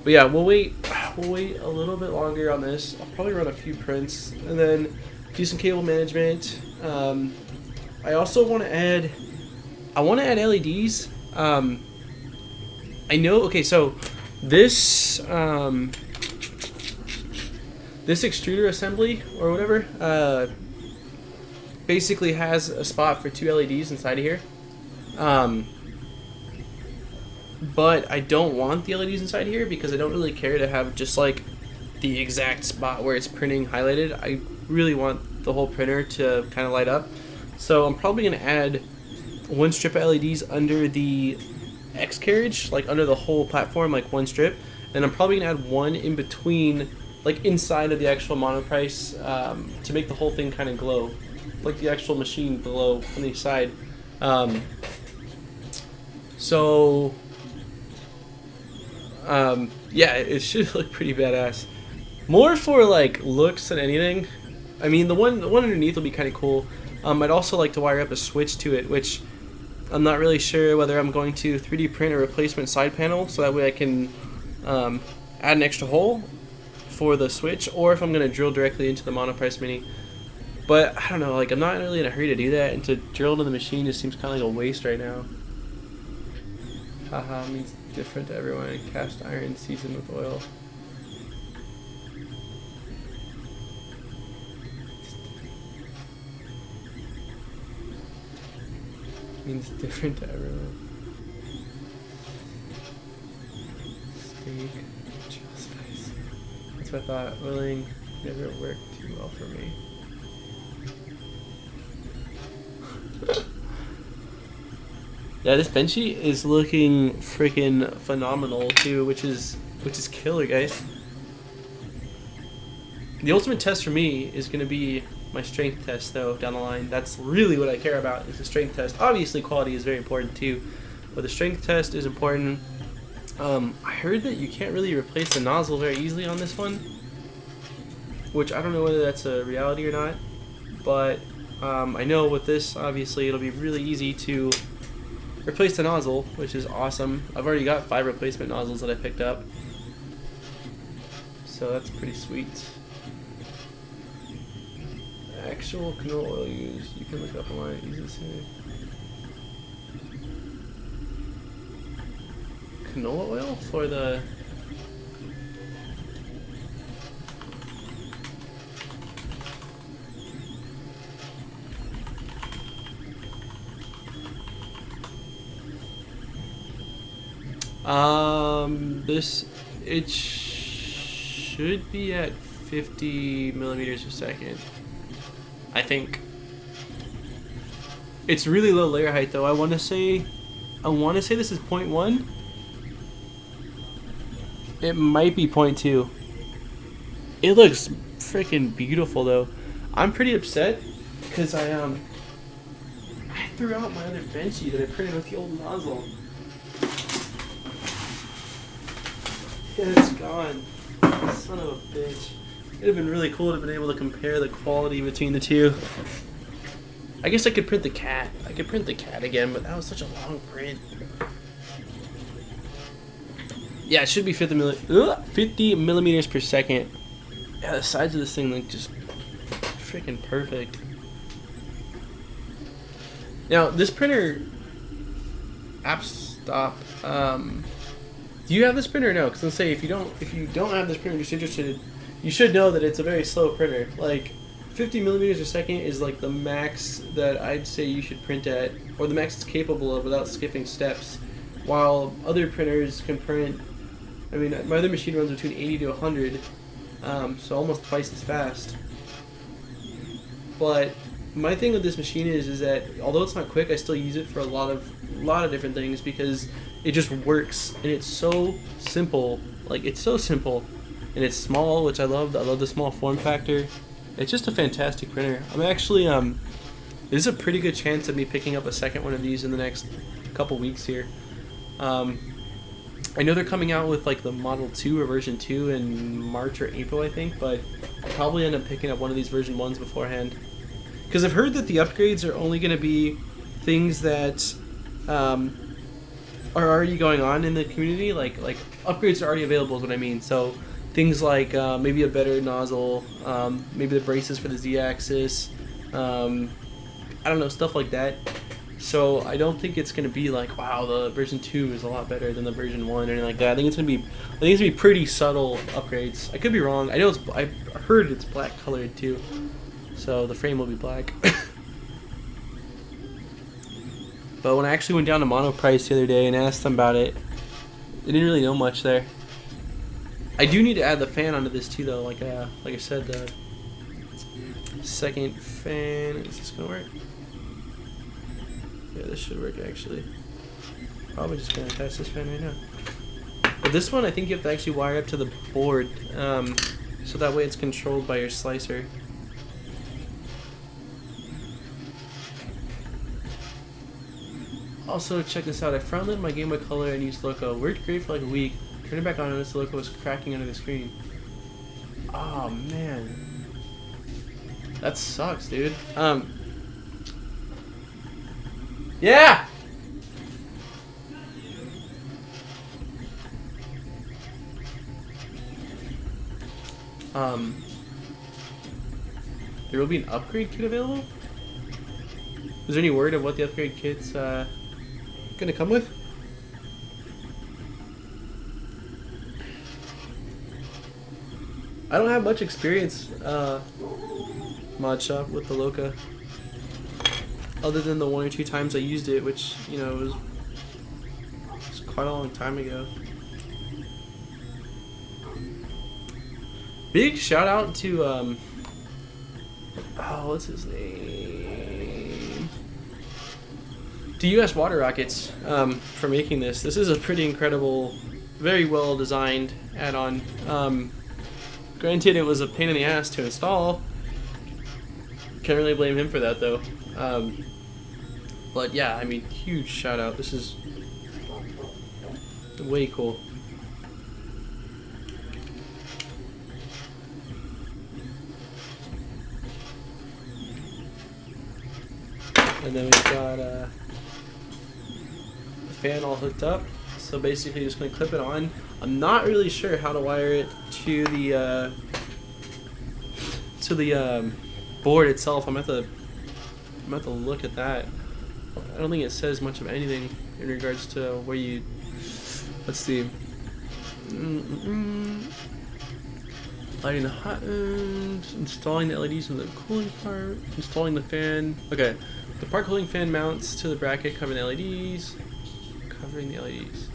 But yeah, we'll wait a little bit longer on this. I'll probably run a few prints and then do some cable management. I also want to add LEDs. I know. Okay, so this This extruder assembly or whatever basically has a spot for 2 LEDs inside of here. But I don't want the LEDs inside here because I don't really care to have just like the exact spot where it's printing highlighted. I really want the whole printer to kind of light up. So I'm probably going to add 1 strip of LEDs under the X carriage, like under the whole platform, like 1 strip. And I'm probably going to add 1 in between, like inside of the actual Monoprice, to make the whole thing kind of glow, like the actual machine glow on the side. Yeah, it should look pretty badass. More for like looks than anything. I mean, the one underneath will be kind of cool. I'd also like to wire up a switch to it, which I'm not really sure whether I'm going to 3D print a replacement side panel so that way I can add an extra hole for the switch, or if I'm going to drill directly into the Monoprice Mini. But I don't know, like I'm not really in a hurry to do that, and to drill into the machine just seems kind of like a waste right now. Haha, means different to everyone. Cast iron seasoned with oil. Means different to everyone. Steak, chill spice. That's what I thought. Willing never worked too well for me. Yeah, this benchy is looking freaking phenomenal too, which is killer, guys. The ultimate test for me is gonna be my strength test, though, down the line. That's really what I care about, is the strength test. Obviously, quality is very important too, but the strength test is important. I heard that you can't really replace the nozzle very easily on this one, which I don't know whether that's a reality or not, but I know with this, obviously, it'll be really easy to replace the nozzle, which is awesome. I've already got 5 replacement nozzles that I picked up, so that's pretty sweet. Actual canola oil used. You can look up online. Easy to say. Canola oil for the. It should be at 50 millimeters per second. I think it's really low layer height though. I want to say this is 0.1. It might be 0.2. It looks freaking beautiful though. I'm pretty upset because I threw out my other benchy that I printed with the old nozzle. Yeah, it's gone. Son of a bitch. It'd have been really cool to have been able to compare the quality between the two. I guess I could print the cat. I could print the cat again, but that was such a long print. Yeah, it should be 50 millimeters per second. Yeah, the sides of this thing look just freaking perfect. Now, this printer, app stop. Do you have this printer or no? Because let's say if you don't have this printer, just interested, you should know that it's a very slow printer. Like 50 millimeters per second is like the max that I'd say you should print at, or the max it's capable of without skipping steps. While other printers can print, I mean, my other machine runs between 80 to 100, so almost twice as fast. But my thing with this machine is that although it's not quick, I still use it for a lot of different things because it just works and it's so simple. Like, it's so simple and it's small, which I love. I love the small form factor. It's just a fantastic printer. I'm actually there's a pretty good chance of me picking up a second one of these in the next couple weeks here. I know they're coming out with like the Model 2 or version 2 in March or April, I think, but I'll probably end up picking up one of these version 1s beforehand. Because I've heard that the upgrades are only going to be things that are already going on in the community. Like upgrades are already available is what I mean. So things like maybe a better nozzle, maybe the braces for the Z-axis, I don't know, stuff like that. So I don't think it's gonna be like, wow, the version 2 is a lot better than the version 1 or anything like that. I think it's gonna be pretty subtle upgrades. I could be wrong. I heard it's black colored too, so the frame will be black. But when I actually went down to Monoprice the other day and asked them about it, they didn't really know much there. I do need to add the fan onto this too, though. Like I said, the second fan. Is this gonna work? Yeah, this should work actually. Probably just gonna attach this fan right now. But this one, I think you have to actually wire up to the board, so that way it's controlled by your slicer. Also, check this out. I front-lit my Game Boy Color and used Loco. Worked great for like a week. Turned it back on and noticed the Loco was cracking under the screen. Oh man, that sucks, dude. Yeah. There will be an upgrade kit available? Is there any word of what the upgrade kit's gonna come with? I don't have much experience mod shop with the Loca, other than the 1 or 2 times I used it, which, you know, was quite a long time ago. Big shout out to oh, what's his name? To US Water Rockets for making this. This is a pretty incredible, very well designed add-on. Granted, it was a pain in the ass to install. Can't really blame him for that though. But yeah, I mean, huge shout out. This is way cool. And then we've got the fan all hooked up. So basically, just gonna clip it on. I'm not really sure how to wire it to the board itself. I'm gonna have to look at that. I don't think it says much of anything in regards to where you. Let's see. Lighting the hot end, installing the LEDs in the cooling part, installing the fan. Okay, the part cooling fan mounts to the bracket covering the LEDs. Covering the LEDs.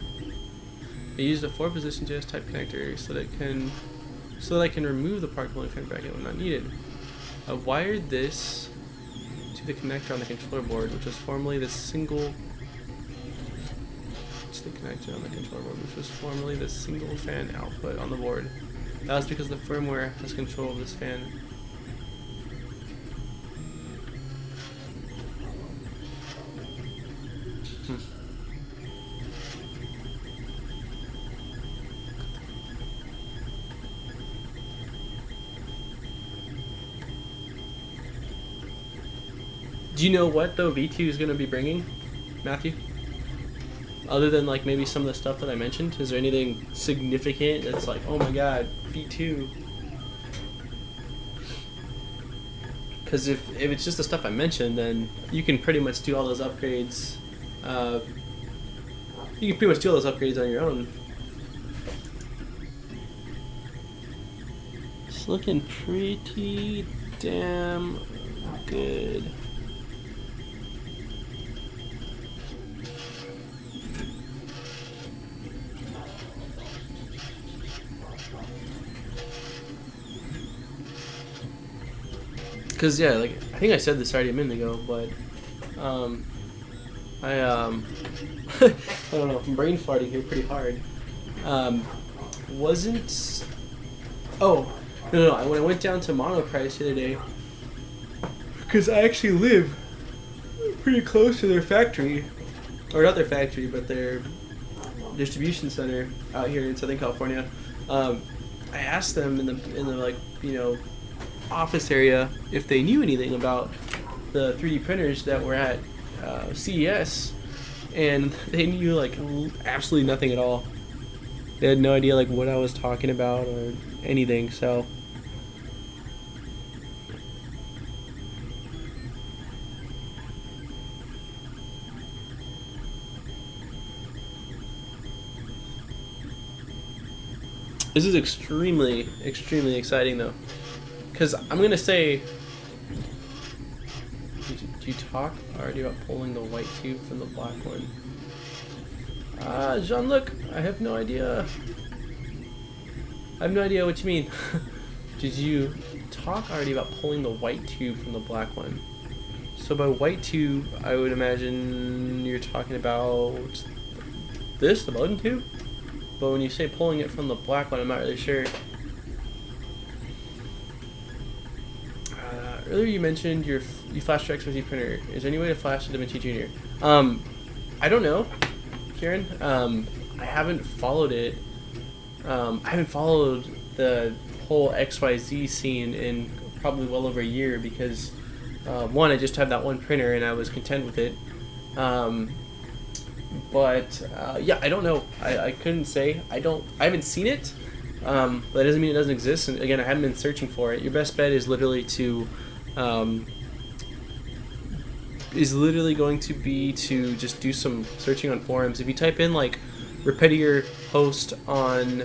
I used a 4-position JS type connector so that I can remove the part cooling fan bracket when not needed. I wired this to the connector on the controller board, which was formerly the single. To the connector on the controller board, which was formerly the single fan output on the board. That was because the firmware has control of this fan. Do you know what though V2 is going to be bringing, Matthew? Other than like maybe some of the stuff that I mentioned, is there anything significant that's like, oh my god, V2? Because if it's just the stuff I mentioned, then you can pretty much do all those upgrades. You can pretty much do all those upgrades on your own. It's looking pretty damn good. Because yeah, like I think I said this already a minute ago, but I don't know, I'm brain farting here pretty hard. Wasn't oh no, when I went down to Monoprice the other day, because I actually live pretty close to their factory, or not their factory, but their distribution center out here in Southern California. I asked them in the like, you know, office area if they knew anything about the 3D printers that were at CES, and they knew like absolutely nothing at all. They had no idea like what I was talking about or anything. So This is extremely, extremely exciting though. Because I'm going to say... Did you talk already about pulling the white tube from the black one? Jean-Luc, I have no idea. I have no idea what you mean. Did you talk already about pulling the white tube from the black one? So by white tube, I would imagine you're talking about this, the modem tube? But when you say pulling it from the black one, I'm not really sure. Earlier you mentioned you flashed your XYZ printer. Is there any way to flash the DaVinci Junior? I don't know, Kieran. I haven't followed it. I haven't followed the whole XYZ scene in probably well over a year because one, I just have that one printer and I was content with it. Yeah, I don't know. I couldn't say. I haven't seen it. But that doesn't mean it doesn't exist. And again, I haven't been searching for it. Your best bet is literally to going to be to just do some searching on forums. If you type in like Repetier host on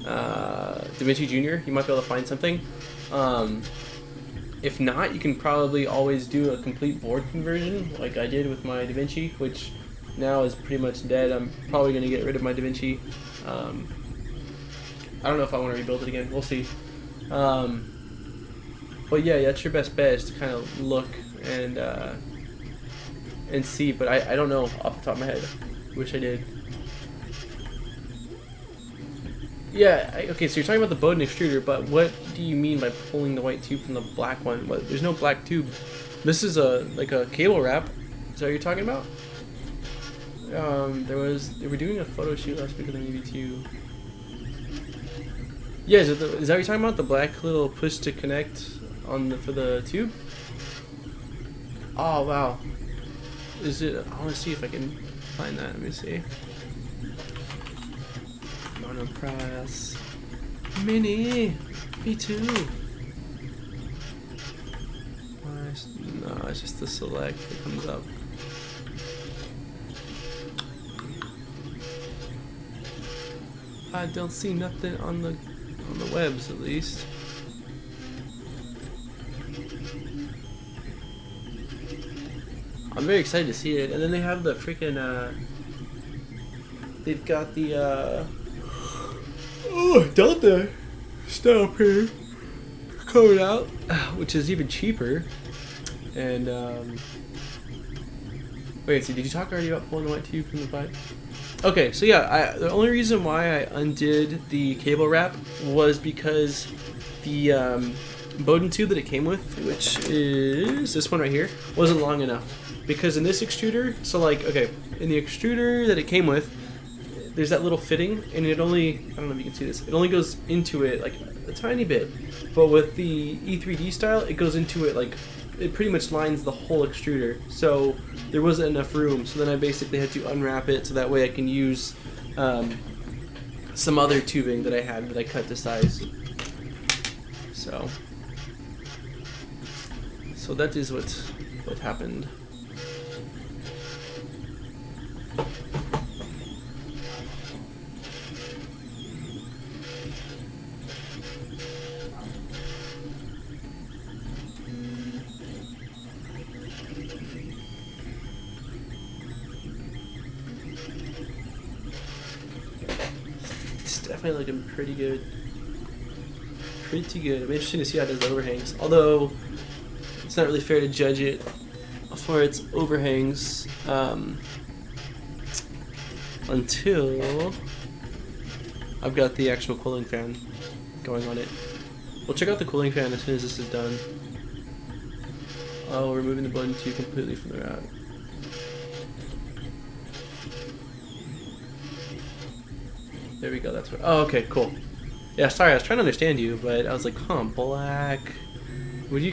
DaVinci Junior, you might be able to find something. If not, you can probably always do a complete board conversion like I did with my DaVinci, which now is pretty much dead. I'm probably going to get rid of my DaVinci. I don't know if I want to rebuild it again. We'll see. But yeah, that's your best bet is to kind of look and see. But I don't know off the top of my head. Wish I did. Yeah, okay, so you're talking about the Bowden extruder, but what do you mean by pulling the white tube from the black one? There's no black tube. This is like a cable wrap. Is that what you're talking about? They were doing a photo shoot last week on the EV2. Yeah, is that what you're talking about? The black little push to connect for the tube? Oh wow. Is it? I want to see if I can find that. Let me see. Monoprice Mini V2. No, it's just the select that comes up. I don't see nothing on the webs, at least. I'm very excited to see it. And then they have the freaking they've got the Delta style printer coming out, which is even cheaper. And wait, so did you talk already about pulling the white tube from the pipe? Okay, so yeah, the only reason why I undid the cable wrap was because the Bowden tube that it came with, which is this one right here, wasn't long enough. Because in this extruder, so like, okay, in the extruder that it came with, there's that little fitting, and it only, I don't know if you can see this, it only goes into it like a tiny bit. But with the E3D style, it goes into it like, it pretty much lines the whole extruder. So there wasn't enough room, so then I basically had to unwrap it so that way I can use some other tubing that I had that I cut to size. So that is what happened. Definitely looking pretty good. Pretty good. I'm interested to see how it does the overhangs. Although it's not really fair to judge it for its overhangs until I've got the actual cooling fan going on it. We'll check out the cooling fan as soon as this is done. Oh, removing the Bowden tube completely from the route. There we go, that's what, oh, okay, cool. Yeah, sorry, I was trying to understand you, but I was like, huh, black. How you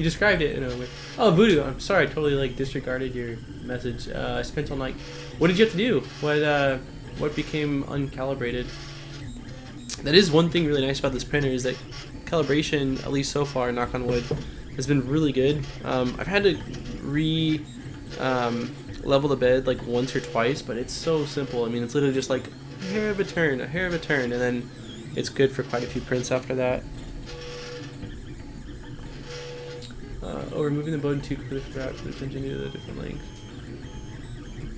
described it in a way. Oh, Voodoo, I'm sorry, I totally like disregarded your message. I spent all night. What did you have to do? What became uncalibrated? That is one thing really nice about this printer is that calibration, at least so far, knock on wood, has been really good. I've had to level the bed like once or twice, but it's so simple. I mean, it's literally just like a hair of a turn, and then it's good for quite a few prints after that. Removing the bone too quickly for that, but continue to a different length.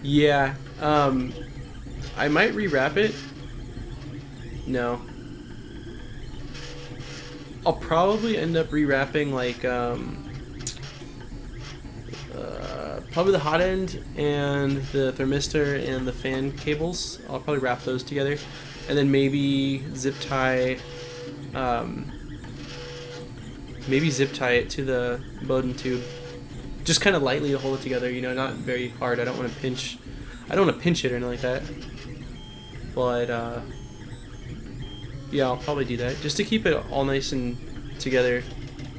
Yeah, I might rewrap it. No. I'll probably end up rewrapping like probably the hot end and the thermistor and the fan cables. I'll probably wrap those together, and then maybe zip tie it to the Bowden tube, just kind of lightly to hold it together. You know, not very hard. I don't want to pinch it or anything like that. But yeah, I'll probably do that just to keep it all nice and together.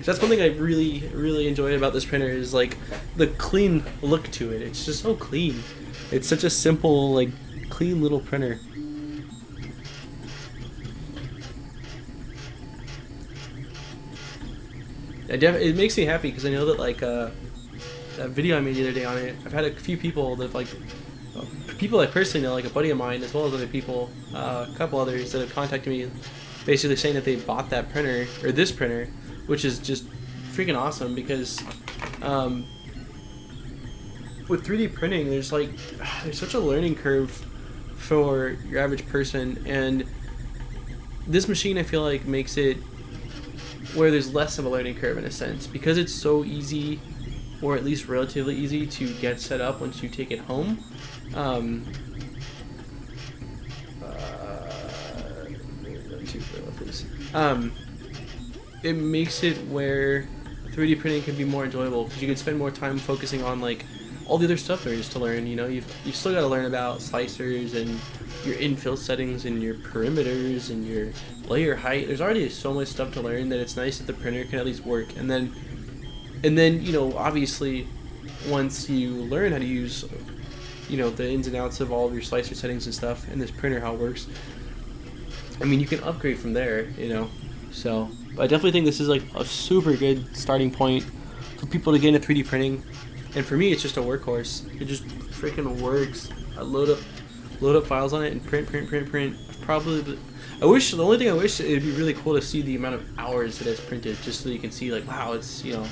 That's one thing I really enjoy about this printer is like the clean look to it. It's just so clean. It's such a simple, like, clean little printer. It makes me happy because I know that, like, that video I made the other day on it, I've had a few people that, like, people I personally know, like a buddy of mine, as well as other people, a couple others that have contacted me, basically saying that they bought that printer, or this printer, which is just freaking awesome because with 3D printing, there's such a learning curve for your average person, and this machine I feel like makes it where there's less of a learning curve in a sense because it's so easy, or at least relatively easy, to get set up once you take it home. It makes it where 3D printing can be more enjoyable because you can spend more time focusing on like all the other stuff there is to learn. You know, you've still got to learn about slicers and your infill settings and your perimeters and your layer height. There's already so much stuff to learn that it's nice that the printer can at least work. And then you know, obviously, once you learn how to use, you know, the ins and outs of all of your slicer settings and stuff, and this printer how it works, I mean, you can upgrade from there, you know. So, but I definitely think this is like a super good starting point for people to get into 3D printing. And for me, it's just a workhorse. It just freaking works. I load up files on it and print. Probably, the only thing I wish, it'd be really cool to see the amount of hours that it's printed, just so you can see like, wow, it's, you know,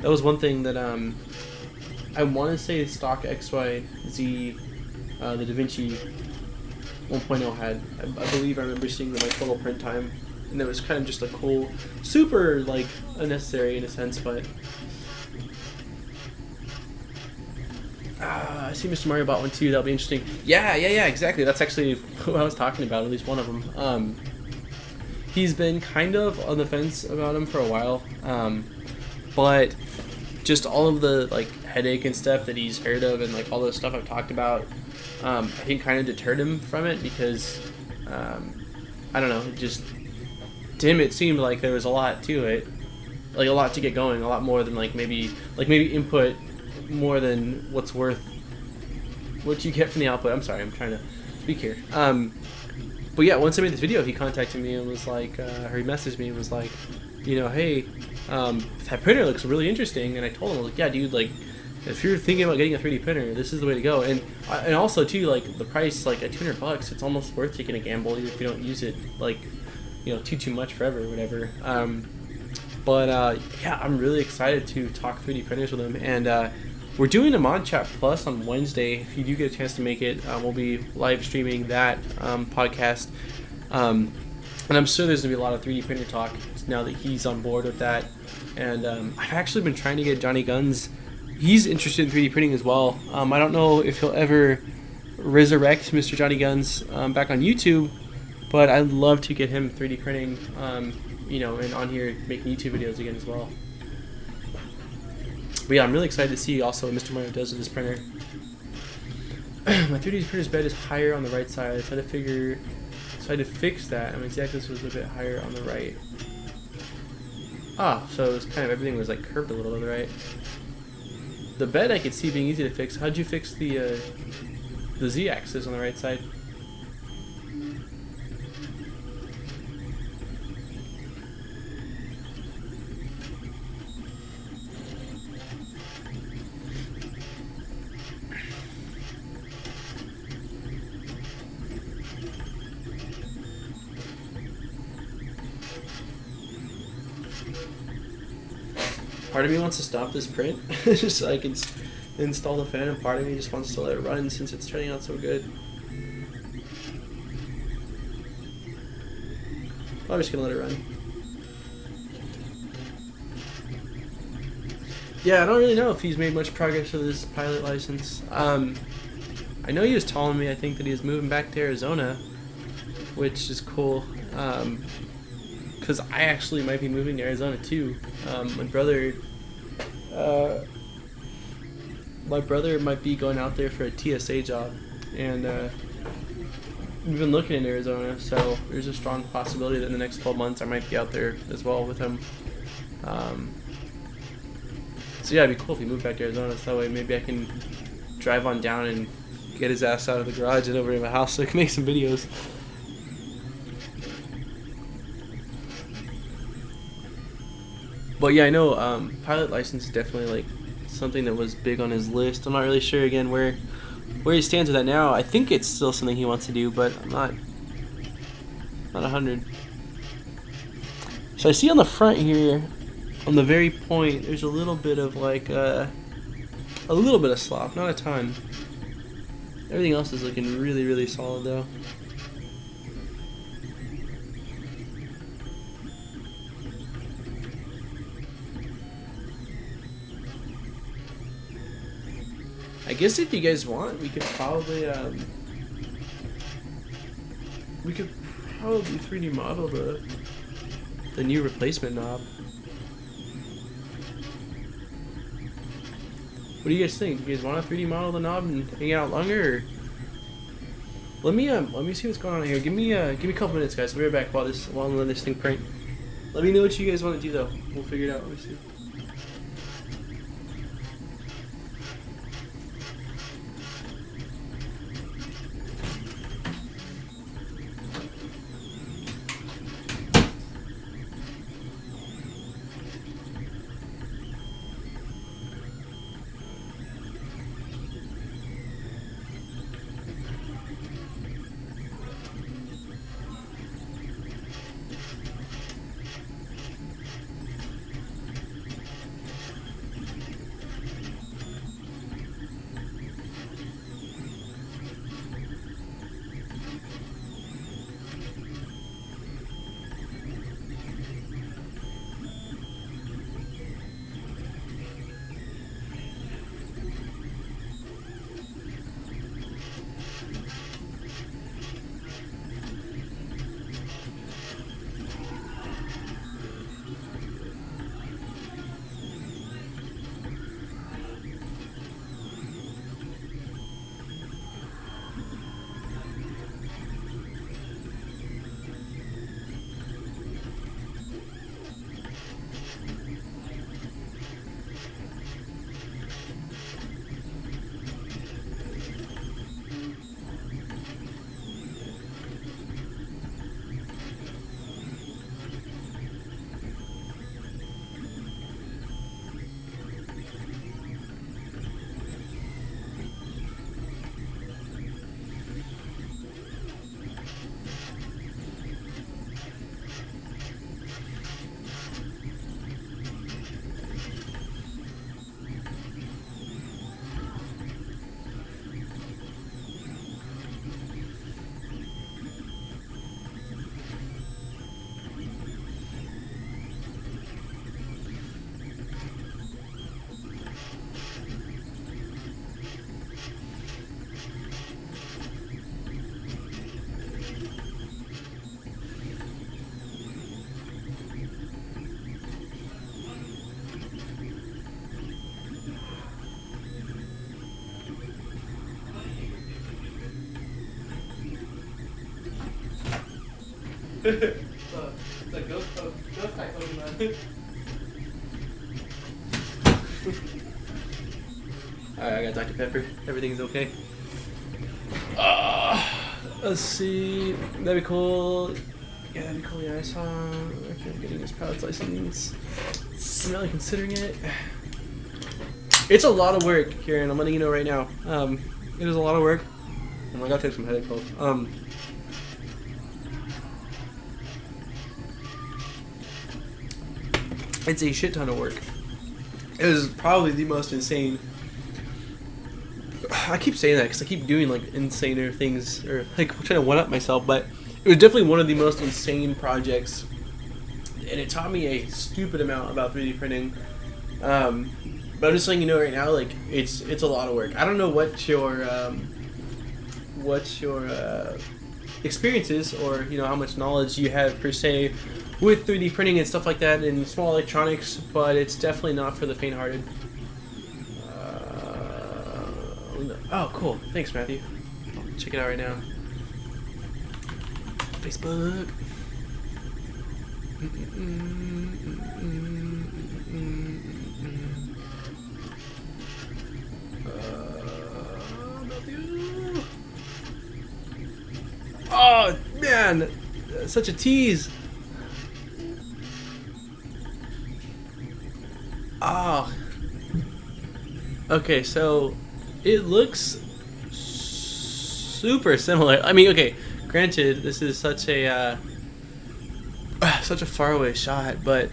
that was one thing that I want to say stock XYZ, the DaVinci 1.0 had. I believe I remember seeing my total print time, and it was kind of just a cool, super like unnecessary in a sense, but I see Mr. Mario bought one too. That'll be interesting. Yeah, exactly. That's actually who I was talking about, at least one of them. He's been kind of on the fence about him for a while, but just all of the like headache and stuff that he's heard of, and like all the stuff I've talked about, I think kind of deterred him from it because I don't know, just to him it seemed like there was a lot to it, like a lot to get going, a lot more than like maybe input more than what's worth what you get from the output. I'm sorry, I'm trying to speak here. But yeah, once I made this video, he contacted me and was like, or he messaged me and was like, you know, hey, that printer looks really interesting. And I told him, I was like, yeah, dude, like, if you're thinking about getting a 3D printer, this is the way to go. And also too, like, the price, like at $200, it's almost worth taking a gamble, even if you don't use it, like, you know, too much forever or whatever. Yeah, I'm really excited to talk 3D printers with him, and we're doing a Mod Chat Plus on Wednesday. If you do get a chance to make it, we'll be live streaming that podcast, and I'm sure there's gonna be a lot of 3D printer talk now that he's on board with that. And I've actually been trying to get Johnny Guns. He's interested in 3D printing as well. I don't know if he'll ever resurrect Mr. Johnny Guns back on YouTube, but I'd love to get him 3D printing, you know, and on here making YouTube videos again as well. But yeah, I'm really excited to see also what Mr. Mario does with this printer. My 3D printer's bed is higher on the right side. I tried to fix that. I mean, the axis was a bit higher on the right. Ah, so it was kind of, everything was like curved a little to the right. The bed I could see being easy to fix. How'd you fix the Z-axis on the right side? part of me wants to stop this print just so I can install the fan, and part of me just wants to let it run since it's turning out so good. I'm just gonna let it run. Yeah, I don't really know if he's made much progress with his pilot license. I know he was telling me, I think, that he was moving back to Arizona, which is cool. Because I actually might be moving to Arizona too. My brother might be going out there for a TSA job, and we've been looking in Arizona, so there's a strong possibility that in the next 12 months I might be out there as well with him. So yeah, it'd be cool if he moved back to Arizona, so that way maybe I can drive on down and get his ass out of the garage and over to my house so I can make some videos. But yeah, I know pilot license is definitely like something that was big on his list. I'm not really sure again where he stands with that now. I think it's still something he wants to do, but I'm not 100. So I see on the front here, on the very point, there's a little bit of like a little bit of slop, not a ton. Everything else is looking really, really solid though. I guess if you guys want, we could probably 3D model the new replacement knob. What do you guys think? Do you guys want to 3D model the knob and hang out longer? Or... Let me see what's going on here. Give me a couple minutes, guys. I'll be right back while I'm letting this thing print. Let me know what you guys want to do though. We'll figure it out. Let me see. It's a ghost type Pokemon. Alright, I got Dr. Pepper. Everything's okay. Let's see. That'd be cool. Yeah, that'd be cool. Yeah, I saw. Okay, I'm getting his pilot's license. I'm really considering it. It's a lot of work, Kieran. I'm letting you know right now. It is a lot of work. Oh my god, take some headache pills. It's a shit ton of work. It was probably the most insane. I keep saying that because I keep doing like insaner things or like trying to one up myself, but it was definitely one of the most insane projects, and it taught me a stupid amount about 3D printing. But I'm just letting you know right now, like it's a lot of work. I don't know what your experiences or how much knowledge you have per se with 3D printing and stuff like that and small electronics, but it's definitely not for the faint-hearted. Oh, cool. Thanks, Matthew. I'll check it out right now. Facebook. Matthew. Oh, man. Such a tease. Oh. Okay, so it looks super similar. I mean, okay, granted, this is such a faraway shot, but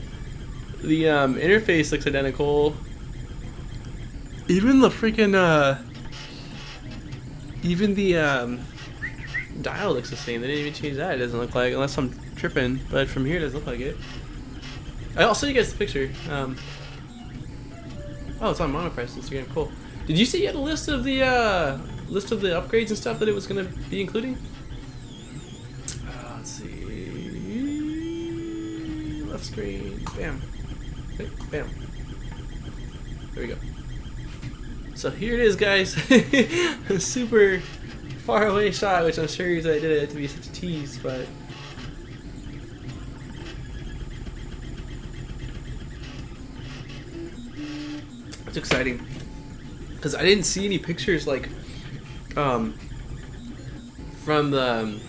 the interface looks identical. Even the freaking dial looks the same. They didn't even change that. It doesn't look like, unless I'm tripping, but from here it doesn't look like it. I'll show you guys the picture. Oh, it's on Monoprice Instagram. Cool. Did you see you had a list of the upgrades and stuff that it was going to be including? Let's see. Left screen. Bam. Okay, bam. There we go. So here it is, guys. A super far away shot, which I'm sure I did it to be such a tease, but. It's exciting. Because I didn't see any pictures like from the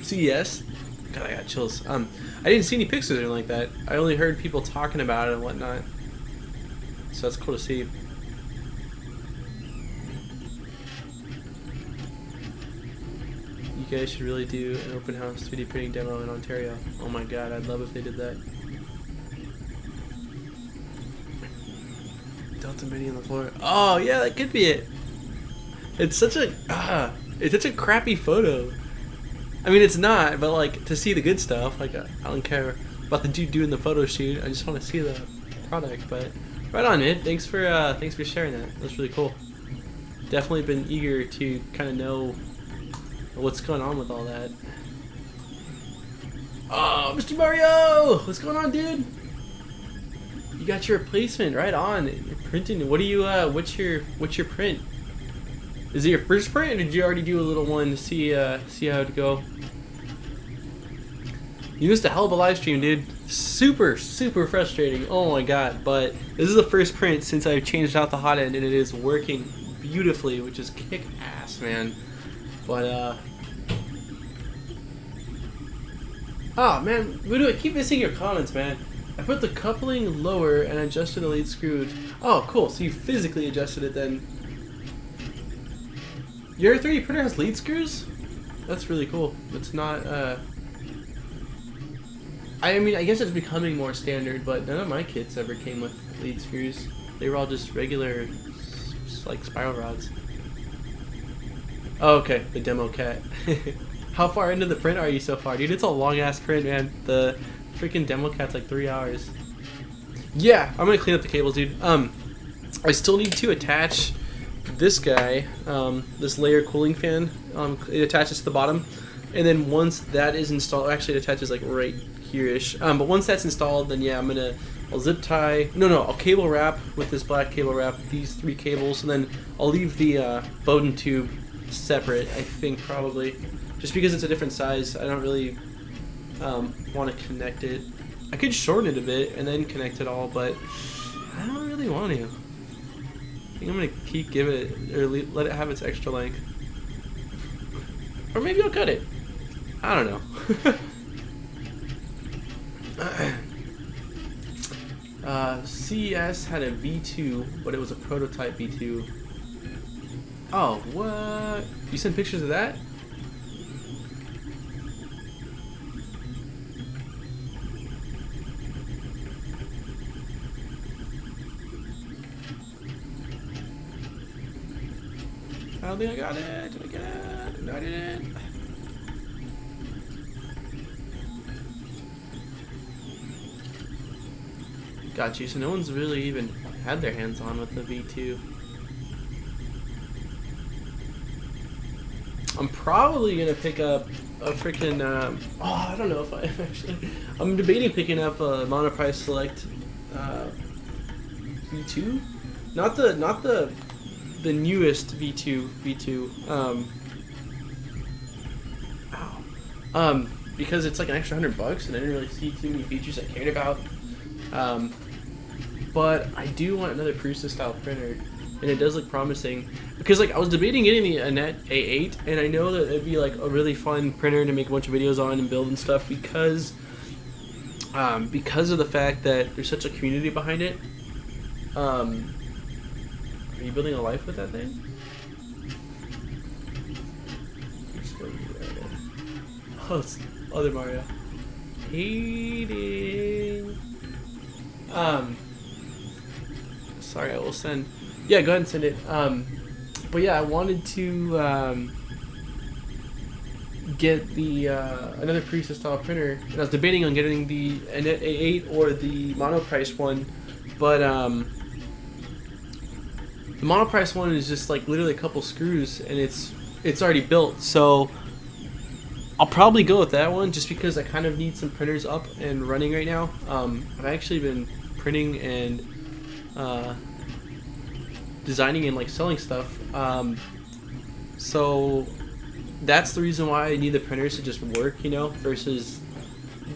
CES. God, I got chills. I didn't see any pictures or anything like that. I only heard people talking about it and whatnot. So that's cool to see. You guys should really do an open house 3D printing demo in Ontario. Oh my god, I'd love if they did that. Delta Mini on the floor. Oh yeah, that could be it. It's such a crappy photo. I mean, it's not, but like to see the good stuff, like I don't care about the dude doing the photo shoot. I just want to see the product. But right on, man. Thanks for sharing that. That's really cool. Definitely been eager to kind of know what's going on with all that. Oh, Mr. Mario, what's going on, dude? You got your replacement right on. You're printing. What do you? What's your print? Is it your first print, or did you already do a little one to see how it'd go? You missed a hell of a live stream, dude. Super frustrating. Oh my god! But this is the first print since I've changed out the hot end, and it is working beautifully, which is kick ass, man. But oh man, Voodoo, I keep missing your comments, man. I put the coupling lower and adjusted the lead screw. Oh, cool. So you physically adjusted it then. Your 3D printer has lead screws? That's really cool. It's not, I mean, I guess it's becoming more standard, but none of my kits ever came with lead screws. They were all just regular, like, spiral rods. Oh, okay. The demo cat. How far into the print are you so far? Dude, it's a long-ass print, man. The freaking demo cat's like 3 hours. Yeah, I'm gonna clean up the cables, dude. I still need to attach this guy, this layer cooling fan. It attaches to the bottom, and then once that is installed, actually it attaches like right here-ish. But once that's installed, then yeah, I'll zip tie. I'll cable wrap with this black cable wrap these 3 cables, and then I'll leave the Bowden tube separate. I think probably, just because it's a different size. I don't really want to connect it. I could shorten it a bit and then connect it all, but I don't really want to. I think I'm gonna keep giving it, or let it have its extra length, or maybe I'll cut it. I don't know. CES had a V2, but it was a prototype V2. Oh, what? You sent pictures of that? I don't think I got it. Did I get it? No, I didn't. Got you. So no one's really even had their hands on with the V2. I'm probably gonna pick up a freaking. I don't know if I actually. I'm debating picking up a Monoprice Select V2, not the newest V2. Because it's like an extra $100 and I didn't really see too many features I cared about. But I do want another Prusa style printer, and it does look promising. Because like I was debating getting the Annette A8, and I know that it'd be like a really fun printer to make a bunch of videos on and build and stuff because of the fact that there's such a community behind it. Are you building a life with that thing? Oh, it's other Mario. Hating. Sorry, I will send. Yeah, go ahead and send it. But yeah, I wanted to get the another Prusa style printer, and I was debating on getting the Annette A8 or the Monoprice one, but the Monoprice one is just like literally a couple screws, and it's already built, so I'll probably go with that one just because I kind of need some printers up and running right now. I've actually been printing and designing and like selling stuff, so that's the reason why I need the printers to just work, you know, versus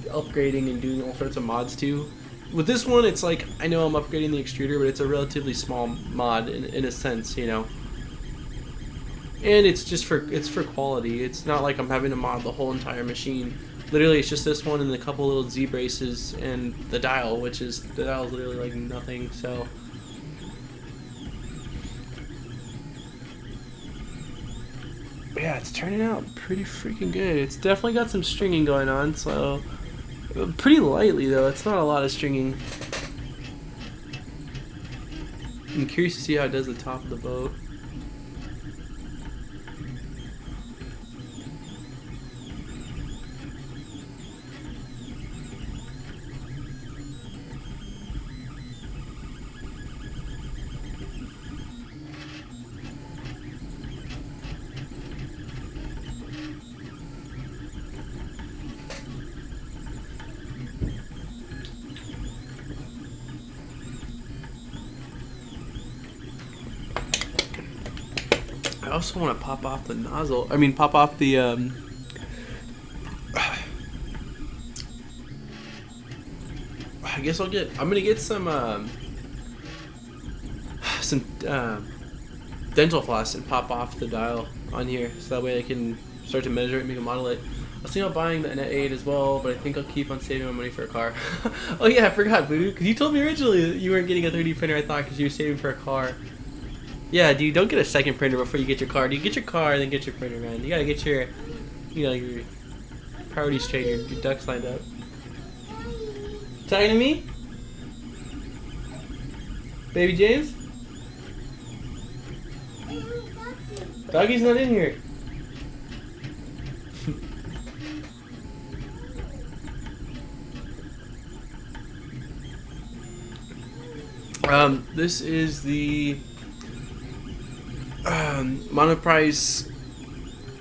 upgrading and doing all sorts of mods too. With this one, it's like I know I'm upgrading the extruder, but it's a relatively small mod in a sense, you know. And it's just for quality. It's not like I'm having to mod the whole entire machine. Literally, it's just this one and a couple little Z braces and the dial, which is the dial's literally like nothing. So. Yeah, it's turning out pretty freaking good. It's definitely got some stringing going on, so pretty lightly though. It's not a lot of stringing. I'm curious to see how it does the top of the boat. I also want to pop off the nozzle. I mean, pop off the I guess I'm gonna get some dental floss and pop off the dial on here, so that way I can start to measure it and make a model it. I was thinking about buying the Annette 8 as well, but I think I'll keep on saving my money for a car. Oh yeah, I forgot, Voodoo, because you told me originally that you weren't getting a 3D printer, I thought, because you were saving for a car. Yeah, dude, don't get a second printer before you get your car. Dude, get your car and then get your printer, man. You gotta get your, your priorities straight, your ducks lined up. Talking to me? Baby James? Doggy's not in here. This is the Monoprice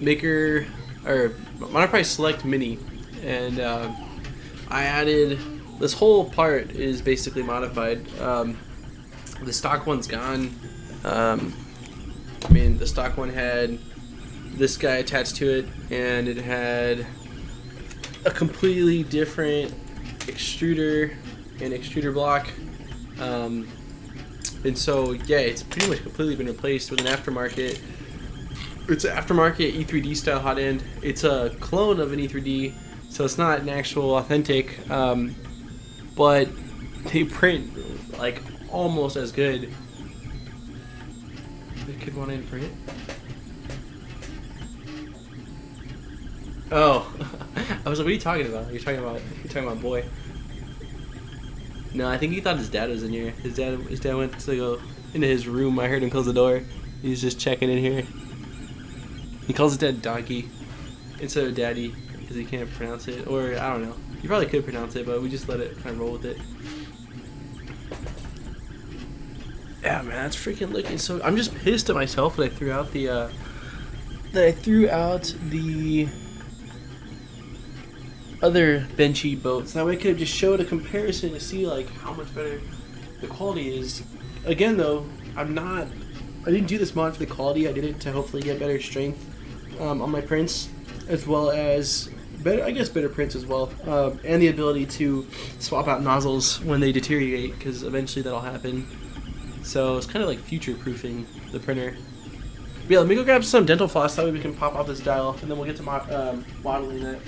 Maker, or Monoprice Select Mini, and I added, this whole part is basically modified. The stock one's gone. I mean, the stock one had this guy attached to it, and it had a completely different extruder and extruder block. And so, yeah, it's pretty much completely been replaced with an aftermarket. It's an aftermarket E3D style hot end. It's a clone of an E3D, so it's not an actual authentic, but they print like almost as good. The kid want to print? Oh, I was like, what are you talking about? You're talking about boy. No, I think he thought his dad was in here. His dad went to go into his room. I heard him close the door. He's just checking in here. He calls it that donkey instead of daddy because he can't pronounce it, or I don't know. He probably could pronounce it, but we just let it kind of roll with it. Yeah, man, that's freaking looking so. I'm just pissed at myself that I threw out the other benchy boats. That way I could have just showed a comparison to see like how much better the quality is. Again though, I didn't do this mod for the quality. I did it to hopefully get better strength on my prints, as well as better prints as well, and the ability to swap out nozzles when they deteriorate, because eventually that'll happen. So it's kind of like future-proofing the printer. But yeah, let me go grab some dental floss, that way we can pop off this dial, and then we'll get to modeling that.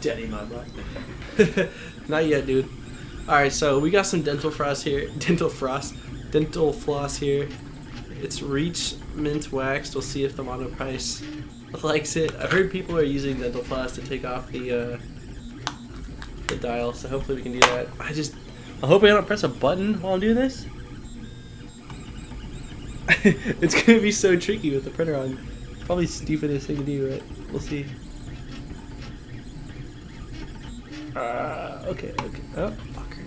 Daddy mod block. Not yet, dude. Alright, so we got some dental floss here. Dental floss here. It's Reach Mint Waxed. We'll see if the Monoprice likes it. I've heard people are using dental floss to take off the dial, so hopefully we can do that. I'm hoping I don't press a button while I'm doing this. It's gonna be so tricky with the printer on. Probably stupidest thing to do, but we'll see. Okay. Oh, fucker.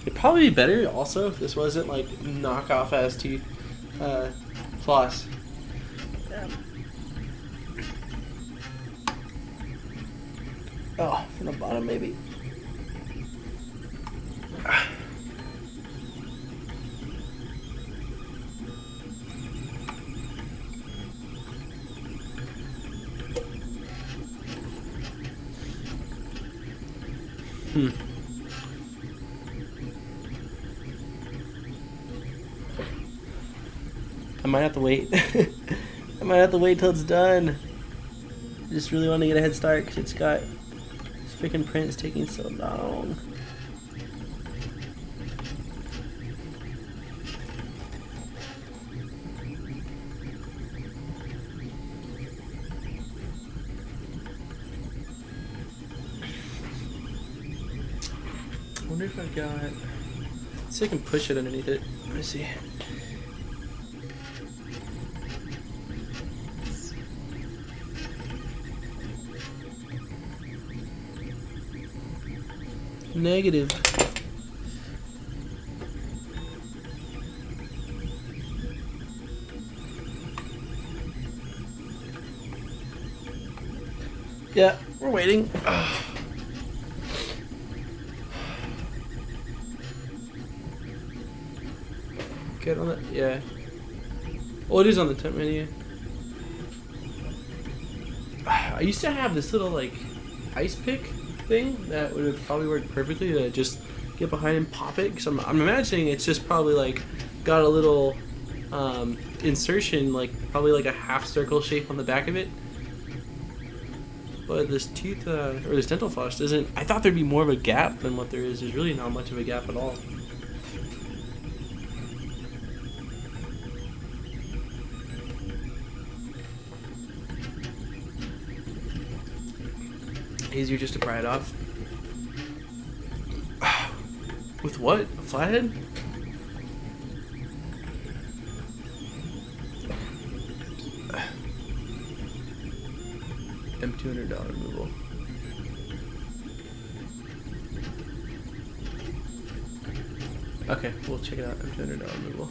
It'd probably be better also if this wasn't like knockoff ass teeth floss. Yeah. Oh, from the bottom maybe. I might have to wait. I might have to wait till it's done. I just really want to get a head start because it's got this freaking print's taking so long. I wonder if I've got. Let's see if I can push it underneath it. Let me see. Negative. Yeah, we're waiting. Get on it, yeah. Oh, it is on the temp menu. I used to have this little like ice pick thing that would have probably worked perfectly to just get behind and pop it. Cause I'm imagining it's just probably like got a little insertion, like probably like a half circle shape on the back of it. But this tooth or this dental floss doesn't. I thought there'd be more of a gap than what there is. There's really not much of a gap at all. Easier just to pry it off. With what? A flathead? $200 removal. Okay, we'll check it out. $200 removal.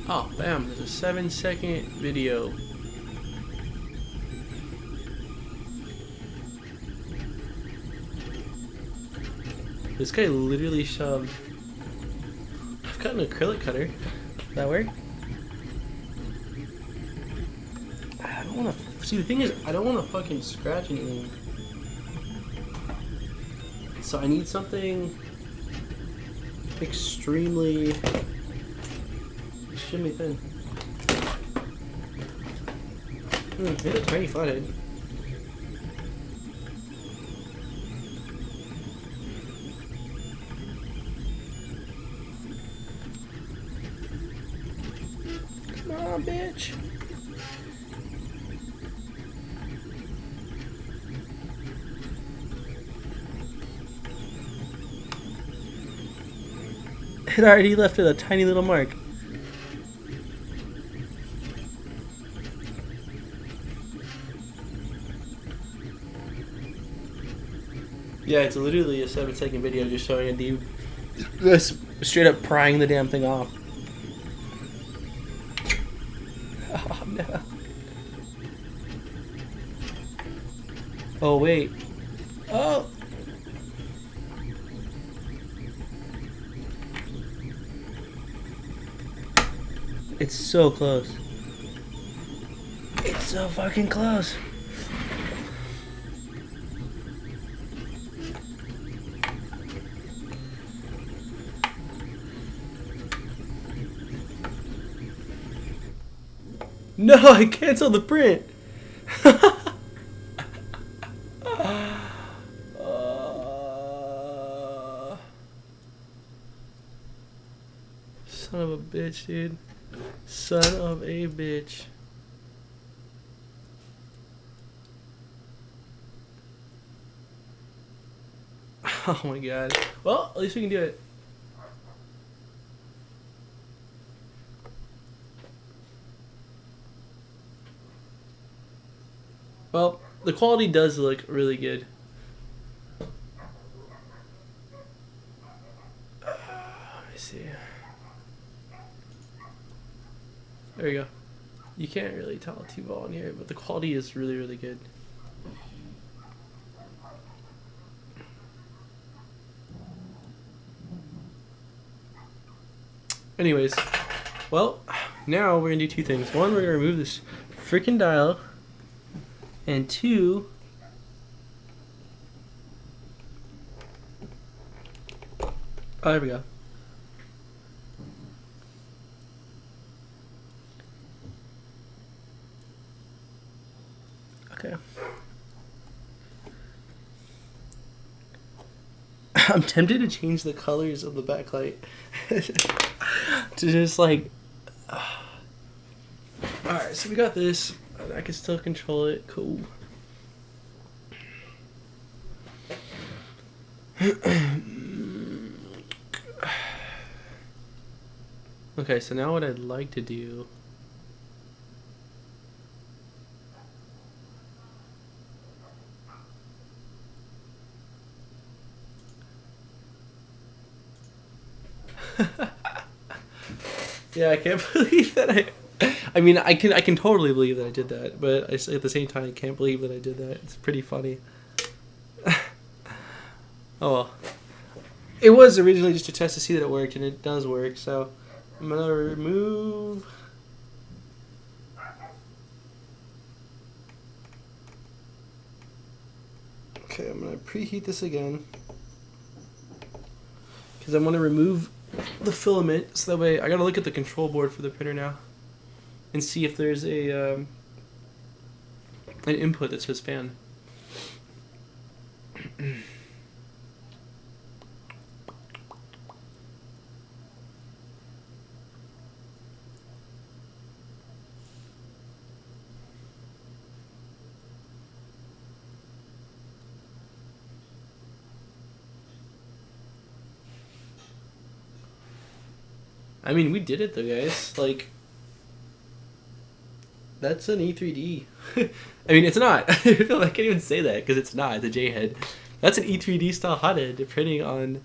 Oh, bam, there's a 7-second video. This guy literally shoved. I've got an acrylic cutter. Does that work? I don't want to. See, the thing is, I don't want to fucking scratch anything. So I need something extremely thin. Hit a tiny flathead. Come on, bitch. It already left it a tiny little mark. Yeah, it's literally a 7-second video just showing a dude just straight up prying the damn thing off. Oh no. Oh wait. Oh! It's so close. It's so fucking close. No, I canceled the print. Son of a bitch, dude. Son of a bitch. Oh my god. Well, at least we can do it. Well, the quality does look really good. Let me see. There we go. You can't really tell too well in here, but the quality is really, really good. Anyways, well, now we're gonna do two things. One, we're gonna remove this freaking dial, and two, oh, there we go. Okay. I'm tempted to change the colors of the backlight to just like. Alright, so we got this. I can still control it. Cool. Okay, so now what I'd like to do. Yeah, I can't believe that I mean, I can totally believe that I did that, but at the same time, I can't believe that I did that. It's pretty funny. Oh well. It was originally just a test to see that it worked, and it does work, so I'm gonna remove. Okay, I'm gonna preheat this again because I want to remove the filament, so that way I gotta look at the control board for the printer now and see if there's a an input that says fan. I mean, we did it though, guys. Like, that's an E3D. I mean, it's not. I feel like I can't even say that because it's not. It's a J-head. That's an E3D style hothead printing on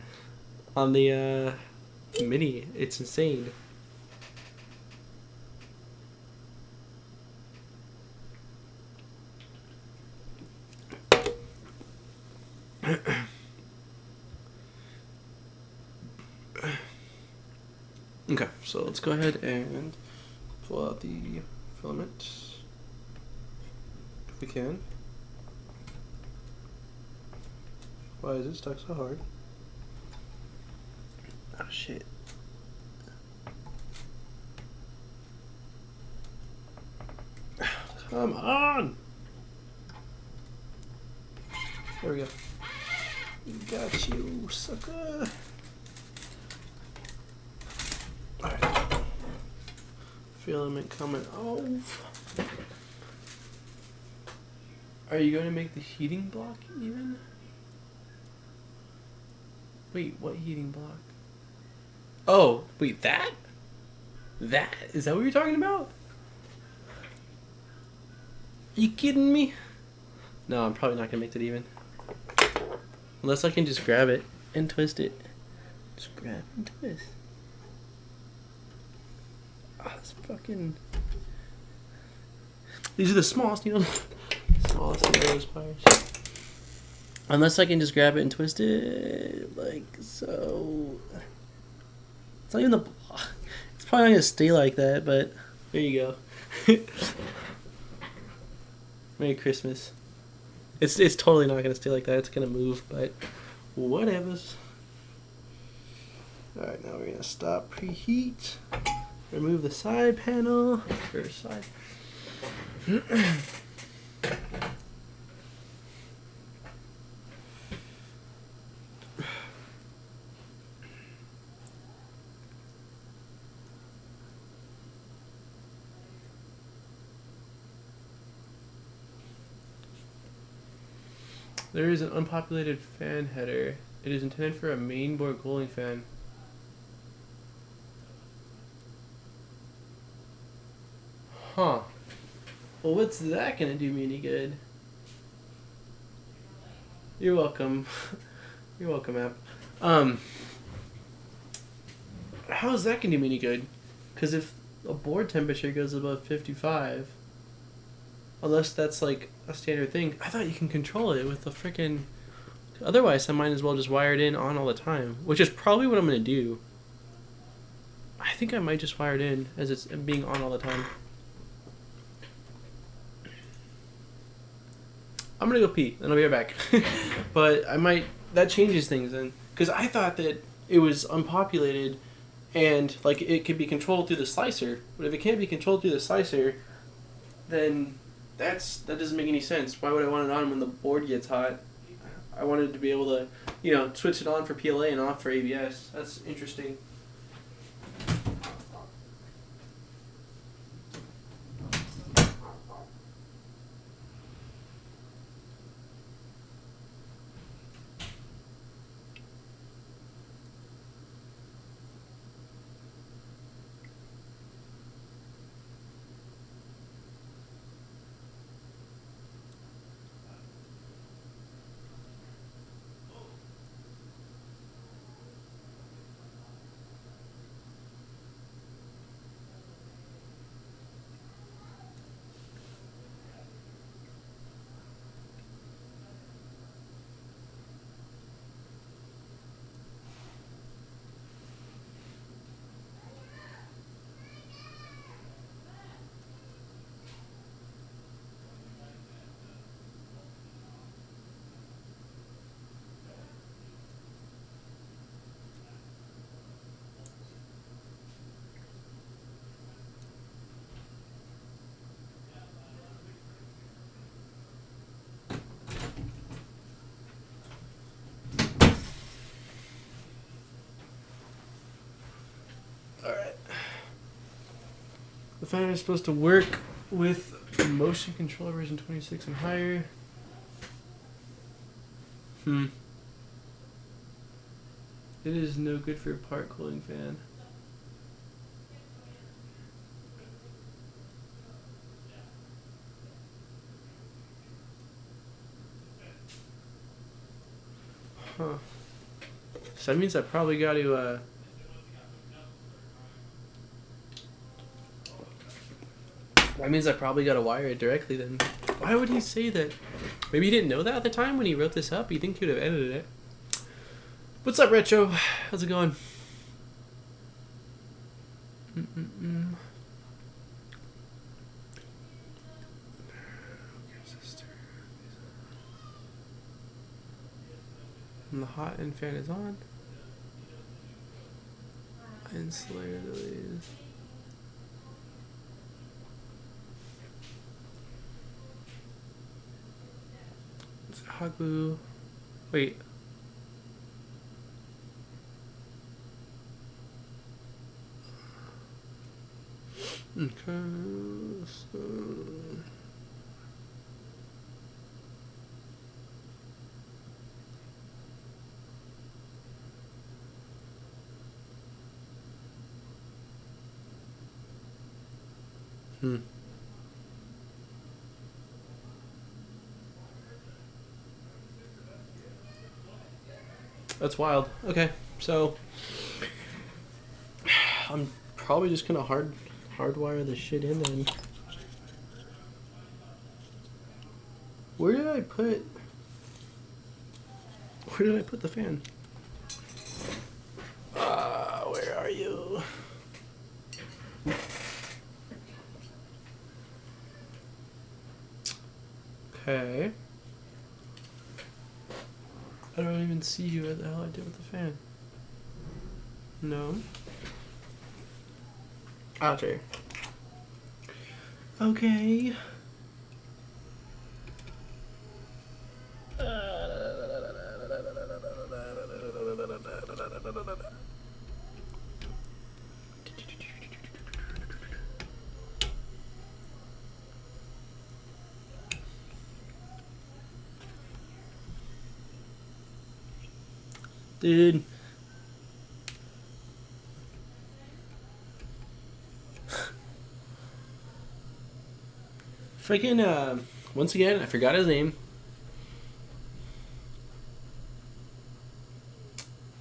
the Mini. It's insane. Okay, so let's go ahead and pull out the filament if we can. Why is it stuck so hard? Oh shit. Come on! There we go. Got you, sucker. Alright. Filament coming off. Are you going to make the heating block even? Wait, what heating block? Oh, wait, that? That? Is that what you're talking about? Are you kidding me? No, I'm probably not going to make that even. Unless I can just grab it and twist it. Just grab and twist. Oh, that's fucking... These are the smallest needles. Smallest of those pliers. Unless I can just grab it and twist it like so. It's not even the block. It's probably not going to stay like that, but there you go. Merry Christmas. It's totally not going to stay like that. It's going to move, but whatevers. Alright, now we're going to stop preheat. Remove the side panel. Or side. There is an unpopulated fan header. It is intended for a mainboard cooling fan. Huh. Well, what's that gonna do me any good? You're welcome. You're welcome, app. How's that gonna do me any good? Because if a board temperature goes above 55, unless that's like a standard thing, I thought you can control it with the frickin'... Otherwise, I might as well just wire it in on all the time, which is probably what I'm gonna do. I think I might just wire it in as it's being on all the time. I'm gonna go pee, and I'll be right back. But I might... That changes things then. Because I thought that it was unpopulated and like it could be controlled through the slicer. But if it can't be controlled through the slicer, then that doesn't make any sense. Why would I want it on when the board gets hot? I wanted to be able to, you know, switch it on for PLA and off for ABS. That's interesting. Alright. The fan is supposed to work with motion control version 26 and higher. It is no good for a part cooling fan. Huh. So that means I probably got to wire it directly then. Why would he say that? Maybe he didn't know that at the time when he wrote this up. You think he would have edited it. What's up, Retro? How's it going? And the hot end fan is on. Insulator delays. It's hot glue. Wait. Okay. So. That's wild. Okay, so I'm probably just gonna hardwire the shit in then. Where did I put the fan? Where are you? Okay. I don't even see what the hell I did with the fan. No. Out here. Okay. Dude. Freaking, once again, I forgot his name.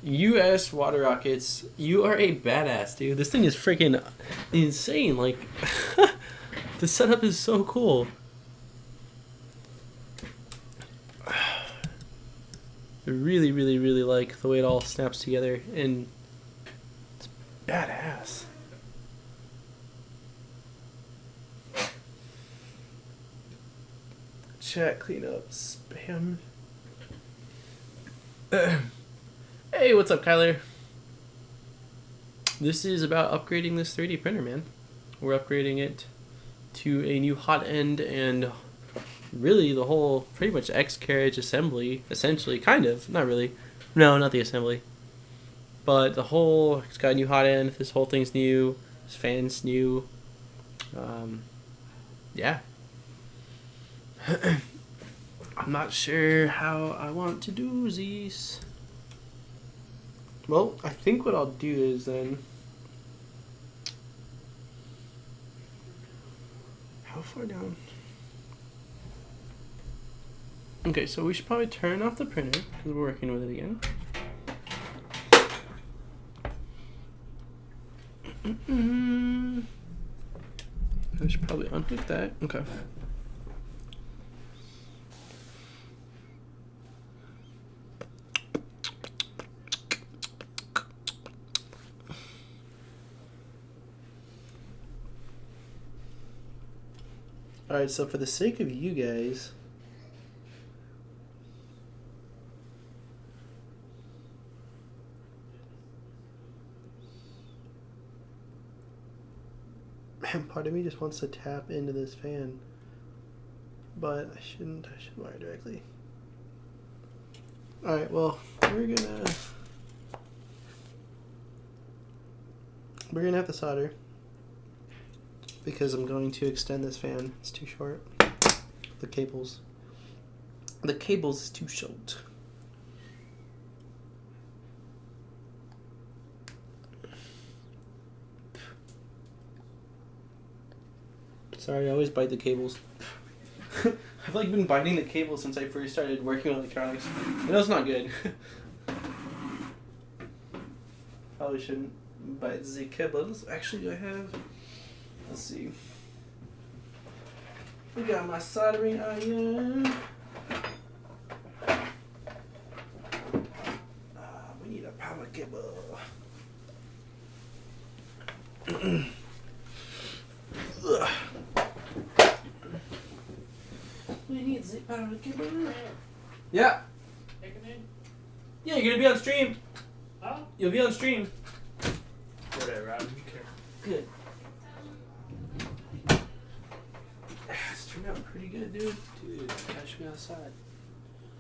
US Water Rockets, you are a badass, dude. This thing is freaking insane. Like, the setup is so cool. I really, really, really like the way it all snaps together, and it's badass. Chat cleanup spam. Hey, what's up, Kyler? This is about upgrading this 3D printer, man. We're upgrading it to a new hot end and really the whole pretty much X carriage assembly, essentially, kind of, not really. No, not the assembly. But the whole, it's got a new hot end, this whole thing's new, this fan's new. Yeah. I'm not sure how I want to do these. Well, I think what I'll do is then... How far down? Okay, so we should probably turn off the printer because we're working with it again. I should probably unhook that. Okay. Alright, so for the sake of you guys, man, part of me just wants to tap into this fan, but I should wire directly. Alright, well, we're gonna have to solder because I'm going to extend this fan. It's too short. The cables is too short. Sorry, I always bite the cables. I've like been biting the cables since I first started working with electronics. I know it's not good. Probably shouldn't bite the cables. Actually, I have. Let's see. We got my soldering iron. We need a power cable. We need the power cable. Yeah. Yeah, you're gonna be on stream. Huh? You'll be on stream. Whatever, I don't care. Good. It's turned out pretty good, dude. Dude, catch me outside.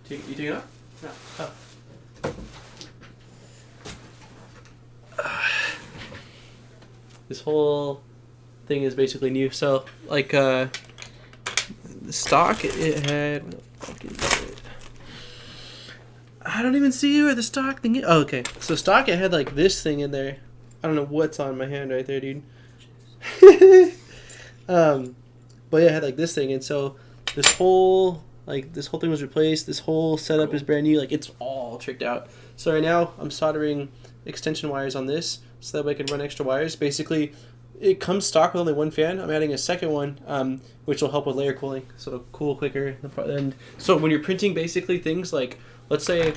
You taking it off? No. Oh. This whole thing is basically new. So, like, the stock, it had... What the fuck is it? I don't even see where the stock thing is. Oh, okay. So, stock, it had, like, this thing in there. I don't know what's on my hand right there, dude. But yeah, it had, like, this thing. And so, this whole thing was replaced. This whole setup is brand new. Like, it's all tricked out. So, right now, I'm soldering extension wires on this so that way I can run extra wires. Basically, it comes stock with only one fan. I'm adding a second one, which will help with layer cooling, so it'll cool quicker. And so when you're printing basically things like, let's say...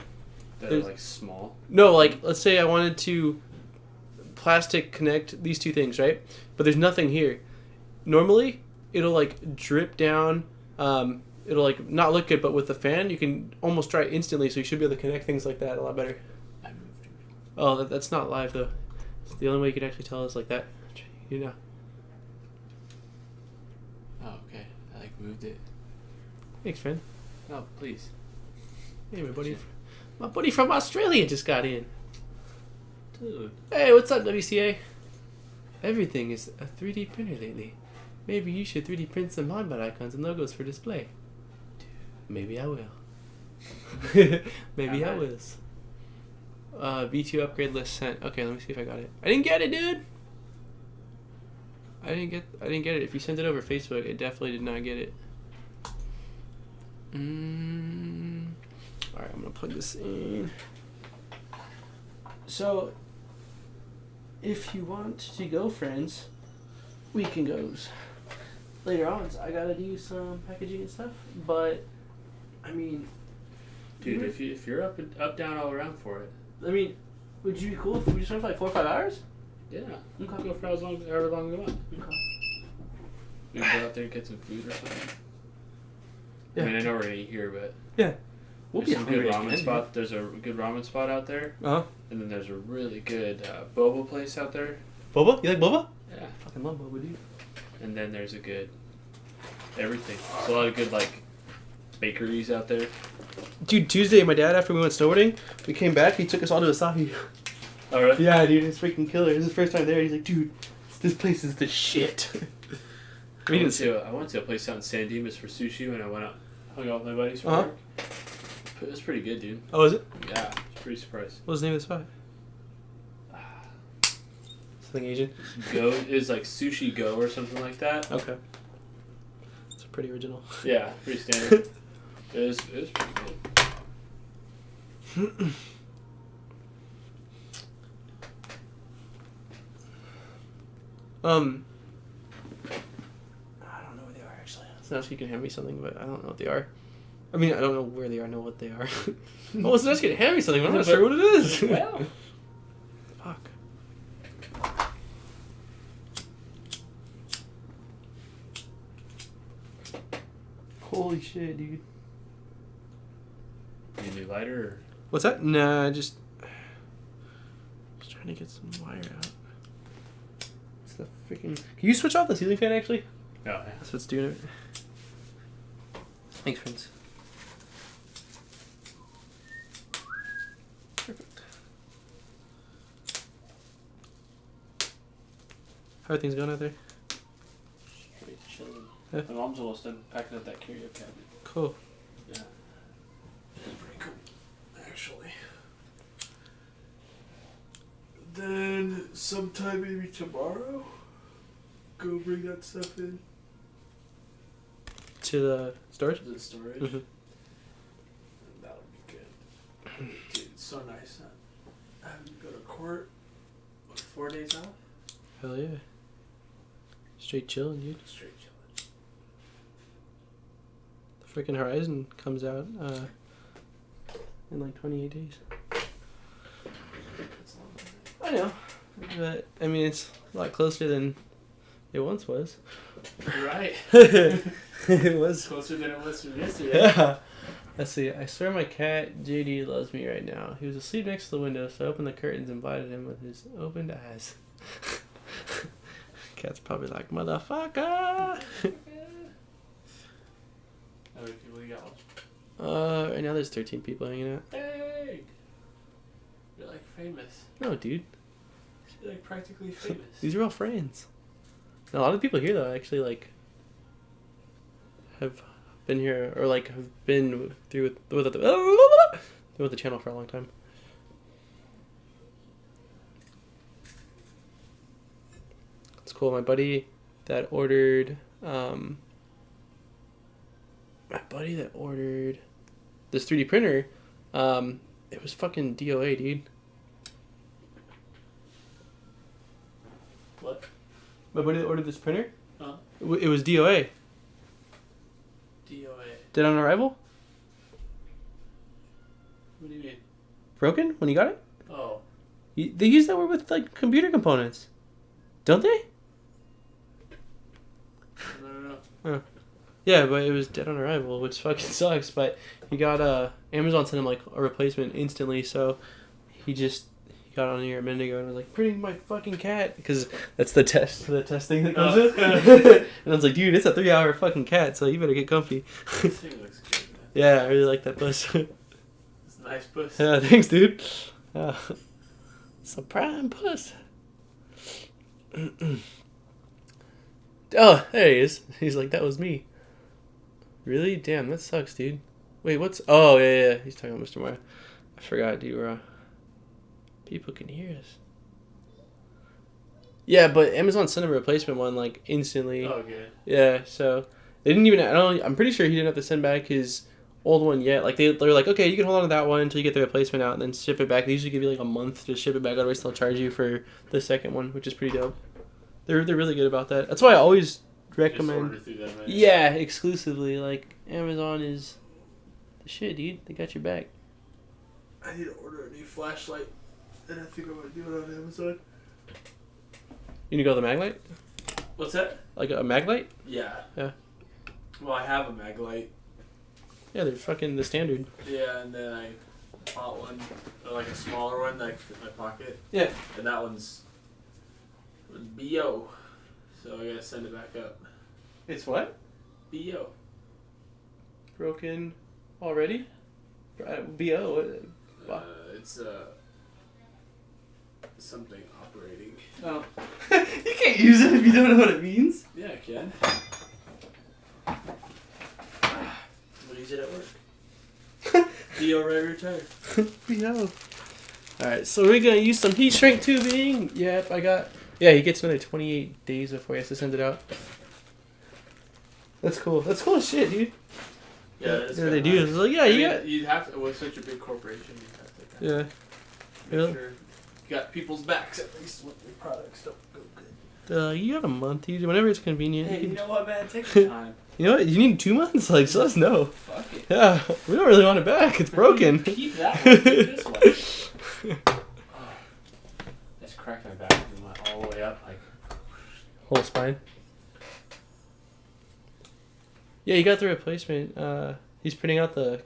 That are like small? No, like, let's say I wanted to plastic connect these two things, right? But there's nothing here. Normally, it'll like drip down, it'll like not look good, but with the fan, you can almost dry it instantly, so you should be able to connect things like that a lot better. Oh, that's not live though. The only way you can actually tell is like that. You know. Oh, okay. I like moved it. Thanks, friend. No, please. Hey, my buddy from Australia just got in. Dude. Hey, what's up, WCA? Everything is a 3D printer lately. Maybe you should 3D print some Honbot icons and logos for display. Maybe I will. Maybe I will. V2 upgrade list sent. Okay, let me see if I got it. I didn't get it, dude. I didn't get it. If you sent it over Facebook, it definitely did not get it. Alright, I'm gonna plug this in. So, if you want to go, friends, we can go later on. So I gotta do some packaging and stuff, but I mean, dude, if you're up, down, all around for it. I mean, would you be cool if we just went for like 4 or 5 hours? Yeah. Okay. Go for however long we want. Okay. We can go out there and get some food or something. Yeah. I mean, I know we're gonna eat here, but yeah, we'll there's be some good hungry ramen again, spot. There's a good ramen spot out there, and then there's a really good boba place out there. Boba? You like boba? Yeah. I fucking love boba, dude. And then there's a good everything. There's a lot of good like bakeries out there. Dude, Tuesday, my dad, after we went snowboarding, we came back, he took us all to Asahi. Oh, really? Yeah, dude, it's freaking killer. This is the first time there. He's like, dude, this place is the shit. I went to a place out in San Dimas for sushi when I went out, hung out with my buddies for work. It was pretty good, dude. Oh, is it? Yeah, I was pretty surprised. What was the name of the spot? Something Asian? Go is like Sushi Go or something like that. Okay. It's pretty original. Yeah, pretty standard. It was pretty good. I don't know where they are actually. So you can hand me something, but I don't know what they are. I mean, I don't know where they are. I know what they are. Oh, so can hand me something, but I'm not sure what it is. Well. Fuck. Holy shit, dude. Need a new lighter? Or? What's that? Nah, just trying to get some wire out. It's the freaking. Can you switch off the ceiling fan actually? Oh, yeah. That's what's doing it. Thanks, friends. Perfect. How are things going out there? Straight chilling. Yeah. My mom's almost done packing up that curio cabinet. Cool. Yeah. That's pretty cool, actually. Then sometime maybe tomorrow, go bring that stuff in. To the storage? To the storage. Mm-hmm. That'll be good. Dude, it's so nice not having to go to court. What, 4 days off? Hell yeah. Straight chilling, dude. Straight chilling. The freaking Horizon comes out in like 28 days. That's long. I know. But, I mean, it's a lot closer than it once was. Right. It was. Closer than it was from yesterday. Yeah. Let's see. I swear my cat JD loves me right now. He was asleep next to the window, so I opened the curtains and invited him with his opened eyes. Cat's probably like, motherfucker. How many people you got? Right now there's 13 people hanging out. Hey! You're like famous. No, dude. You're like practically famous. These are all friends. And a lot of people here though actually like have been here or like have been through with the channel for a long time. It's cool. My buddy that ordered this 3D printer, it was fucking DOA, dude. What? My buddy that ordered this printer, Huh? it was DOA. DOA. Dead on arrival? What do you mean? Broken when you got it? Oh. They use that word with like computer components, don't they? I don't know. Huh. Yeah, but it was dead on arrival, which fucking sucks. But he got Amazon sent him like a replacement instantly, so he got on here a minute ago and was like, printing my fucking cat, because that's the test thing that comes in. And I was like, dude, it's a 3-hour fucking cat, so you better get comfy. This thing looks good, man. Yeah, I really like that bus. It's a nice puss. Yeah, thanks, dude. It's a prime puss. Oh, there he is. He's like, that was me. Really? Damn, that sucks, dude. Wait, what's... Oh, yeah. He's talking about Mr. Meyer. I forgot, dude. People can hear us. Yeah, but Amazon sent him a replacement one, like, instantly. Oh, good. Yeah, so... They didn't even... I'm pretty sure he didn't have to send back his old one yet. Like, they're like, okay, you can hold on to that one until you get the replacement out and then ship it back. They usually give you, like, a month to ship it back. Otherwise, they'll charge you for the second one, which is pretty dope. They're really good about that. That's why I always recommend... Just order through them, right? Yeah, exclusively. Like, Amazon is the shit, dude. They got your back. I need to order a new flashlight, and I think I'm going to do it on Amazon. You need to go to the Maglite? What's that? Like a Maglite? Yeah. Yeah. Well, I have a Maglite. Yeah, they're fucking the standard. Yeah, and then I bought one, like a smaller one that I can fit in my pocket. Yeah. And that one's BO. So I gotta send it back up. It's what? BO. Broken already? BO? It's something operating. Oh. You can't use it if you don't know what it means. Yeah, I can. We'll use it at work. BO ready to retire. BO. Alright, so we're gonna use some heat shrink tubing. Yep, I got... Yeah, he gets another 28 days before he has to send it out. That's cool. That's cool as shit, dude. Yeah, that's they do. nice. It's like, yeah, you'd have to, with such a big corporation, you'd have to kind of make sure you got people's backs at least when your products don't go good. You got a month, dude. Whenever it's convenient. Hey, you know what, man? Take your time. You know what? You need 2 months? Like, just let us know. Fuck it. Yeah, we don't really want it back. It's broken. Keep that one. Keep this one. Just cracked my back and went all the way up. Like, Whole spine. Yeah, you got the replacement. He's printing out the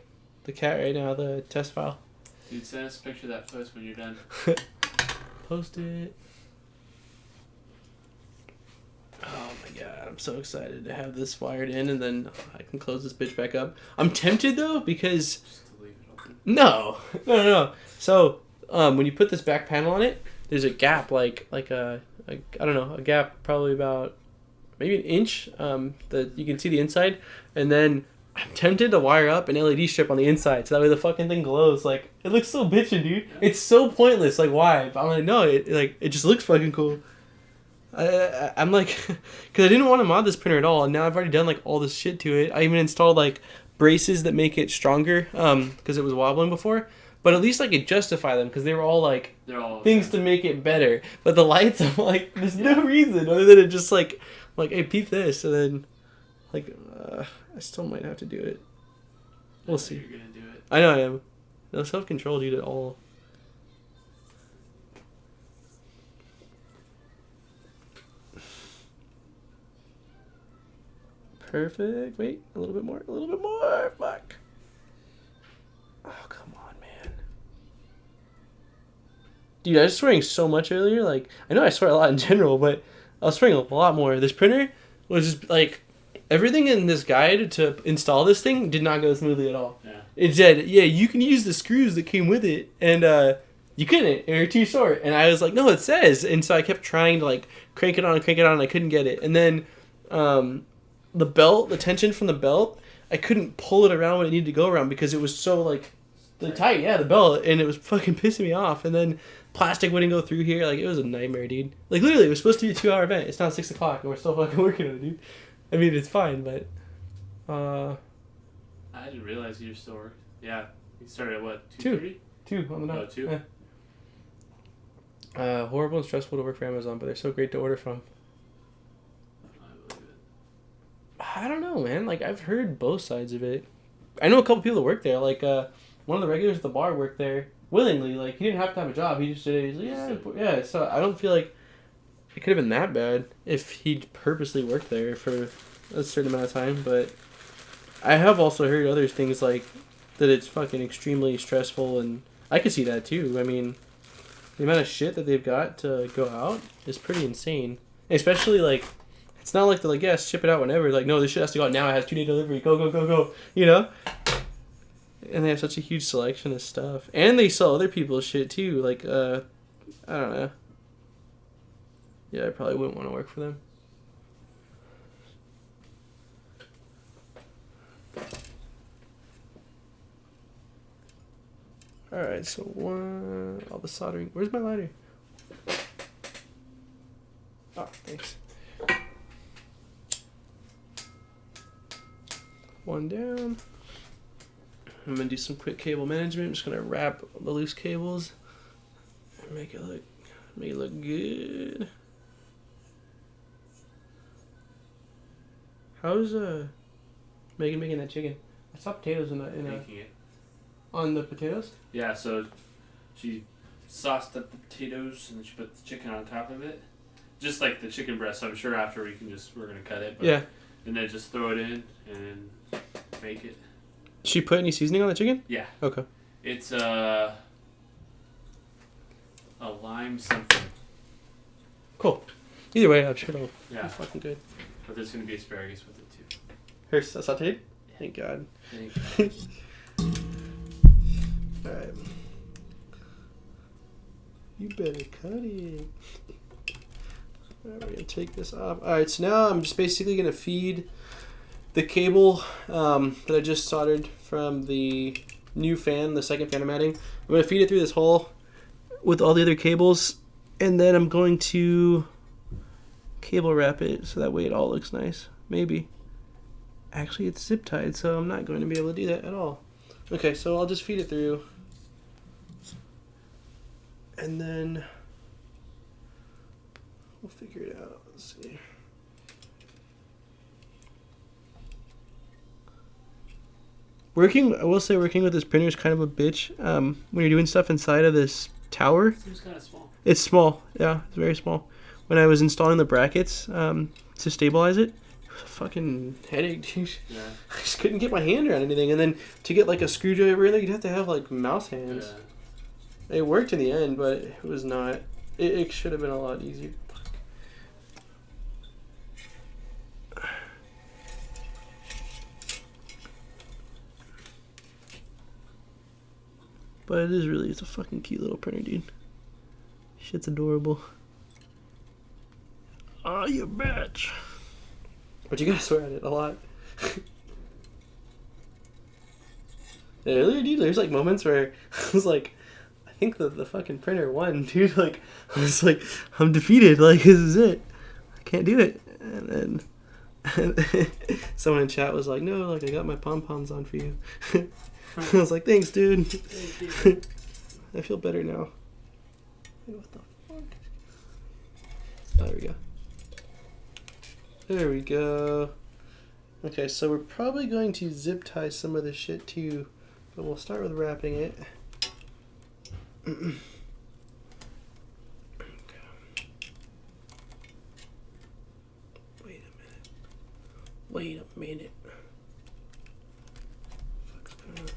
cat right now, the test file. dude, send us a picture of that puss when you're done. Post it. Oh my god, I'm so excited to have this wired in and then I can close this bitch back up. I'm tempted though because... Just to leave it open. No. So, when you put this back panel on it, there's a gap like a I don't know, a gap probably about maybe an inch that you can see the inside, and then I'm tempted to wire up an LED strip on the inside so that way the fucking thing glows. Like, it looks so bitchin', dude. Yeah. It's so pointless. Like, why? But I'm like, no, it just looks fucking cool. I'm like, because I didn't want to mod this printer at all, and now I've already done like all this shit to it. I even installed like braces that make it stronger because it was wobbling before. But at least I could justify them because they were all like things to make it better. But the lights, I'm like, there's no reason other than it just like, hey, peep this, and then like, I still might have to do it. We'll see. You're gonna do it. I know I am. No self-control, dude, at all. Perfect. Wait, a little bit more. Fuck. Dude, I was swearing so much earlier. Like, I know I swear a lot in general, but I was swearing a lot more. This printer was just like, everything in this guide to install this thing did not go smoothly at all. Yeah. It said, yeah, you can use the screws that came with it, and you couldn't. They're too short. And I was like, no, it says. And so I kept trying to like crank it on, and I couldn't get it. And then the belt, the tension from the belt, I couldn't pull it around when it needed to go around because it was so like tight. Yeah, the belt, and it was fucking pissing me off. And then plastic wouldn't go through here. Like, it was a nightmare, dude. Like, literally, it was supposed to be a 2-hour event. It's now 6 o'clock, and we're still fucking working on it, dude. I mean, it's fine, but I didn't realize you were still working. Yeah, you started at what? 2 on the dot. Oh, 2. Yeah. Horrible and stressful to work for Amazon, but they're so great to order from. I believe it. I don't know, man. Like, I've heard both sides of it. I know a couple people that work there. Like, one of the regulars at the bar worked there willingly. Like, he didn't have to have a job. He just did it. He's like, yeah. So I don't feel like it could have been that bad if he purposely worked there for a certain amount of time. But I have also heard other things like that it's fucking extremely stressful, and I could see that too. I mean, the amount of shit that they've got to go out is pretty insane. Especially, like, it's not like they're like, yeah, ship it out whenever. Like, no, this shit has to go out now. It has 2-day delivery. Go, go, go, go. You know? And they have such a huge selection of stuff. And they sell other people's shit too. Like, I don't know. Yeah, I probably wouldn't want to work for them. Alright, so all the soldering. Where's my lighter? Oh, thanks. One down. I'm going to do some quick cable management. I'm just going to wrap the loose cables and make it look good. How's Megan making that chicken? I saw potatoes Making it. On the potatoes? Yeah, so she sauced up the potatoes and then she put the chicken on top of it. Just like the chicken breast, so I'm sure after we're going to cut it. But, yeah. And then just throw it in and bake it. She put any seasoning on the chicken? Yeah. Okay. It's a lime something. Cool. Either way, I'm sure it'll be fucking good. But there's going to be asparagus with it too. Here's sauteed? Yeah. Thank God. Alright. You better cut it. Alright, we're going to take this off. Alright, so now I'm just basically going to feed the cable that I just soldered from the new fan, the second fan I'm adding. I'm going to feed it through this hole with all the other cables, and then I'm going to cable wrap it so that way it all looks nice. Maybe. Actually, it's zip tied, so I'm not going to be able to do that at all. Okay, so I'll just feed it through. And then we'll figure it out. Let's see. I will say working with this printer is kind of a bitch. When you're doing stuff inside of this tower. It seems kind of small. It's small. Yeah, it's very small. When I was installing the brackets to stabilize it, it was a fucking headache, dude. Yeah. I just couldn't get my hand around anything. And then to get like a screwdriver in there, you'd have to have like mouse hands. Yeah. It worked in the end, but it was not. It should have been a lot easier. But it's a fucking cute little printer, dude. Shit's adorable. Oh, you bitch. But you gotta swear at it a lot. Yeah, earlier, dude, there's like moments where I was like, I think the fucking printer won, dude. Like, I was like, I'm defeated. Like, this is it. I can't do it. And then someone in chat was like, no, like, I got my pom-poms on for you. I was like, thanks, dude. Thank you. I feel better now. What the fuck? Oh, there we go. There we go. Okay, so we're probably going to zip tie some of this shit too, but we'll start with wrapping it. Okay. Wait a minute. Wait a minute. What's going on here?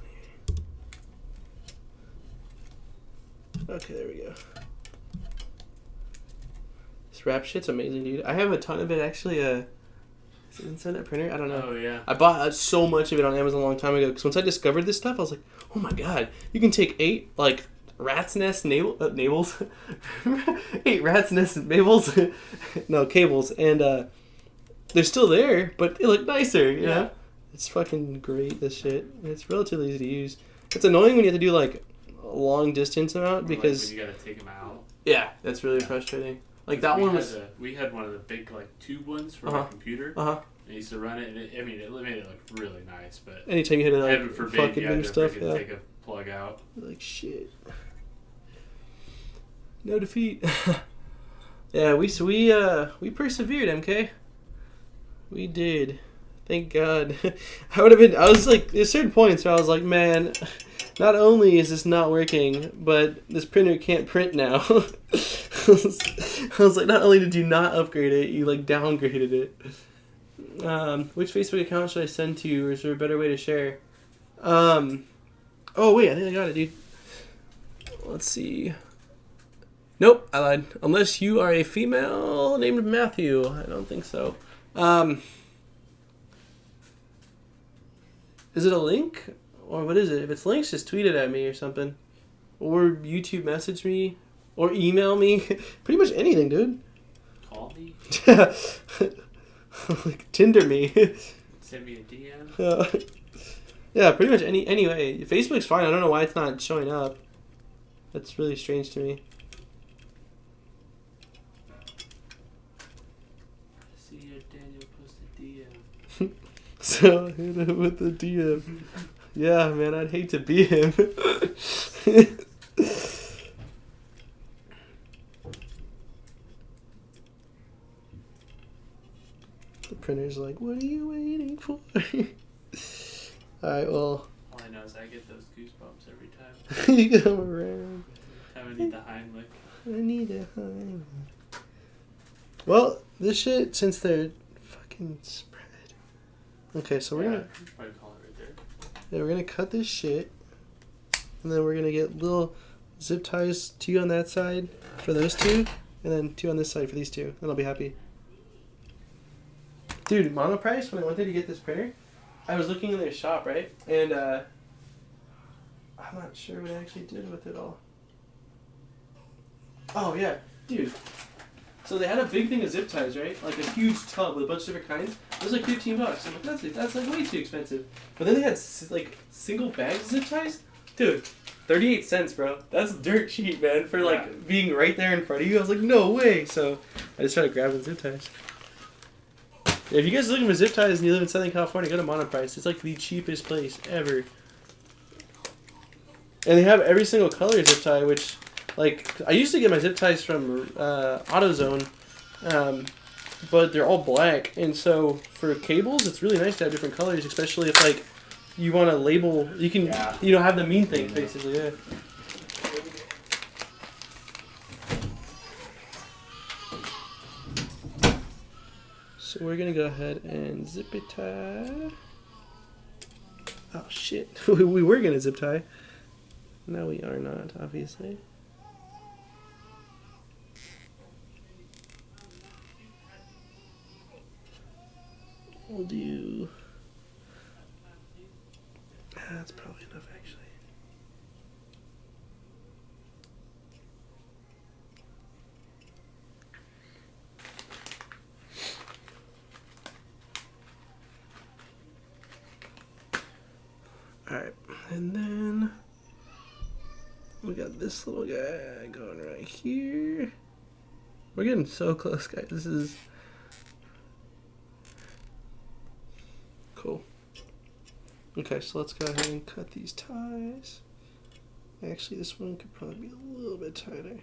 Okay, there we go. This wrap shit's amazing, dude. I have a ton of it actually. Is it inside that printer? I don't know. Oh yeah. I bought so much of it on Amazon a long time ago because once I discovered this stuff, I was like, oh my god, you can take 8 like rat's nest navels, 8 rat's nest navels, no cables, and they're still there, but they look nicer. You know? It's fucking great. This shit. It's relatively easy to use. It's annoying when you have to do like a long distance amount because like when you gotta take them out. Yeah, that's really frustrating. Like that one was. We had one of the big like tube ones for my computer. I used to run it, and it made it look really nice. But anytime you had to like heaven forbid, fucking move stuff, take a plug out. Like shit. No defeat. Yeah, we persevered, MK. We did. Thank God. I was like, there's certain points where I was like, man, not only is this not working, but this printer can't print now. I was like, not only did you not upgrade it, you like downgraded it. Which Facebook account should I send to, or is there a better way to share? Oh wait, I think I got it, dude. Let's see. Nope, I lied. Unless you are a female named Matthew. I don't think so. Is it a link? Or what is it? If it's links, just tweet it at me or something. Or YouTube message me. Or email me. Pretty much anything, dude. Call me. Like, Tinder me. Send me a DM. Yeah, pretty much any way. Facebook's fine. I don't know why it's not showing up. That's really strange to me. Daniel posted DM. So hit him with the DM. Yeah, man, I'd hate to be him. The printer's like, what are you waiting for? Alright, well. All I know is I get those goosebumps every time. You come around. Every time I need the Heimlich. I need a Heimlich. Well, this shit, since they're fucking spread. Okay, so we're gonna. Probably call it right there. Yeah, we're gonna cut this shit, and then we're gonna get little zip ties, 2 on that side for those 2, and then 2 on this side for these 2. Then I'll be happy. Dude, Monoprice, when I wanted to get this printer, I was looking in their shop, right? And I'm not sure what I actually did with it all. Oh yeah, dude. So they had a big thing of zip ties, right? Like a huge tub with a bunch of different kinds. It was like $15. I'm like, that's like way too expensive. But then they had like single bags of zip ties. Dude, 38 cents, bro. That's dirt cheap, man, for like being right there in front of you. I was like, no way. So I just started grabbing zip ties. If you guys are looking for zip ties and you live in Southern California, go to Monoprice. It's like the cheapest place ever. And they have every single color zip tie, which, like, I used to get my zip ties from AutoZone, but they're all black. And so for cables, it's really nice to have different colors, especially if, like, you want to label, you can, you know, have the mean things, basically, yeah. So we're going to go ahead and zip it tie. Oh, shit. We were going to zip tie. No, we are not, obviously. We'll do... That's probably enough, actually. Alright, and then we got this little guy going right here. We're getting so close, guys. This is cool. Okay, so let's go ahead and cut these ties. Actually, this one could probably be a little bit tighter.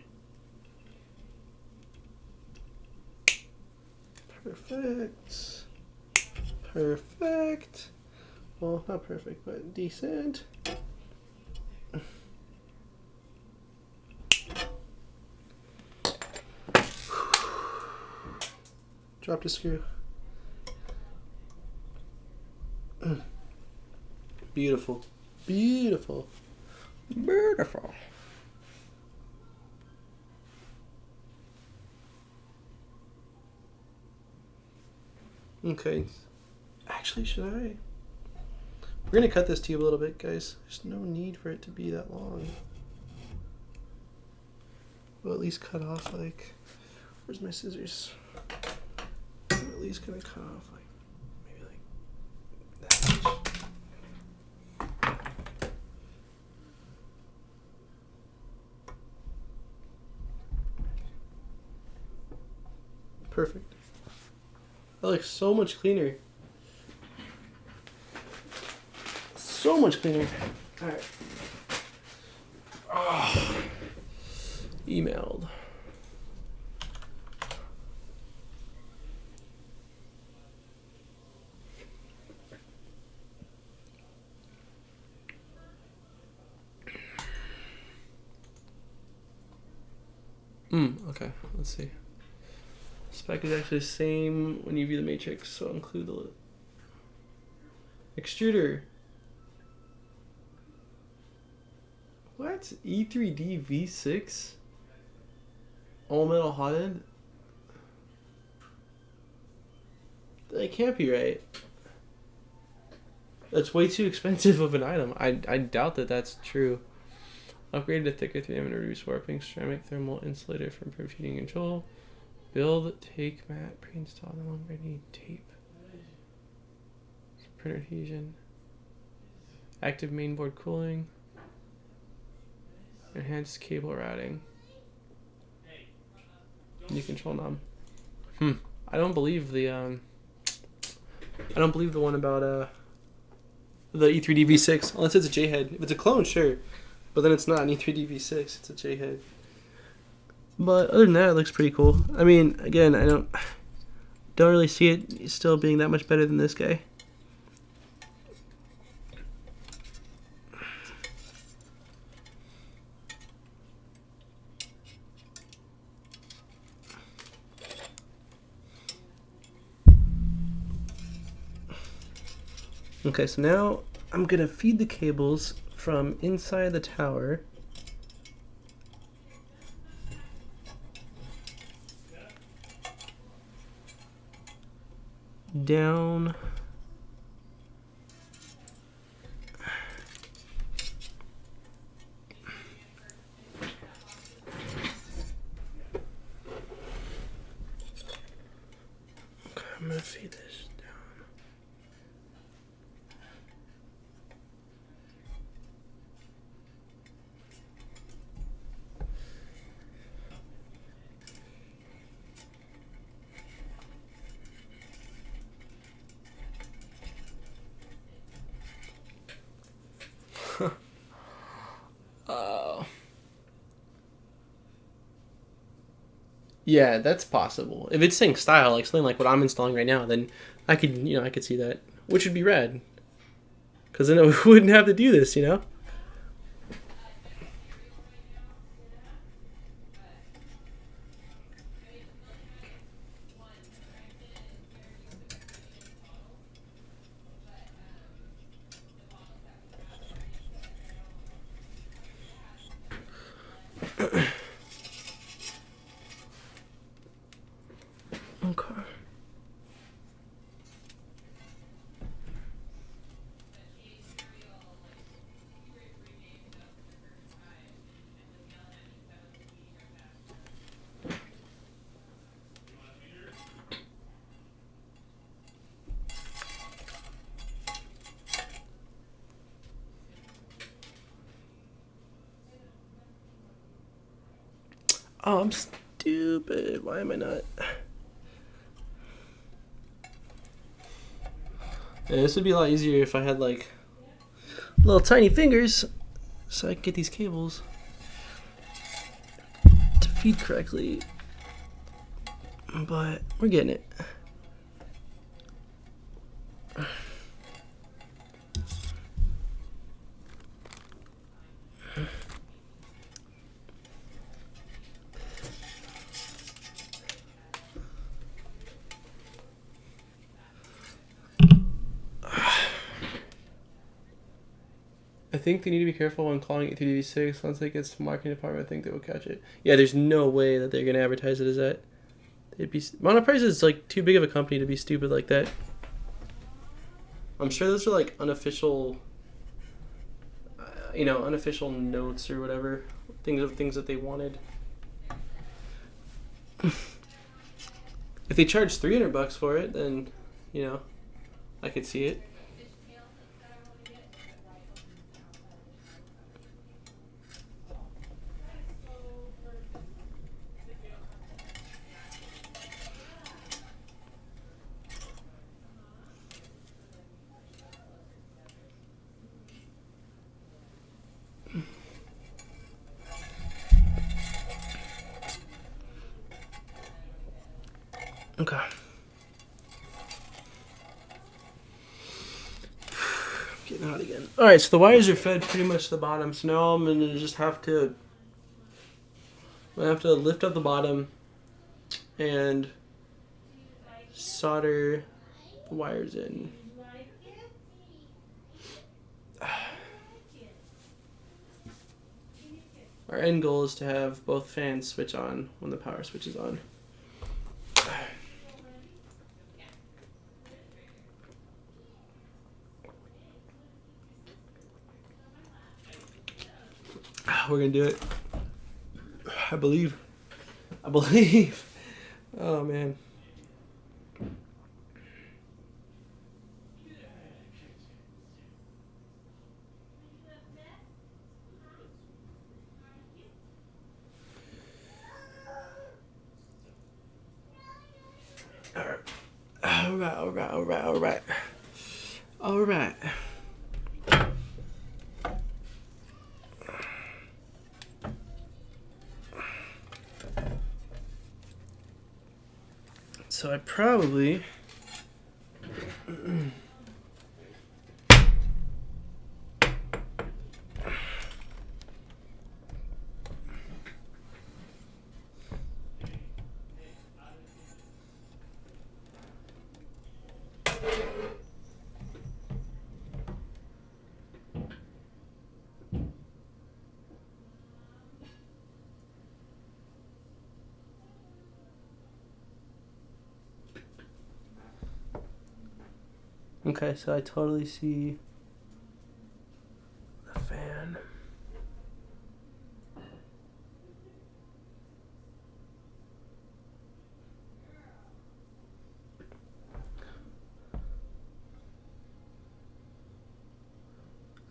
Perfect. Perfect. Well, not perfect, but decent. Dropped a screw. Beautiful. Beautiful. Beautiful. Okay. Actually, should I? We're gonna cut this tube a little bit, guys. There's no need for it to be that long. We'll at least cut off like. Where's my scissors? I'm at least gonna cut off like maybe like that much. Perfect. That looks so much cleaner. So much cleaner. All right. Oh. Emailed. Okay, let's see. Spec is actually the same when you view the matrix, so I'll include the extruder. What? E3D V6? All metal hot end? That can't be right. That's way too expensive of an item. I doubt that that's true. Upgraded to thicker 3M and reduce warping. Ceramic thermal insulator for improved heating control. Build, take mat, pre-installed and long ready tape. Printer adhesion. Active mainboard cooling. Enhanced cable routing. New control knob. I don't believe the one about the E3D V6 unless it's a J head. If it's a clone, sure, but then it's not an E3D V6. It's a J head. But other than that, it looks pretty cool. I mean, again, I don't really see it still being that much better than this guy. Okay, so now I'm gonna feed the cables from inside the tower down I'm gonna feed this down. Yeah, that's possible. If it's saying style, like something like what I'm installing right now, then I could see that, which would be rad. Because then it wouldn't have to do this, Okay. Oh, I'm stupid. Why am I not? Yeah, this would be a lot easier if I had like little tiny fingers so I could get these cables to feed correctly. But we're getting it. I think they need to be careful when calling it 3D6. Once it gets to the marketing department, I think they will catch it. Yeah, there's no way that they're going to advertise it as that. Monoprice is like too big of a company to be stupid like that. I'm sure those are like unofficial, unofficial notes or whatever, things that they wanted. If they charge $300 for it, then, I could see it. Okay. Getting hot again. Alright, so the wires are fed pretty much to the bottom, so now I'm going to just have to lift up the bottom and solder the wires in. Our end goal is to have both fans switch on when the power switch is on. We're gonna do it. I believe. Oh man. All right. So I probably okay, so I totally see the fan.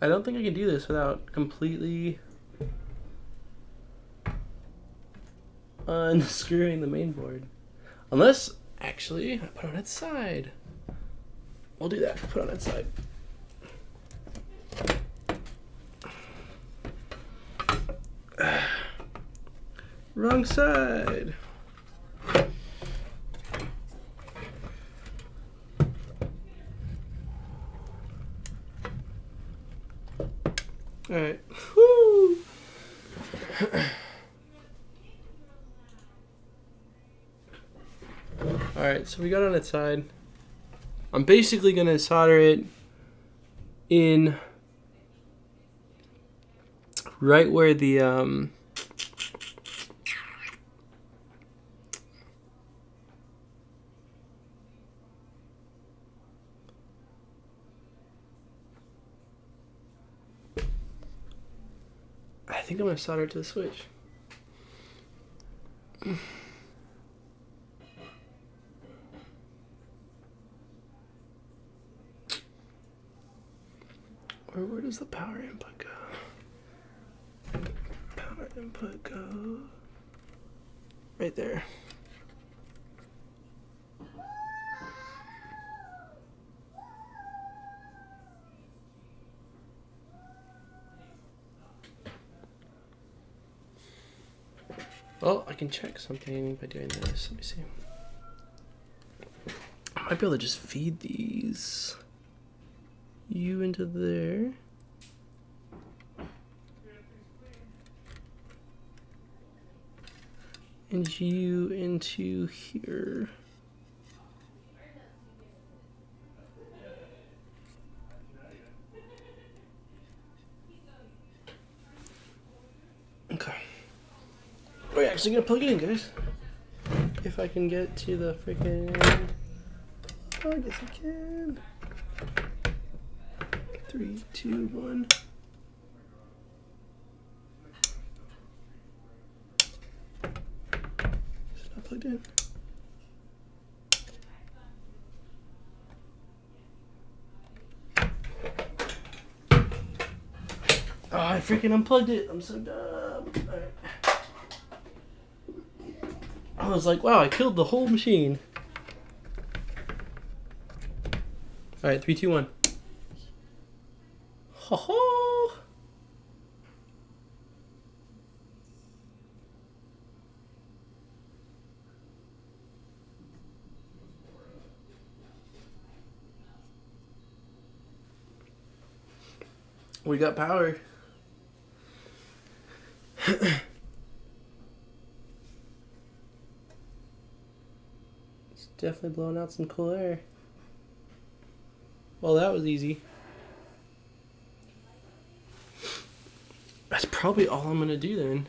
I don't think I can do this without completely unscrewing the main board. Unless, actually, I put it on its side. We'll do that. Put it on its side. Wrong side. All right. Woo! All right, so we got it on its side. I'm basically going to solder it in right where the I think I'm going to solder it to the switch. Or where does the power input go? Power input go right there. Well, I can check something by doing this. Let me see. I might be able to just feed these you into there. And you into here. Okay. We're actually gonna plug it in, guys. if I can get to the freaking. Oh, I guess I can. 3, 2, 1. Is it not plugged in? Oh, I freaking unplugged it. I'm so dumb. Alright. I was like, wow, I killed the whole machine. Alright, 3, 2, 1. Ho ho! We got power. It's definitely blowing out some cool air. Well, that was easy. That's probably all I'm gonna do then.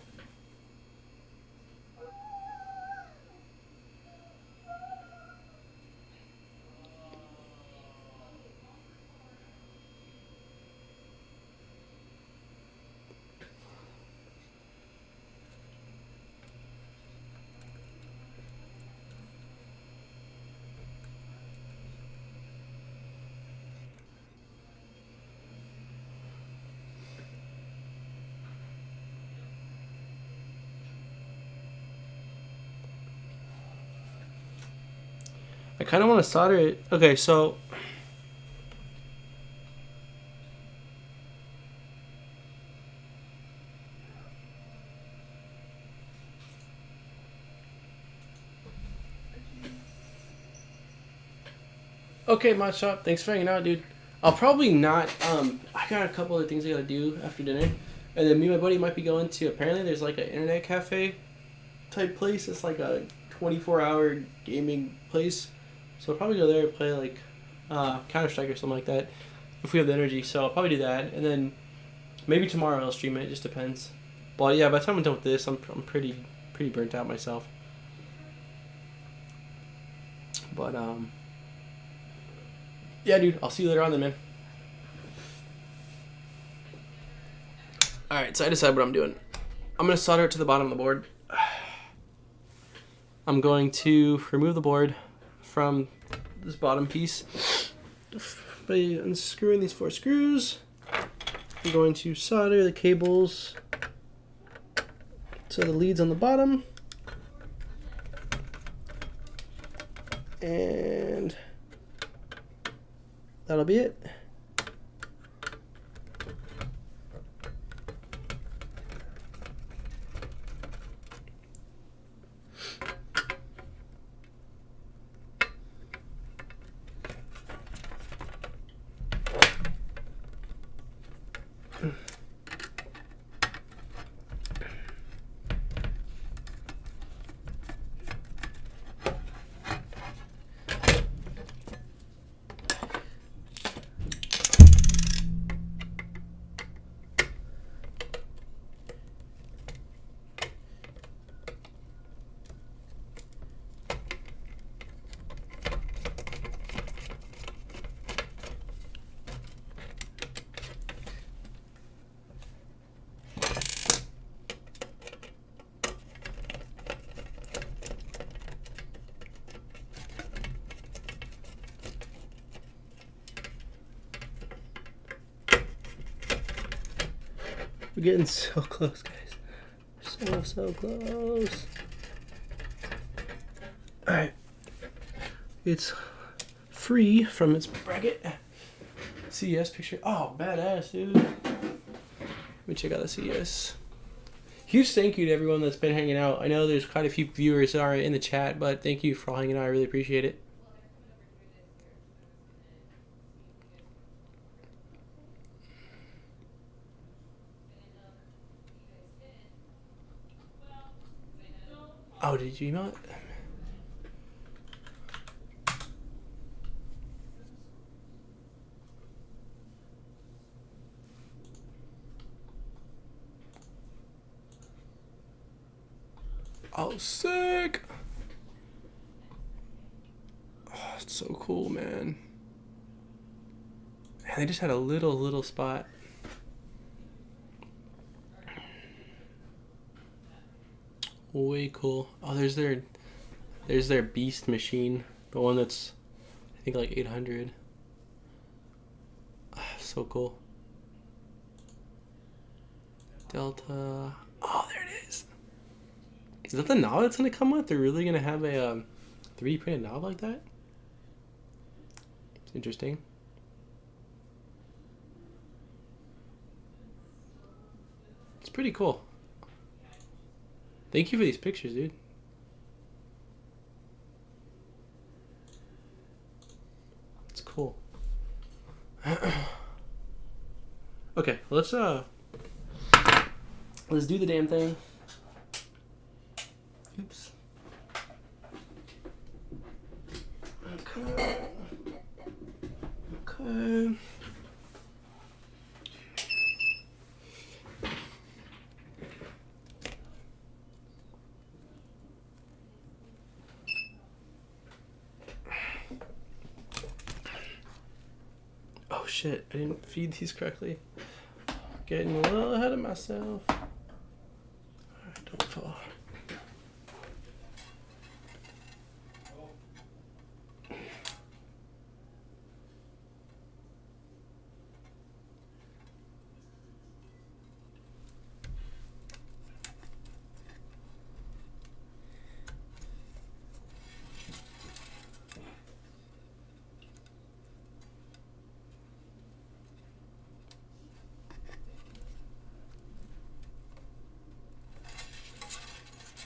I kind of want to solder it. Okay, so okay, Mod Shop, thanks for hanging out, dude. I'll probably not. I got a couple of things I gotta do after dinner, and then me and my buddy might be going to. Apparently, there's like an internet cafe type place. It's like a 24-hour gaming place. So I'll probably go there and play like Counter-Strike or something like that if we have the energy. So I'll probably do that, and then maybe tomorrow I'll stream it. It just depends. But yeah, by the time I'm done with this, I'm pretty burnt out myself. But yeah, dude, I'll see you later on then, man. Alright, so I decided what I'm doing. I'm going to solder it to the bottom of the board. I'm going to remove the board from this bottom piece by unscrewing these 4 screws. I'm going to solder the cables to the leads on the bottom. And that'll be it. We're getting so close, guys. So close. Alright. It's free from its bracket. CES picture. Oh, badass, dude. Let me check out the CES. Huge thank you to everyone that's been hanging out. I know there's quite a few viewers that are in the chat, but thank you for all hanging out. I really appreciate it. Oh, did you email it? Oh, sick. So cool, man. And they just had a little spot. Way cool. Oh, there's their beast machine, the one that's I think like 800. So cool. Delta. Oh, there it is. Is that the knob that's gonna come with? They're really gonna have a 3D printed knob like that? It's interesting. It's pretty cool. Thank you for these pictures, dude. It's cool. Okay, let's do the damn thing. Oops. Okay. Okay. Oh shit, I didn't feed these correctly. Getting a little ahead of myself. Alright, don't fall.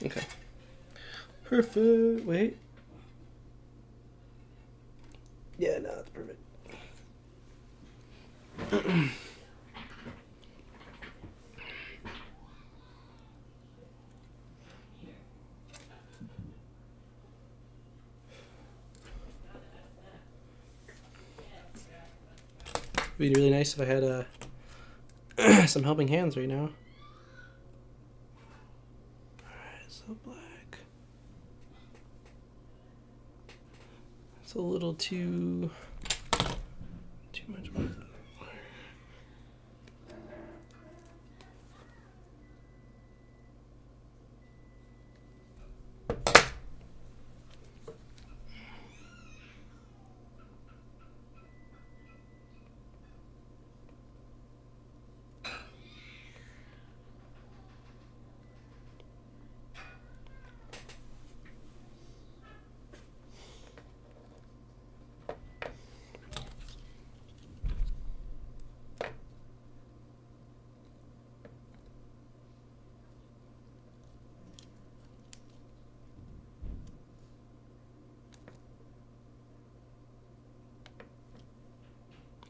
Okay. Perfect. Wait. Yeah, no, that's perfect. It'd be really nice if I had some helping hands right now. Alright, so black. It's a little too much.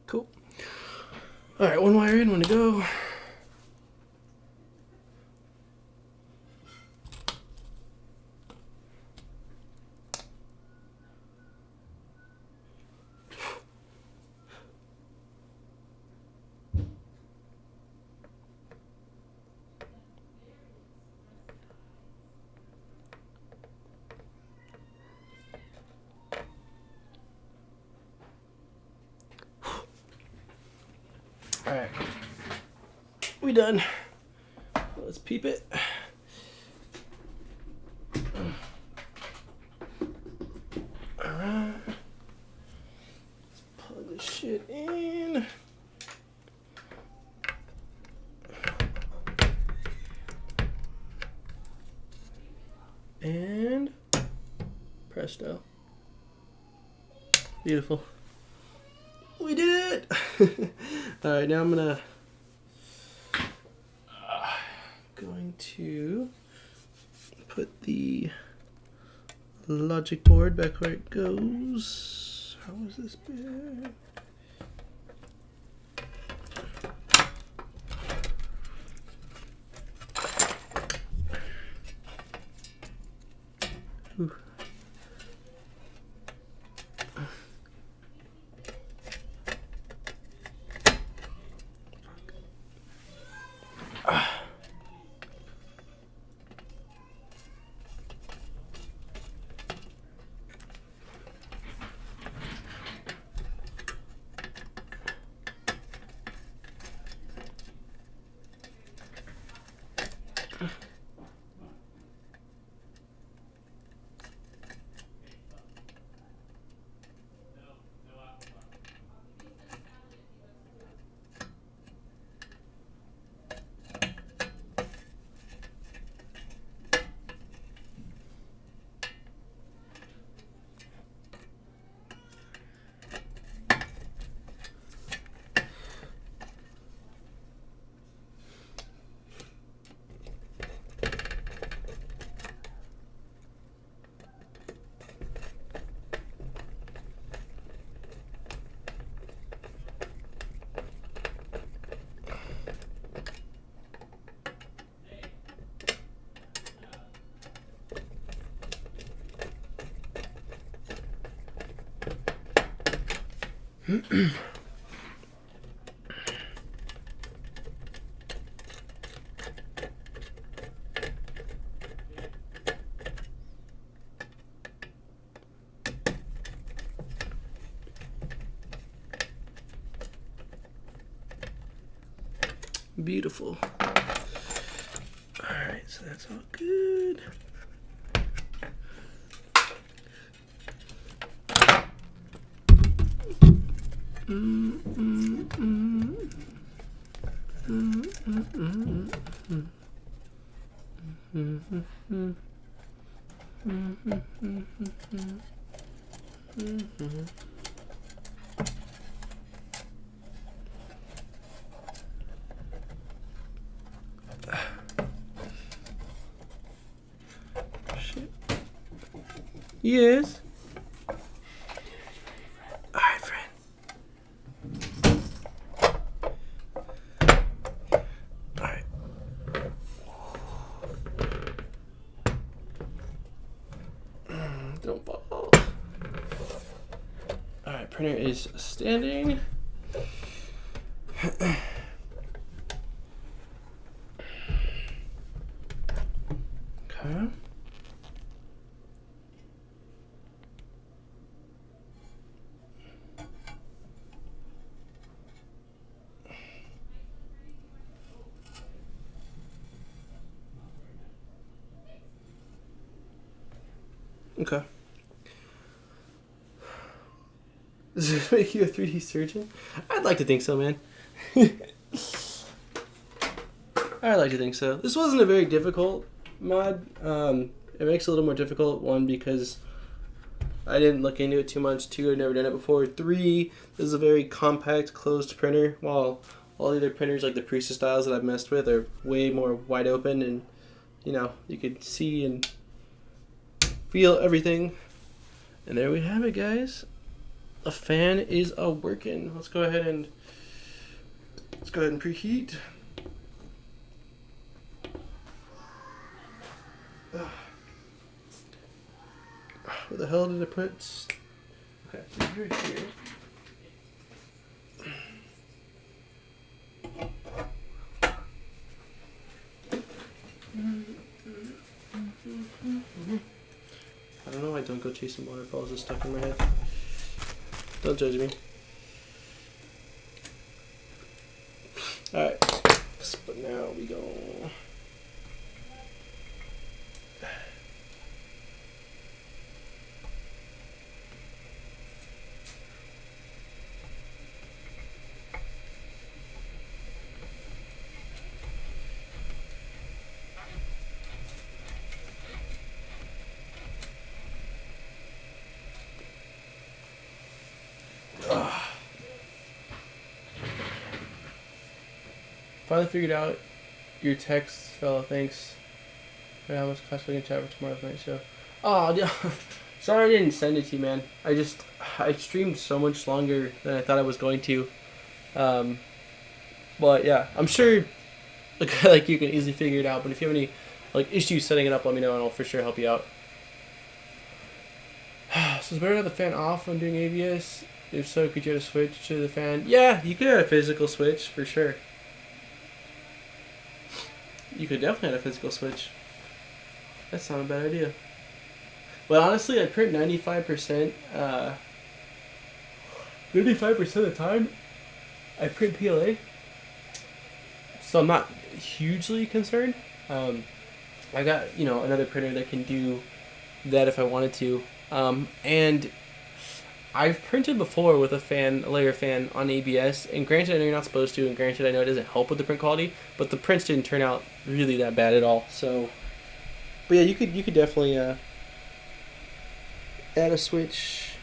Cool. Alright, one wire in, one to go. Alright. We done. Let's peep it. Alright. Let's plug this shit in. And presto. Beautiful. We did it! Alright, now I'm going to put the logic board back where it goes. How is this big? Ooh. Beautiful. Alright, so that's all good. Shit. Yes. Alright, friend. Alright. Don't fall. Alright, printer is standing. Okay. Okay. Does this make you a 3D surgeon? I'd like to think so, man. I'd like to think so. This wasn't a very difficult mod. It makes it a little more difficult, one, because I didn't look into it too much. Two, I've never done it before. Three, this is a very compact, closed printer, while all the other printers, like the Prusa styles that I've messed with, are way more wide open, and, you know, you could see and feel everything. And there we have it, guys. The fan is working. Let's go ahead and preheat. Where the hell did I put? Okay, here. I don't know why Don't Go Chasing Waterfalls is stuck in my head. Don't judge me. Alright, but now we go. Finally figured out your text, fella. Thanks. How much cost we can chat for tomorrow's night show? Oh, yeah. Sorry I didn't send it to you, man. I streamed so much longer than I thought I was going to. But yeah, I'm sure like you can easily figure it out. But if you have any like issues setting it up, let me know and I'll for sure help you out. So it's better to have the fan off when doing ABS. If so, could you add a switch to the fan? Yeah, you could add a physical switch for sure. You could definitely add a physical switch. That's not a bad idea. Well, honestly, I print 95%. 95% of the time, I print PLA. So I'm not hugely concerned. I got, another printer that can do that if I wanted to. And I've printed before with a layer fan on ABS, and granted I know you're not supposed to, and granted I know it doesn't help with the print quality, but the prints didn't turn out really that bad at all. So, but yeah, you could definitely add a switch.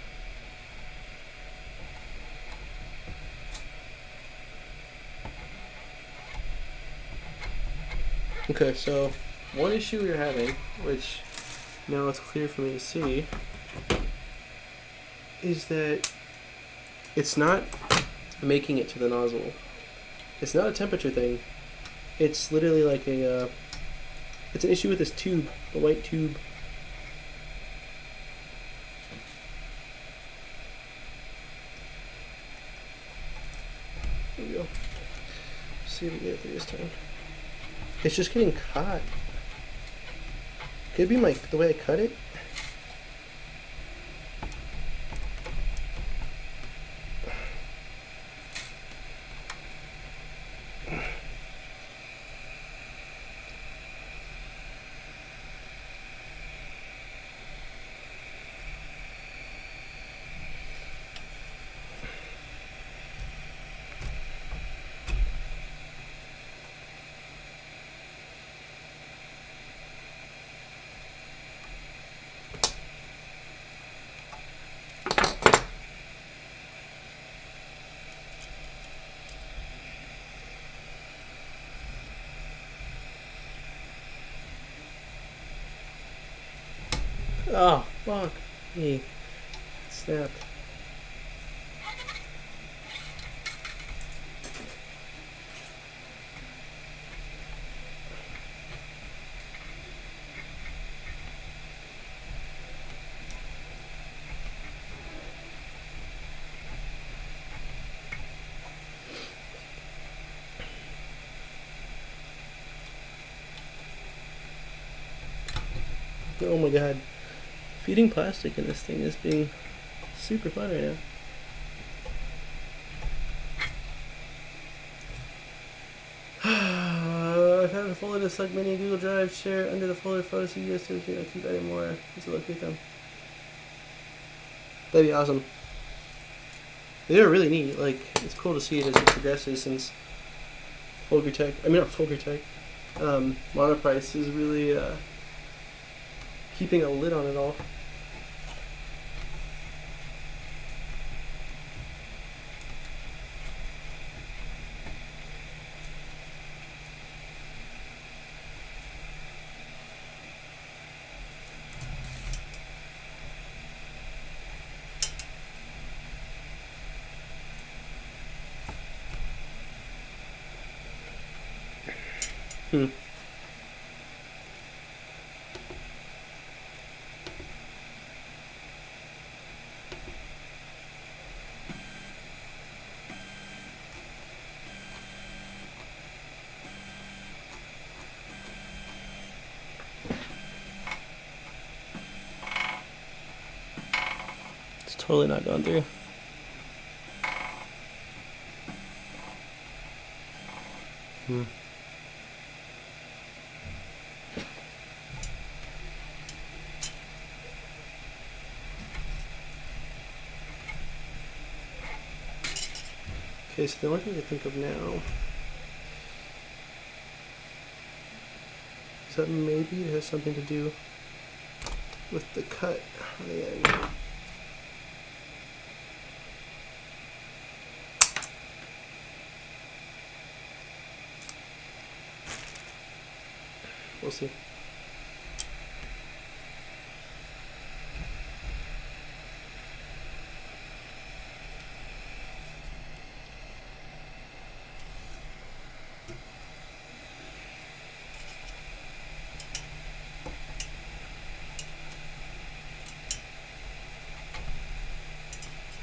Okay, so one issue we're having, which now it's clear for me to see, is that it's not making it to the nozzle. It's not a temperature thing. It's literally like it's an issue with this tube, the white tube. There we go. See if we get it through this time. It's just getting caught. Could be the way I cut it. Oh, fuck me. Snapped. Oh my god. Feeding plastic in this thing is being super fun right now. I've had a folder to select many Google Drive, share under the folder photos you guys to keep adding more. Let's locate them. That'd be awesome. They're really neat. Like, it's cool to see it as it progresses since Monoprice is really keeping a lid on it all. It's totally not going through. Okay, so the only thing I think of now is that maybe it has something to do with the cut on the end. We'll see.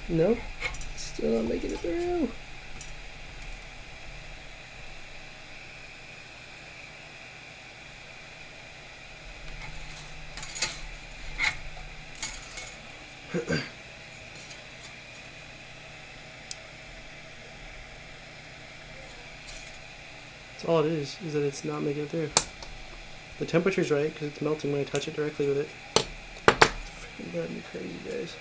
No, still not making it through. That's all it is that it's not making it through. The temperature's right because it's melting when I touch it directly with it. It's freaking driving me crazy, guys.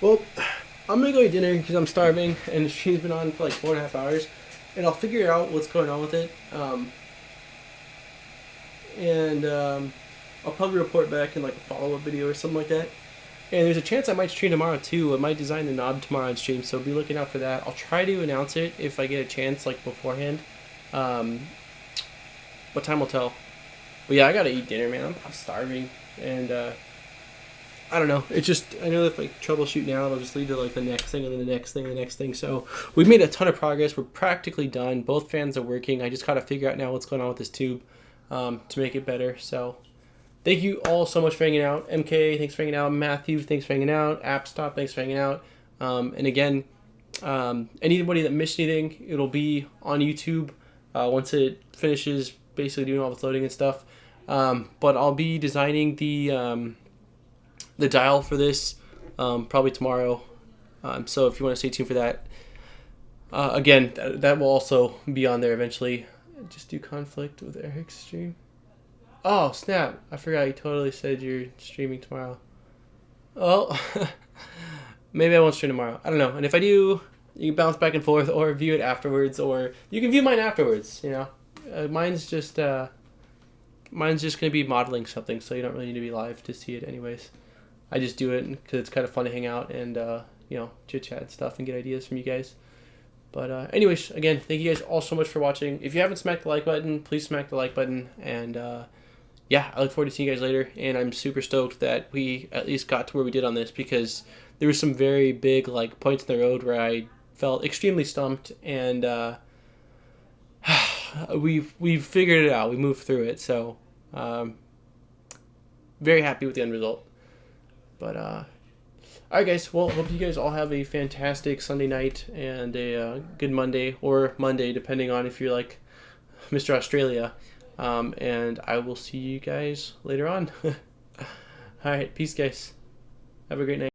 Well, I'm gonna go eat dinner because I'm starving and the stream's been on for like 4.5 hours, and I'll figure out what's going on with it. I'll probably report back in like a follow-up video or something like that. And there's a chance I might stream tomorrow too. I might design the knob tomorrow on stream, so be looking out for that. I'll try to announce it if I get a chance, like beforehand. But time will tell. But yeah, I gotta eat dinner, man. I'm starving, and I don't know. It's just, I know if I troubleshoot now, it'll just lead to like the next thing and then the next thing and the next thing. So we've made a ton of progress. We're practically done. Both fans are working. I just gotta figure out now what's going on with this tube. to make it better. So thank you all so much for hanging out. MK, thanks for hanging out. Matthew, thanks for hanging out. AppStop, thanks for hanging out. And again, anybody that missed anything, it'll be on YouTube once it finishes basically doing all the loading and stuff. But I'll be designing the dial for this probably tomorrow. So if you want to stay tuned for that, again, that will also be on there eventually. Just do conflict with Eric's stream. Oh, snap. I forgot you totally said you're streaming tomorrow. Well, maybe I won't stream tomorrow. I don't know. And if I do, you can bounce back and forth or view it afterwards, or you can view mine afterwards, you know. Mine's just going to be modeling something, so you don't really need to be live to see it anyways. I just do it because it's kind of fun to hang out and, chit-chat and stuff and get ideas from you guys. But anyways, again, thank you guys all so much for watching. If you haven't smacked the like button, please smack the like button. And I look forward to seeing you guys later. And I'm super stoked that we at least got to where we did on this, because there were some very big points in the road where I felt extremely stumped. And we've figured it out. We moved through it. So very happy with the end result. But alright guys, well, hope you guys all have a fantastic Sunday night and a good Monday, or Monday, depending on if you're like Mr. Australia. And I will see you guys later on. Alright, peace guys. Have a great night.